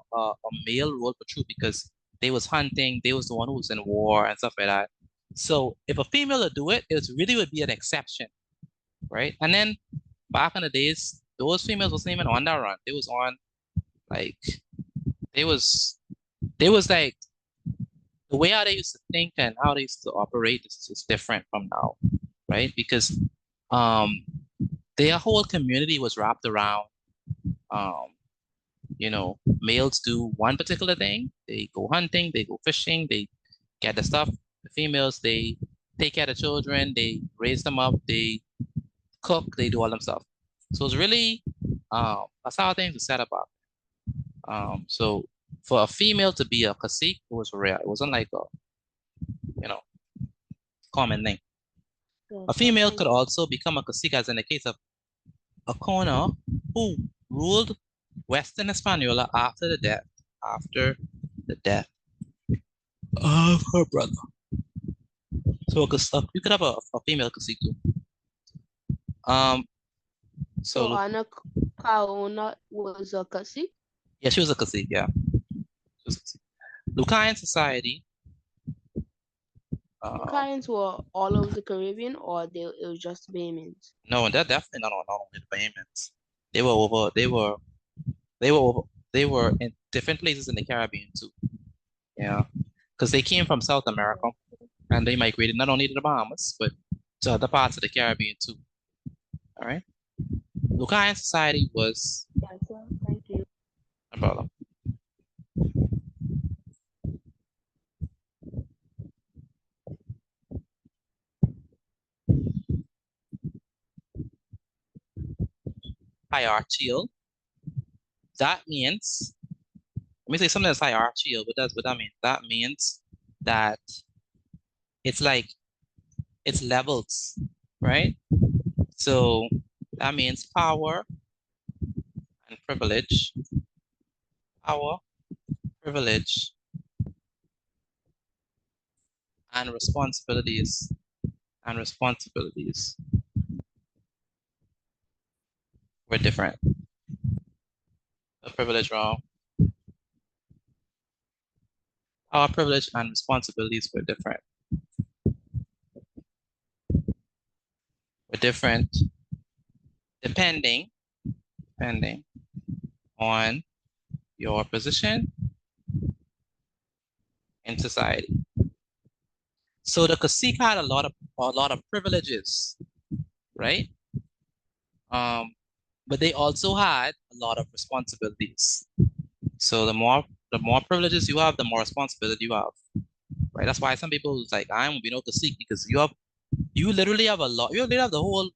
male role for true because they was hunting, they was the one who was in war and stuff like that. So if a female would do it, really would be an exception, right? And then back in the days, those females wasn't even on that run. They was on like they was like the way how they used to think and how they used to operate is different from now, right? Because their whole community was wrapped around males do one particular thing. They go hunting, they go fishing, they get the stuff. The females, they take care of the children, they raise them up, they cook, they do all them stuff. So it's really that's how things are set up. So for a female to be a cacique, it was rare. It wasn't like a common thing. A female could also become a cacique, as in the case of Acona, who ruled Western Hispaniola after the death of her brother. So you could have a female cacique too. So Ana Kaona was a cacique? Yeah, she was a cacique, yeah. Lucayan society. Lucayans were all over the Caribbean, or it was just Bahamians? No, they're definitely not only the Bahamians. They were in different places in the Caribbean too. Yeah, because they came from South America and they migrated not only to the Bahamas but to other parts of the Caribbean too. All right. Lucayan society was. Yes, sir. Thank you. No problem. Hierarchical. That means, let me say something that's hierarchical. What that mean? That means that it's like it's levels, right? So that means power and privilege. Power, privilege, and responsibilities. Were different. The privilege wrong. Our privilege and responsibilities were different. Depending on your position in society. So the cacique had a lot of privileges, right? But they also had a lot of responsibilities. So the more privileges you have, the more responsibility you have, right? That's why some people is like, I'm gonna be no cacique because you literally have a lot. You literally have the whole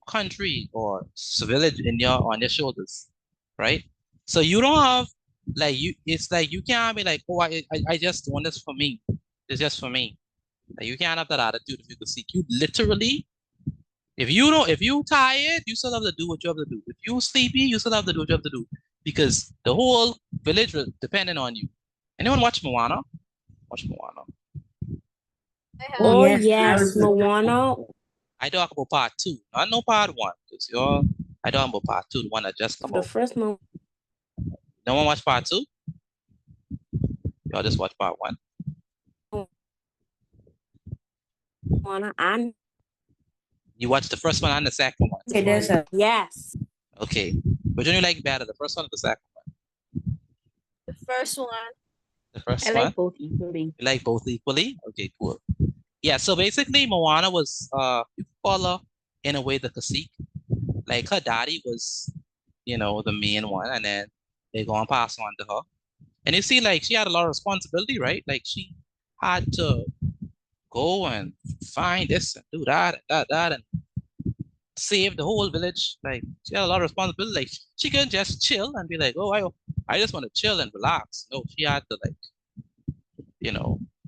country or village on your shoulders, right? So you don't have like it's like you can't be like, oh, I just want this for me. It's just for me. Like, you can't have that attitude if you cacique. You literally If you tired, you still have to do what you have to do. If you sleepy, you still have to do what you have to do. Because the whole village was dependent on you. Anyone watch Moana? Watch Moana. Oh Yes, I yes, remember. Moana. I talk about part 2, not no part 1. Because y'all, I talk about part 2, the one that just come The out. first No one watch part 2? Y'all just watch part 1. Moana and You watch the first one and the second one. Okay, there's a yes. Okay. Which one you like better, the first one or the second one? The first one. The first I one? like both equally. You like both equally? Okay, cool. Yeah, so basically Moana was you call her in a way the cacique. Like her daddy was, the main one, and then they go and pass on to her. And you see, like she had a lot of responsibility, right? Like she had to go and find this and do that and that and save the whole village. Like she had a lot of responsibility. Like she couldn't just chill and be like, oh, I just want to chill and relax. No, she had to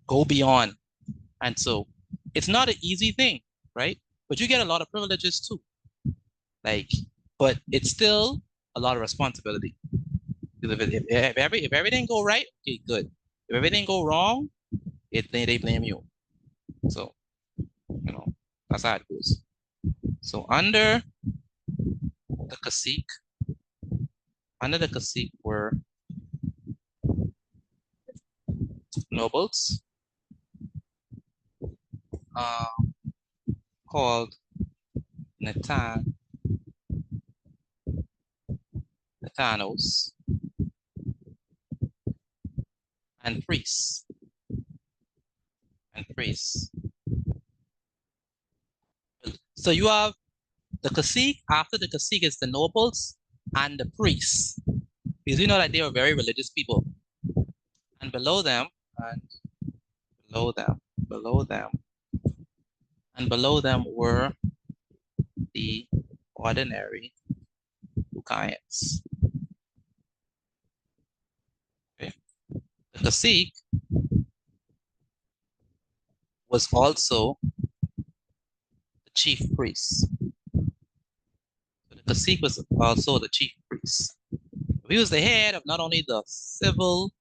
go beyond. And so it's not an easy thing, right? But you get a lot of privileges too. Like, but it's still a lot of responsibility. Because if everything go right, okay, good. If everything go wrong, they blame you. So, that's how it goes. So under the cacique were nobles called Netanos, and priests. So you have the cacique. After the cacique is the nobles and the priests, because you know that they were very religious people. And below them, were the ordinary Lucayans. Okay. The cacique was also the chief priest. So the cacique was also the chief priest. He was the head of not only the civil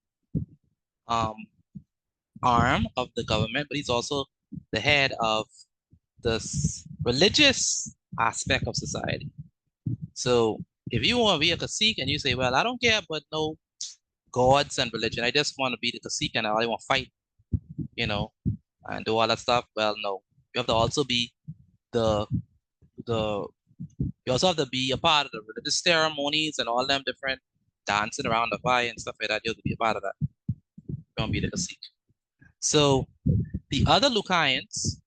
arm of the government, but he's also the head of the religious aspect of society. So if you want to be a cacique and you say, well, I don't care but no gods and religion, I just want to be the cacique and I want to fight, and do all that stuff. Well, no, you have to also be you also have to be a part of the religious ceremonies and all them different dancing around the fire and stuff like that. You have to be a part of that. You don't be the cacique. So the other Lucayans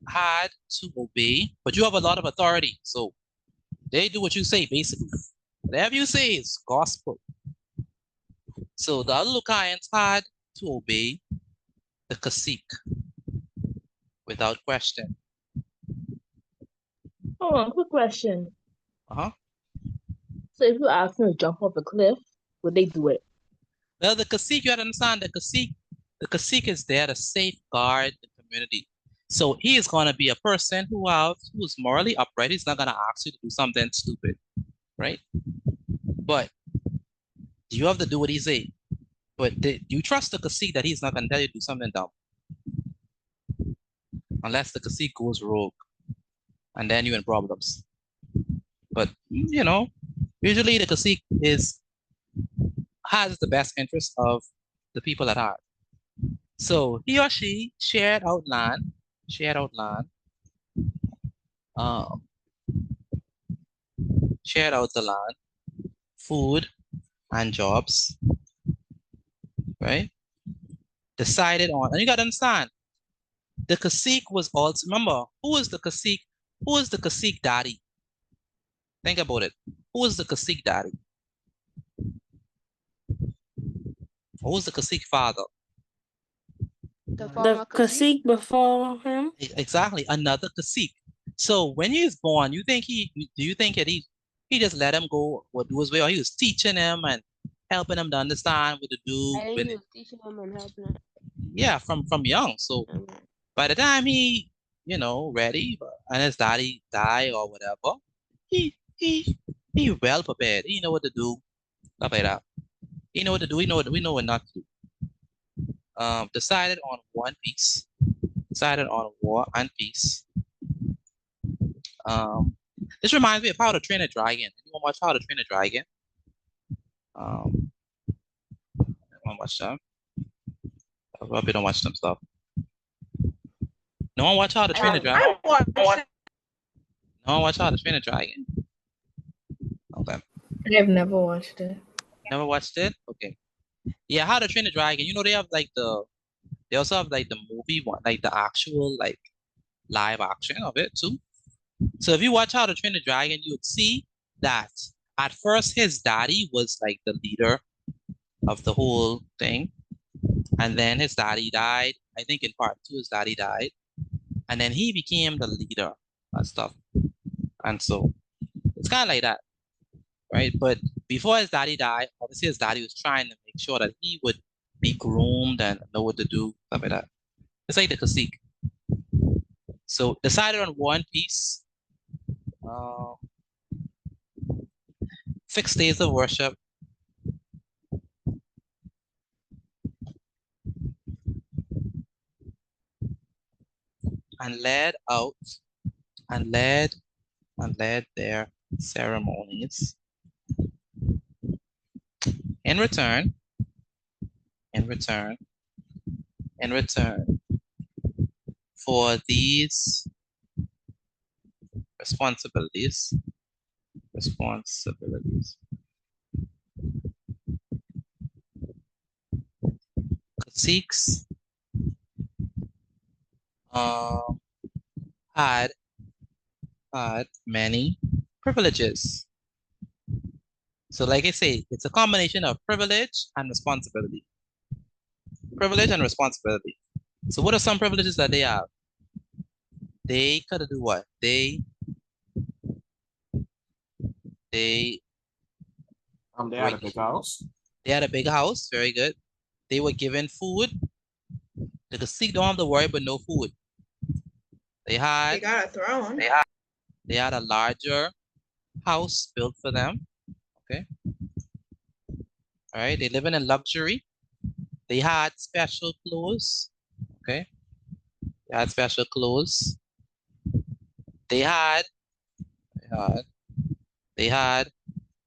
had to obey, but you have a lot of authority. So they do what you say, basically. Whatever you say is gospel. So the other Lucayans had to obey the cacique without question. Hold on, quick question. Uh-huh. So if you ask them to jump off a cliff, would they do it? Well, the cacique, you have to understand, the cacique is there to safeguard the community. So he is going to be a person who's morally upright. He's not going to ask you to do something stupid, right? But you have to do what he say. But you trust the cacique that he's not going to tell you to do something dumb. Unless the cacique goes rogue. And then you're in problems. But, usually the cacique has the best interest of the people at heart. So he or she shared out land, shared out the land, food and jobs, right? Decided on, and you got to understand, the cacique was also, remember, who was the cacique? Who was the cacique daddy? Think about it. Who was the cacique daddy? Who was the cacique father? The cacique before him. Exactly, another cacique. So when he was born, do you think that he just let him go or do his way, or he was teaching him and helping him to understand what to do? I think he was teaching him and helping him. Yeah, from young. So by the time he you know, ready, and his daddy die or whatever, he well prepared. He know what to do. Stuff like that. He know what to do. We know what not to do. Decided on one piece. Decided on war and peace. This reminds me of How to Train a Dragon. Anyone watch How to Train a Dragon? Anyone watch that? I hope you don't watch them stuff. No one watch How to Train a Dragon? No one watch How to Train a Dragon? Okay. I have never watched it. Never watched it? Okay. Yeah, How to Train a Dragon. You know, they also have like the movie one, like the actual like live action of it too. So if you watch How to Train a Dragon, you would see that at first his daddy was like the leader of the whole thing. And then his daddy died. I think in part 2, his daddy died. And then he became the leader and stuff. And so it's kind of like that, right? But before his daddy died, obviously his daddy was trying to make sure that he would be groomed and know what to do, stuff like that. It's like the Cacique. So decided on one piece. 6 days of worship. And led out and led their ceremonies. In return, for these responsibilities, Sikhs had many privileges. So like I say, it's a combination of privilege and responsibility. Privilege and responsibility. So what are some privileges that they have? They could do what? They had a big house. They had a big house, very good. They were given food. The Cacique don't have to worry about no food. They got a throne. They had a larger house built for them. Okay. All right. They live in luxury. They had special clothes. Okay. They had special clothes. They had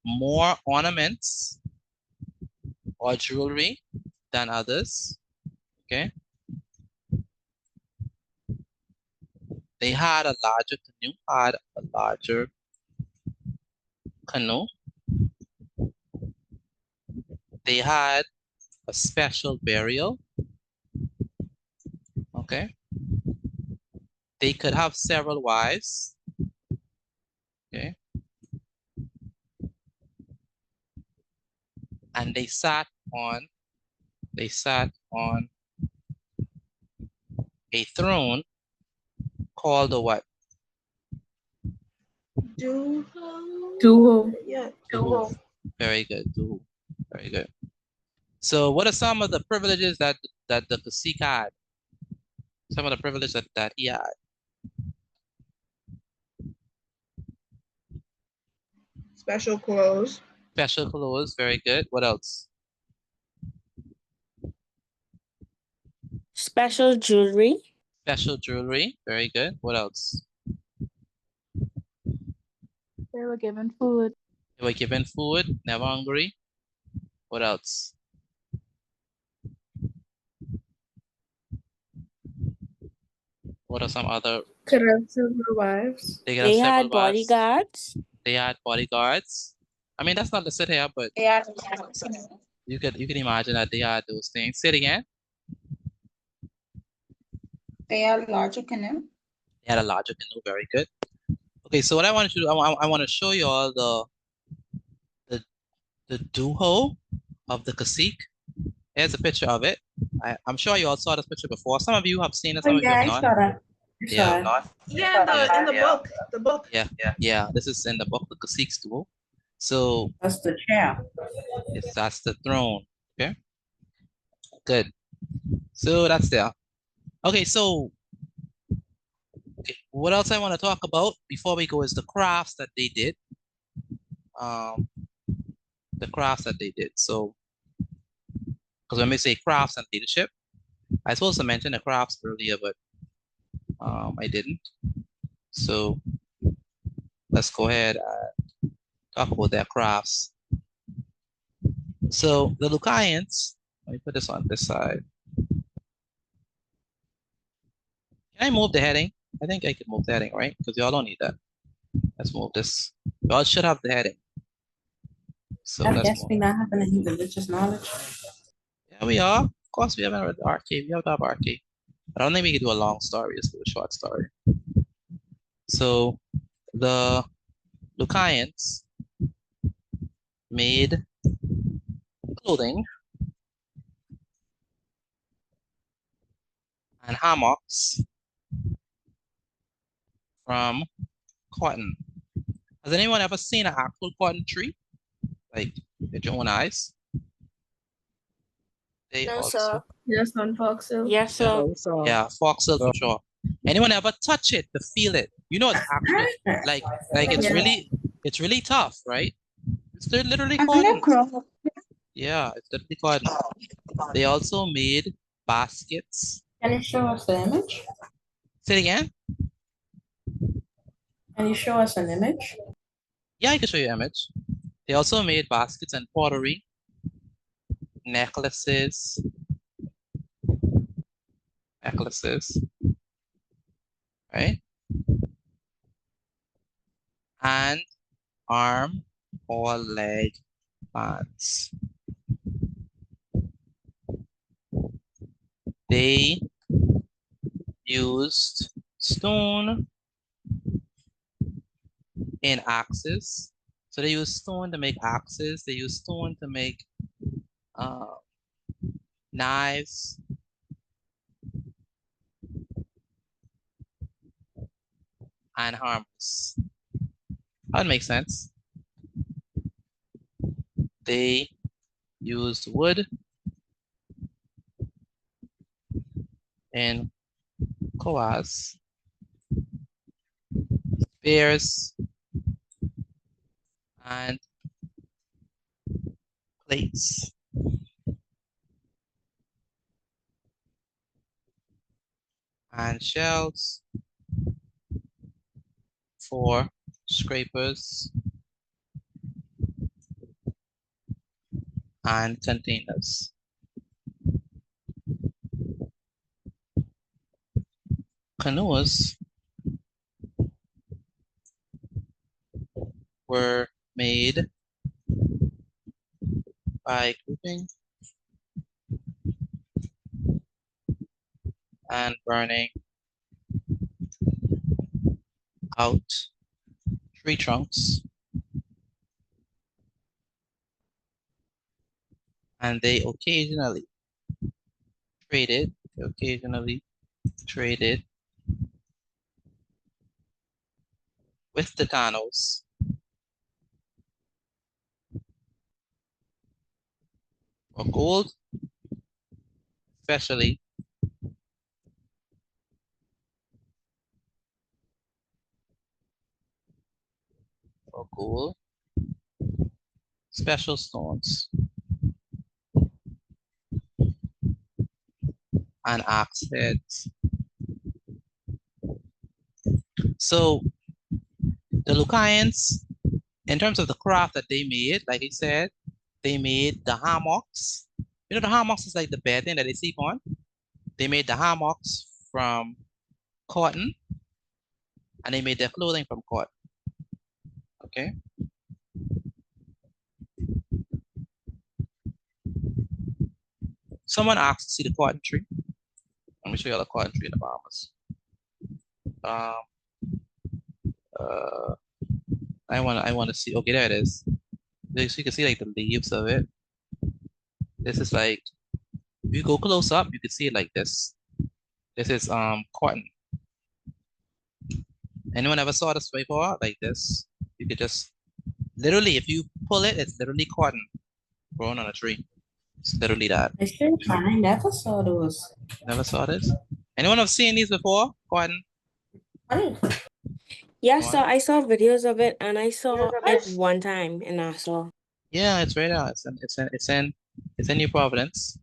more ornaments or jewelry than others. Okay. They had a larger canoe. They had a special burial. Okay. They could have several wives. Okay. And they sat on a throne called a what? Duho. Yeah. Duho. Very good. Duho. Very good. So what are some of the privileges that the Cacique had? Some of the privileges that he had. Special clothes. Special clothes, very good. What else? Special jewelry. Special jewelry, very good. What else? They were given food. They were given food, never hungry. What else? What are some other? Could have several wives. They could have several had wives. bodyguards. They had bodyguards. I mean, that's not listed here, but you could imagine that they had those things. Say it again. They had a larger canoe. They had a larger canoe. Very good. Okay, so what I want to do, I want to show you all the duho of the Cacique. Here's a picture of it. I'm sure you all saw this picture before. Some of you have seen it. Some of you have not. Yeah, in the book. The book. Yeah. This is in the book, the Cacique's duo. So That's the chair. yes, that's the throne. Okay. Good. So that's there. Okay, so Okay, what else I want to talk about before we go is the crafts that they did. The crafts that they did. So, because when we say crafts and leadership, I was supposed to mention the crafts earlier, but I didn't. So let's go ahead and talk about their crafts. So the Lucayans, let me put this on this side. Can I move the heading? I think I can move the heading, right? Because y'all don't need that. Let's move this. Y'all should have the heading. So I let's guess move. we not having any religious knowledge. Yeah, we are. Of course, we haven't read the arcade. We have to have arcade. But I don't think we can do a long story. Let's do a short story. So the Lucayans made clothing and hammocks from cotton. Has anyone ever seen an actual cotton tree? Like with your own eyes? They No, also. sir. Yes, on Foxhill. Yes, sir. Yeah, foxtail for sure. Anyone ever touch it to feel it? You know, it's actually like it's really tough, right? It's literally cotton. Yeah, it's literally cotton. They also made baskets. Can you show us the image? Say it again. Can you show us an image? Yeah, I can show you an image. They also made baskets and pottery, necklaces, right? And arm or leg bands. They used stone in axes. So they use stone to make axes. They use stone to make knives. And hammers. That would make sense. They used wood and koas, spears, and plates. And shells for scrapers and containers. Canoes were made by grouping and burning out tree trunks, and they occasionally traded with the Thanos for gold, especially for gold, special stones, and axe heads. So the Lucayans, in terms of the craft that they made, like I said, they made the hammocks. You know, the hammocks is like the bedding that they sleep on. They made the hammocks from cotton, and they made their clothing from cotton. Okay. Someone asked to see the cotton tree. Let me show you the cotton tree in the Bahamas. I want to see. Okay, there it is. So you can see like the leaves of it. This is like, if you go close up, you can see it like this. This is cotton. Anyone ever saw this before? Like this? You could just literally, if you pull it, it's literally cotton growing on a tree. It's literally that. I never saw those. Never saw this? Anyone have seen these before? Cotton? Yeah, What? so I saw videos of it and I saw it one time in Nassau. Yeah, it's right out. It's in New Providence.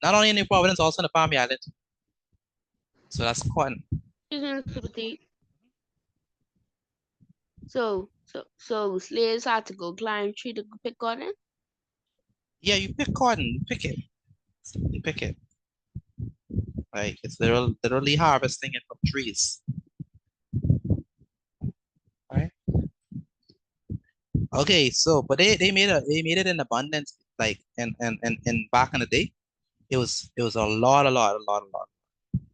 Not only in New Providence, also in the Palm Island. So that's cotton. So slaves had to go climb tree to pick cotton. Yeah, you pick cotton, you pick it. You pick it. Like it's literally harvesting it from trees. Right? Okay, so but they made it in abundance, like and back in the day, it was a lot.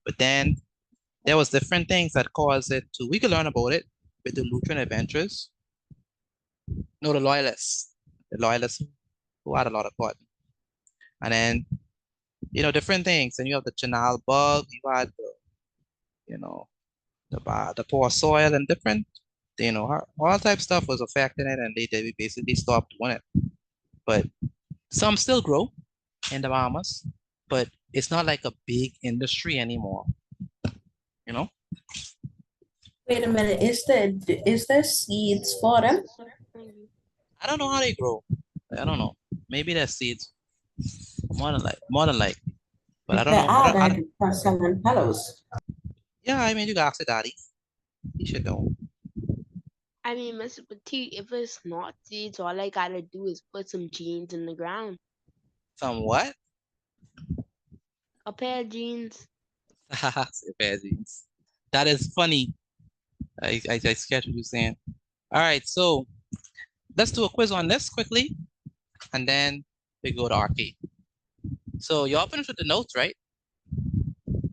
But then there was different things that caused it to. We could learn about it with the Lutheran adventurers. No, the loyalists. The loyalists who had a lot of cotton. And then, different things. And you have the Chanal bug, you had the, the poor soil and different, all type stuff was affecting it and they basically stopped doing it. But some still grow in the Bahamas, but it's not like a big industry anymore. Wait a minute, is there seeds for them? I don't know how they grow. I don't know. Maybe they're seeds. More than likely. But I don't There know. are like selling pillows. Yeah, I mean you got ask daddy. You should know. I mean, Mr. Petite, if it's not seeds, all I gotta do is put some jeans in the ground. Some what? A pair of jeans. Bad jeans. That is funny. I sketch what you're saying. All right, so let's do a quiz on this quickly, and then we go to arcade. So y'all finished with the notes, right?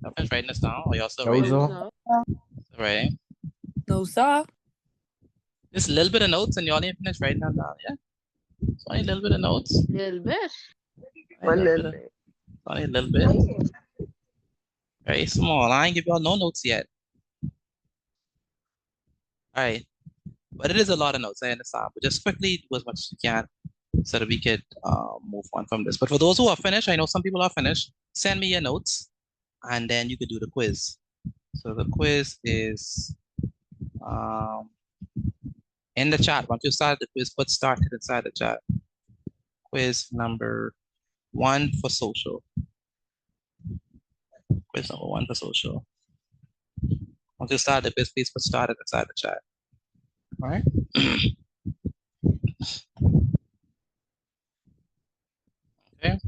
Y'all finished writing this down, or y'all still writing? No, Right. No, sir. Just a little bit of notes, and y'all didn't finish writing them down, yeah? Just only a little bit of notes. Little bit. Only a little bit. Very small. I ain't give y'all no notes yet. All right. But it is a lot of notes, I understand. But just quickly do as much as you can so that we could move on from this. But for those who are finished, I know some people are finished, send me your notes and then you could do the quiz. So the quiz is in the chat. Once you start the quiz, put started inside the chat. Quiz number 1 for social. Quiz number 1 for social. Once you start the quiz, please put started inside the chat. All right. Okay.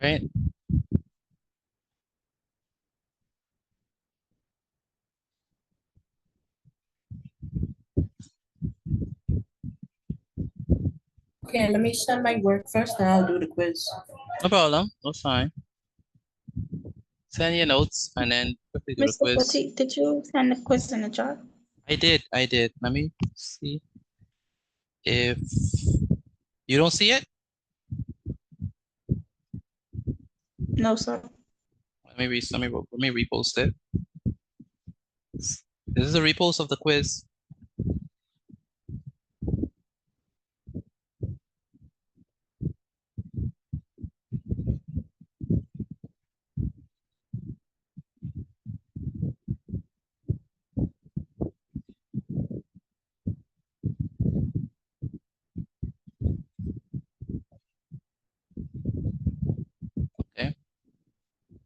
Right. Okay, let me send my work first, and I'll do the quiz. No problem. That's fine. Send your notes and then quickly do the Mr. quiz. Petit, did you send the quiz in the chat? I did. Let me see if you don't see it. No, sir. Let me repost it. This is a repost of the quiz. Okay.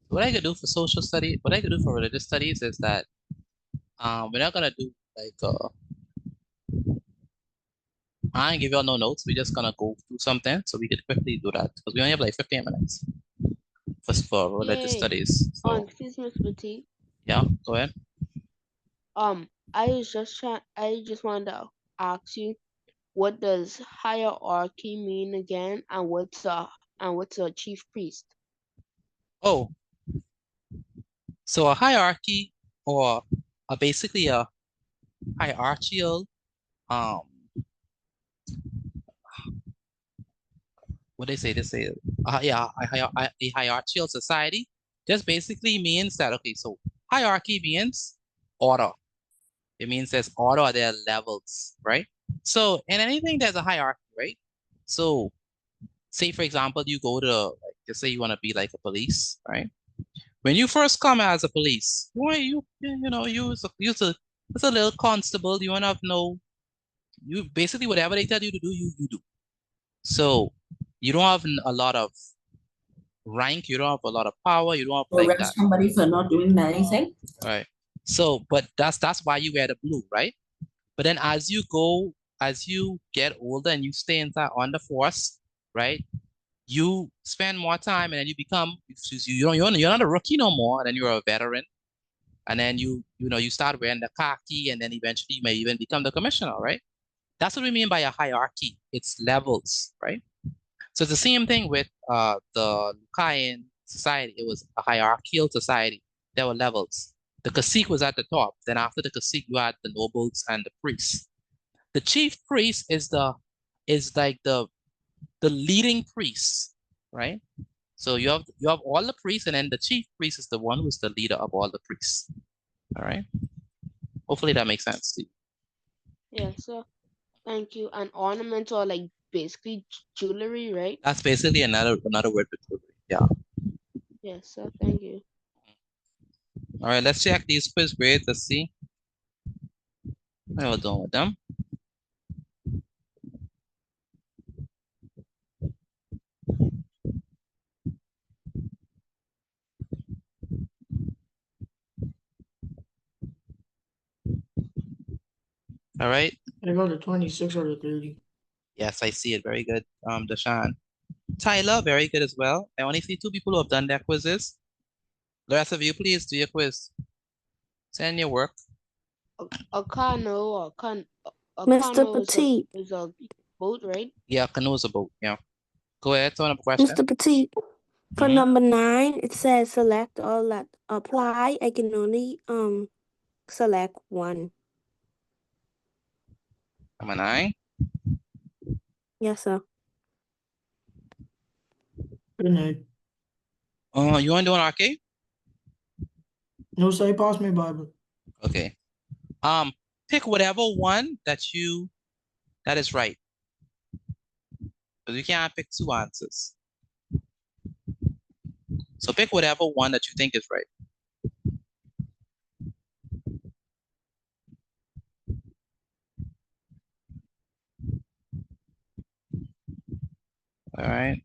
What I could do for social study, what I could do for religious studies is that we're not gonna do like I ain't give y'all no notes. We're just gonna go through something so we could quickly do that because we only have like 15 minutes for religious Yay. studies. So Excuse me, Mr. Petite. yeah, go ahead. I just wanted to ask you, what does hierarchy mean again, and what's a chief priest? Oh, so a hierarchy or basically a hierarchical what they say yeah, a hierarchical society just basically means that okay, so hierarchy means order, It means there's order or there are levels, right? So in anything, there's a hierarchy, right? So say, for example, you go to, like, just say you want to be like a police, right? When you first come as a police, you know, as a little constable, you want to know, you basically whatever they tell you to do, you do. So you don't have a lot of rank, you don't have a lot of power, you don't have like Arrest that. somebody for not doing anything. Right. So, but that's why you wear the blue, right? But then as you get older and you stay inside on the force, right? You spend more time and then you become you're not a rookie no more, and then you're a veteran. And then you start wearing the khaki, and then eventually you may even become the commissioner, right? That's what we mean by a hierarchy. It's levels, right? So it's the same thing with the Lucayan society. It was a hierarchical society. There were levels. The cacique was at the top. Then after the cacique, you had the nobles and the priests. The chief priest is like the leading priest, right? So you have all the priests, and then the chief priest is the one who's the leader of all the priests. All right. Hopefully that makes sense to you. Yeah, so thank you. And ornaments are like basically jewelry, right? That's basically another word for jewelry. Yeah. Yes, so thank you. All right, let's check these quiz grades. Let's see how we're doing with them. All right. I got a 26 out of 30. Yes, I see it. Very good, Dashan. Tyler, very good as well. I only see 2 people who have done their quizzes. The rest of you, please do your quiz. Send your work. A canoe Mr. is a boat, right? Yeah, canoe is a boat. Yeah. Go ahead. Someone have a question. Mr. Petit, for Mhm. number 9, it says select or let apply. I can only select one. Number 9. Yes, sir. Good night. You want to do an arcade? No, say pass me Bible. Okay. Pick whatever one that is right. Because you can't pick 2 answers. So pick whatever one that you think is right. All right.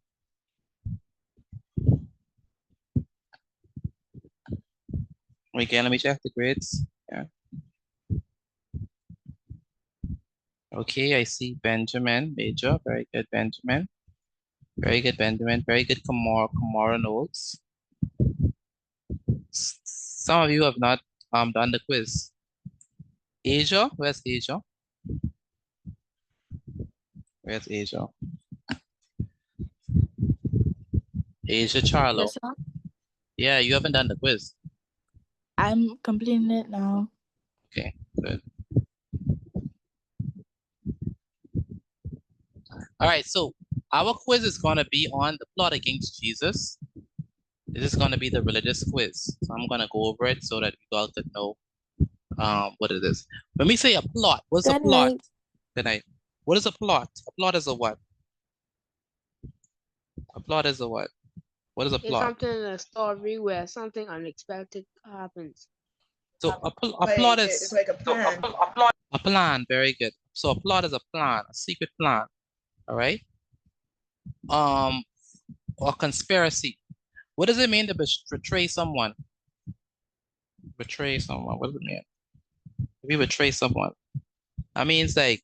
Okay, let me check the grades. Yeah. Okay, I see Benjamin Major. Very good, Benjamin. Very good, Benjamin. Very good, Kamara notes. Some of you have not done the quiz. Asia, where's Asia? Where's Asia? Asia Charlo. Yes, sir. Yeah, you haven't done the quiz. I'm completing it now. Okay, good. All right, so our quiz is going to be on the plot against Jesus. This is going to be the religious quiz. So I'm going to go over it so that you all could know what it is. When we say a plot, what's a Good plot? night. Good night. What is a plot? A plot is a what? A plot is a what? What is a It's plot? something in a story where something unexpected happens. So a plot is it's like a plan. a plan. Very good. So a plot is a plan, a secret plan. All right. Or conspiracy. What does it mean to betray someone? Betray someone. What does it mean? If you betray someone, that means like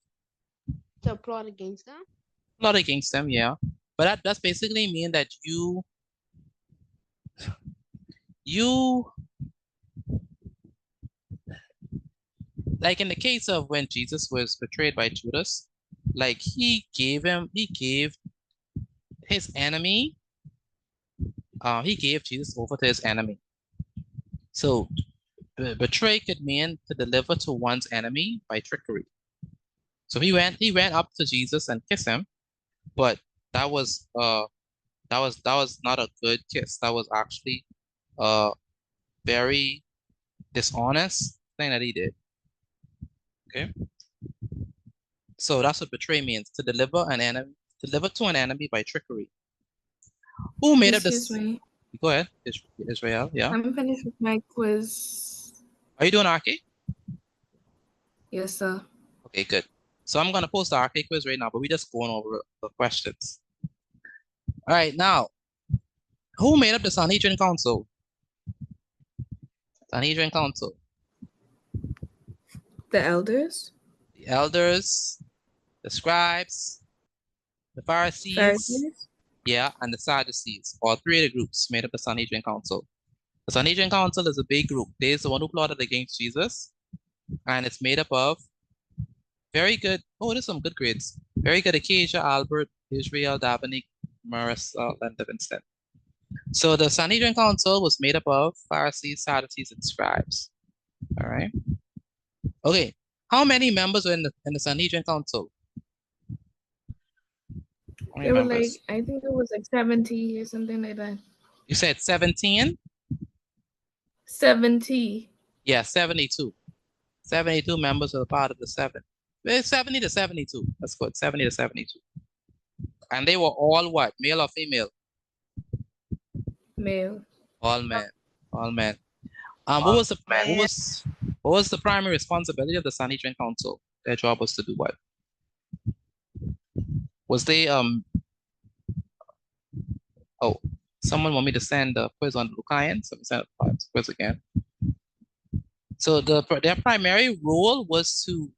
To plot against them? plot against them, yeah. But that's basically mean that you like in the case of when Jesus was betrayed by Judas, like he gave his enemy, he gave Jesus over to his enemy. So betray could mean to deliver to one's enemy by trickery. So he went up to Jesus and kissed him, but that was not a good kiss. That was actually a very dishonest thing that he did. Okay. So that's what betray means, to deliver to an enemy by trickery. Who made up Excuse this? me. Go ahead, Israel. Yeah. I'm finished with my quiz. Are you doing arcade? Yes, sir. Okay, good. So I'm gonna post the arcade quiz right now, but we're just going over the questions. All right, now, who made up the Sanhedrin Council? Sanhedrin Council. The elders? The elders, the scribes, the Pharisees, Pharisees? yeah, and the Sadducees. All three of the groups made up the Sanhedrin Council. The Sanhedrin Council is a big group. There's the one who plotted against Jesus, and it's made up of very good. Oh, there's some good grades. Very good. Acacia, Albert, Israel, Davenik, Marissa, and Livingston. So the Sanhedrin Council was made up of Pharisees, Sadducees, and scribes. All right. Okay. How many members were in the Sanhedrin Council? How many There were members? like, I think it was like 70 or something like that. You said 17? 70. Yeah, 72. 72 members are part of the seven. It's 70 to 72. That's good. 70 to 72. And they were all what? Male or female? Male. All men. All men. What was the primary responsibility of the Sanhedrin Council? Their job was to do what? Was they oh, someone want me to send the quiz on Lucayan? So send the quiz again. So their primary role was to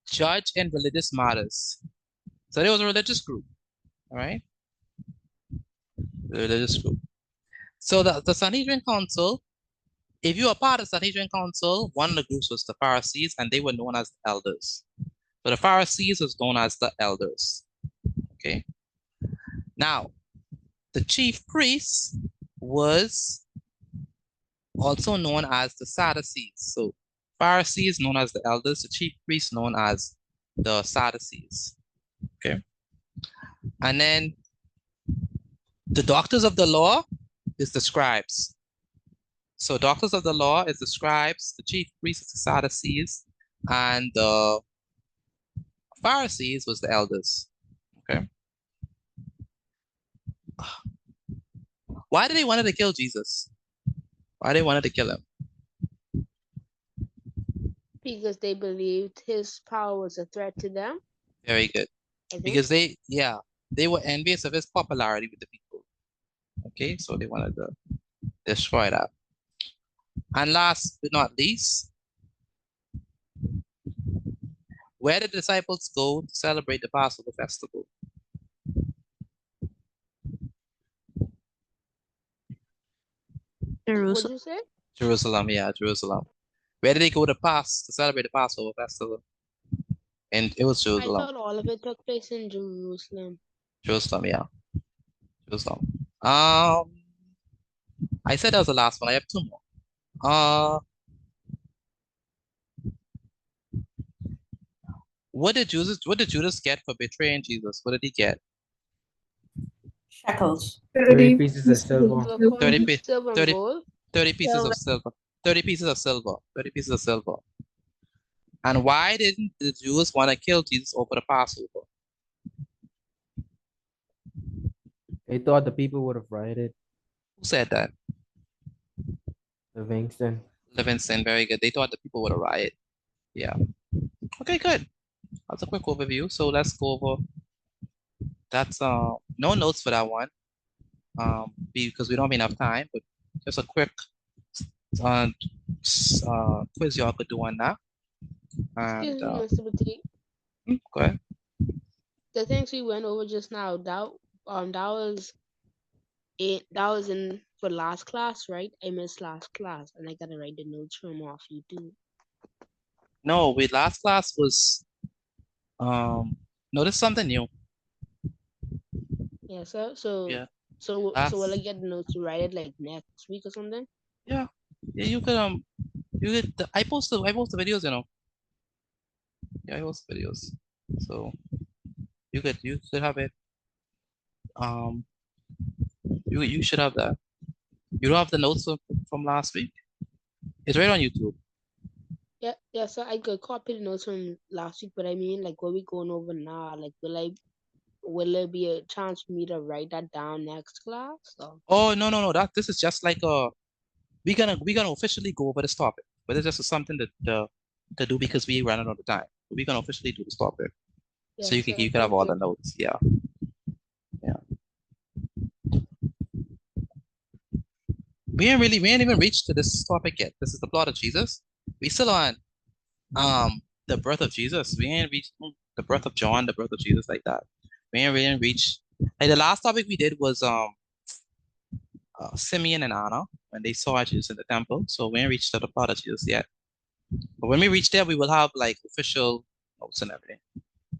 judge in religious matters. So there was a religious group, all right? The religious group. So the Sanhedrin Council, if you were part of the Sanhedrin Council, one of the groups was the Pharisees, and they were known as the elders. So the Pharisees was known as the elders, okay? Now, the chief priest was also known as the Sadducees. So Pharisees known as the elders, the chief priests known as the Sadducees, okay? And then the doctors of the law is the scribes. So doctors of the law is the scribes, the chief priests is the Sadducees, and the Pharisees was the elders, okay? Why did they wanted to kill Jesus? Why they wanted to kill him? Because they believed his power was a threat to them. Very good. I think. Because they were envious of his popularity with the people. Okay, so they wanted to destroy that. And last but not least, where did the disciples go to celebrate the Passover festival? What did you say? Jerusalem, yeah, Jerusalem. Where did they go to celebrate the Passover festival? And it was I Jerusalem. thought all of it took place in Jerusalem. Jerusalem, yeah. Jerusalem. I said that was the last one. I have two more. What did Judas get for betraying Jesus? What did he get? Shekels. 30 pieces of silver. 30 pieces of silver. 30 pieces of silver. 30 pieces of silver. And why didn't the Jews want to kill Jesus over the Passover? They thought the people would have rioted. Who said that? Livingston. Livingston, very good. They thought the people would riot. Yeah. Okay, good. That's a quick overview. So let's go over. That's no notes for that one. Because we don't have enough time, but just a quick quiz y'all could do on that. And, Excuse me, Mr. Petit. go ahead. The things we went over just now, that was in for last class, right? I missed last class, and I gotta write the notes from off you too. No, last class was notice something new. Yeah, so Yeah. So will I get the notes to write it like next week or something? Yeah. Yeah, you could I post the videos, you know. Yeah, I post videos. So you could have it. You should have that. You don't have the notes from last week? It's right on YouTube. Yeah, so I could copy the notes from last week, but I mean, like, what we going over now? Like, will there be a chance for me to write that down next class? Or? Oh, no. This is just like we're gonna officially go over this topic, but it's just something to do because we run out of time. We're gonna officially do this topic, so Yeah, you can have all the notes. Yeah. We ain't even reached to this topic yet. This is the plot of Jesus. We still on the birth of Jesus. We ain't reached the birth of John, the birth of Jesus, like that. We ain't really reached, like, the last topic we did was Simeon and Anna when they saw Jesus in the temple. So we ain't reached to the plot of Jesus yet. But when we reach there, we will have like official notes and everything.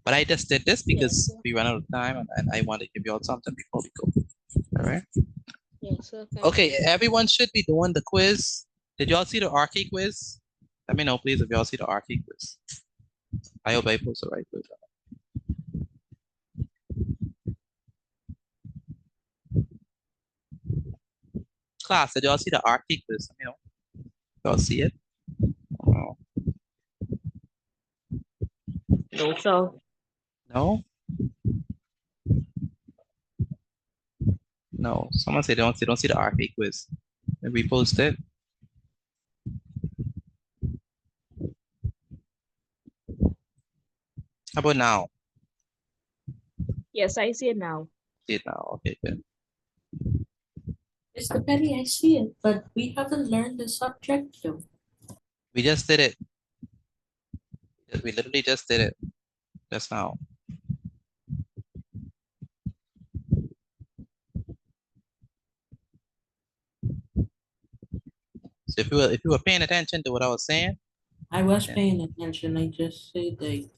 But I just did this because we ran out of time and I want to give you all something before we go. All right. Yeah, so Okay, everyone should be doing the quiz. Did y'all see the RK quiz? Let me know, please, if y'all see the RK quiz. I hope I post the right quiz. Class, did y'all see the RK quiz? Let me know. Y'all see it? Oh. No, so No? No. Someone said they don't see the RK quiz. Maybe repost it. How about now? Yes, I see it now. See it now. Okay, good. Mr. Petty, I see it, but we haven't learned the subject though. We just did it. We literally just did it just now. So if you were paying attention to what I was saying, I was paying attention. I just said that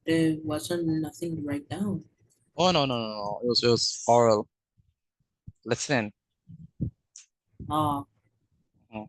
there wasn't nothing to write down. oh no. It was oral. Listen. Oh. Mhm.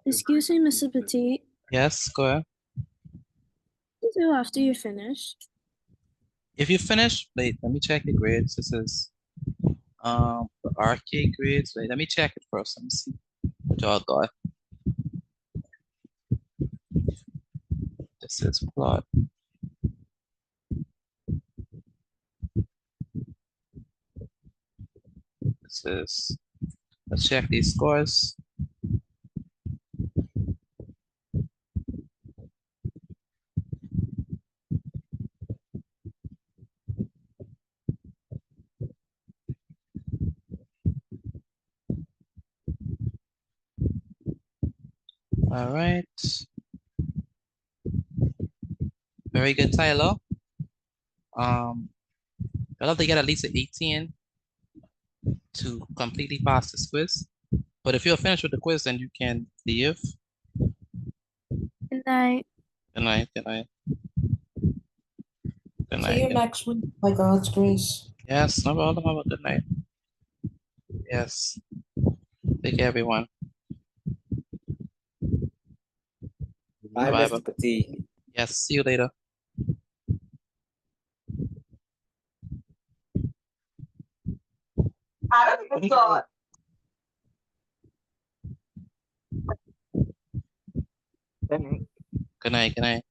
Excuse me, Mr. Petit. Yes, go ahead. What do you do after you finish? If you finish, wait, let me check the grades. This is the RK grades. Wait, let me check it first. Let me see what y'all got. This is plot. This is, let's check these scores. All right. Very good, Tyler. You'll have to get at least an 18 to completely pass this quiz. But if you're finished with the quiz, then you can leave. Good night. Good night. Good night. Good See you night. next week, by God's grace. Yes, no problem. Have a good night. Yes. Take care, everyone. Bye, Bye-bye. Mr. Petit. Yes, see you later. Good night. Good night.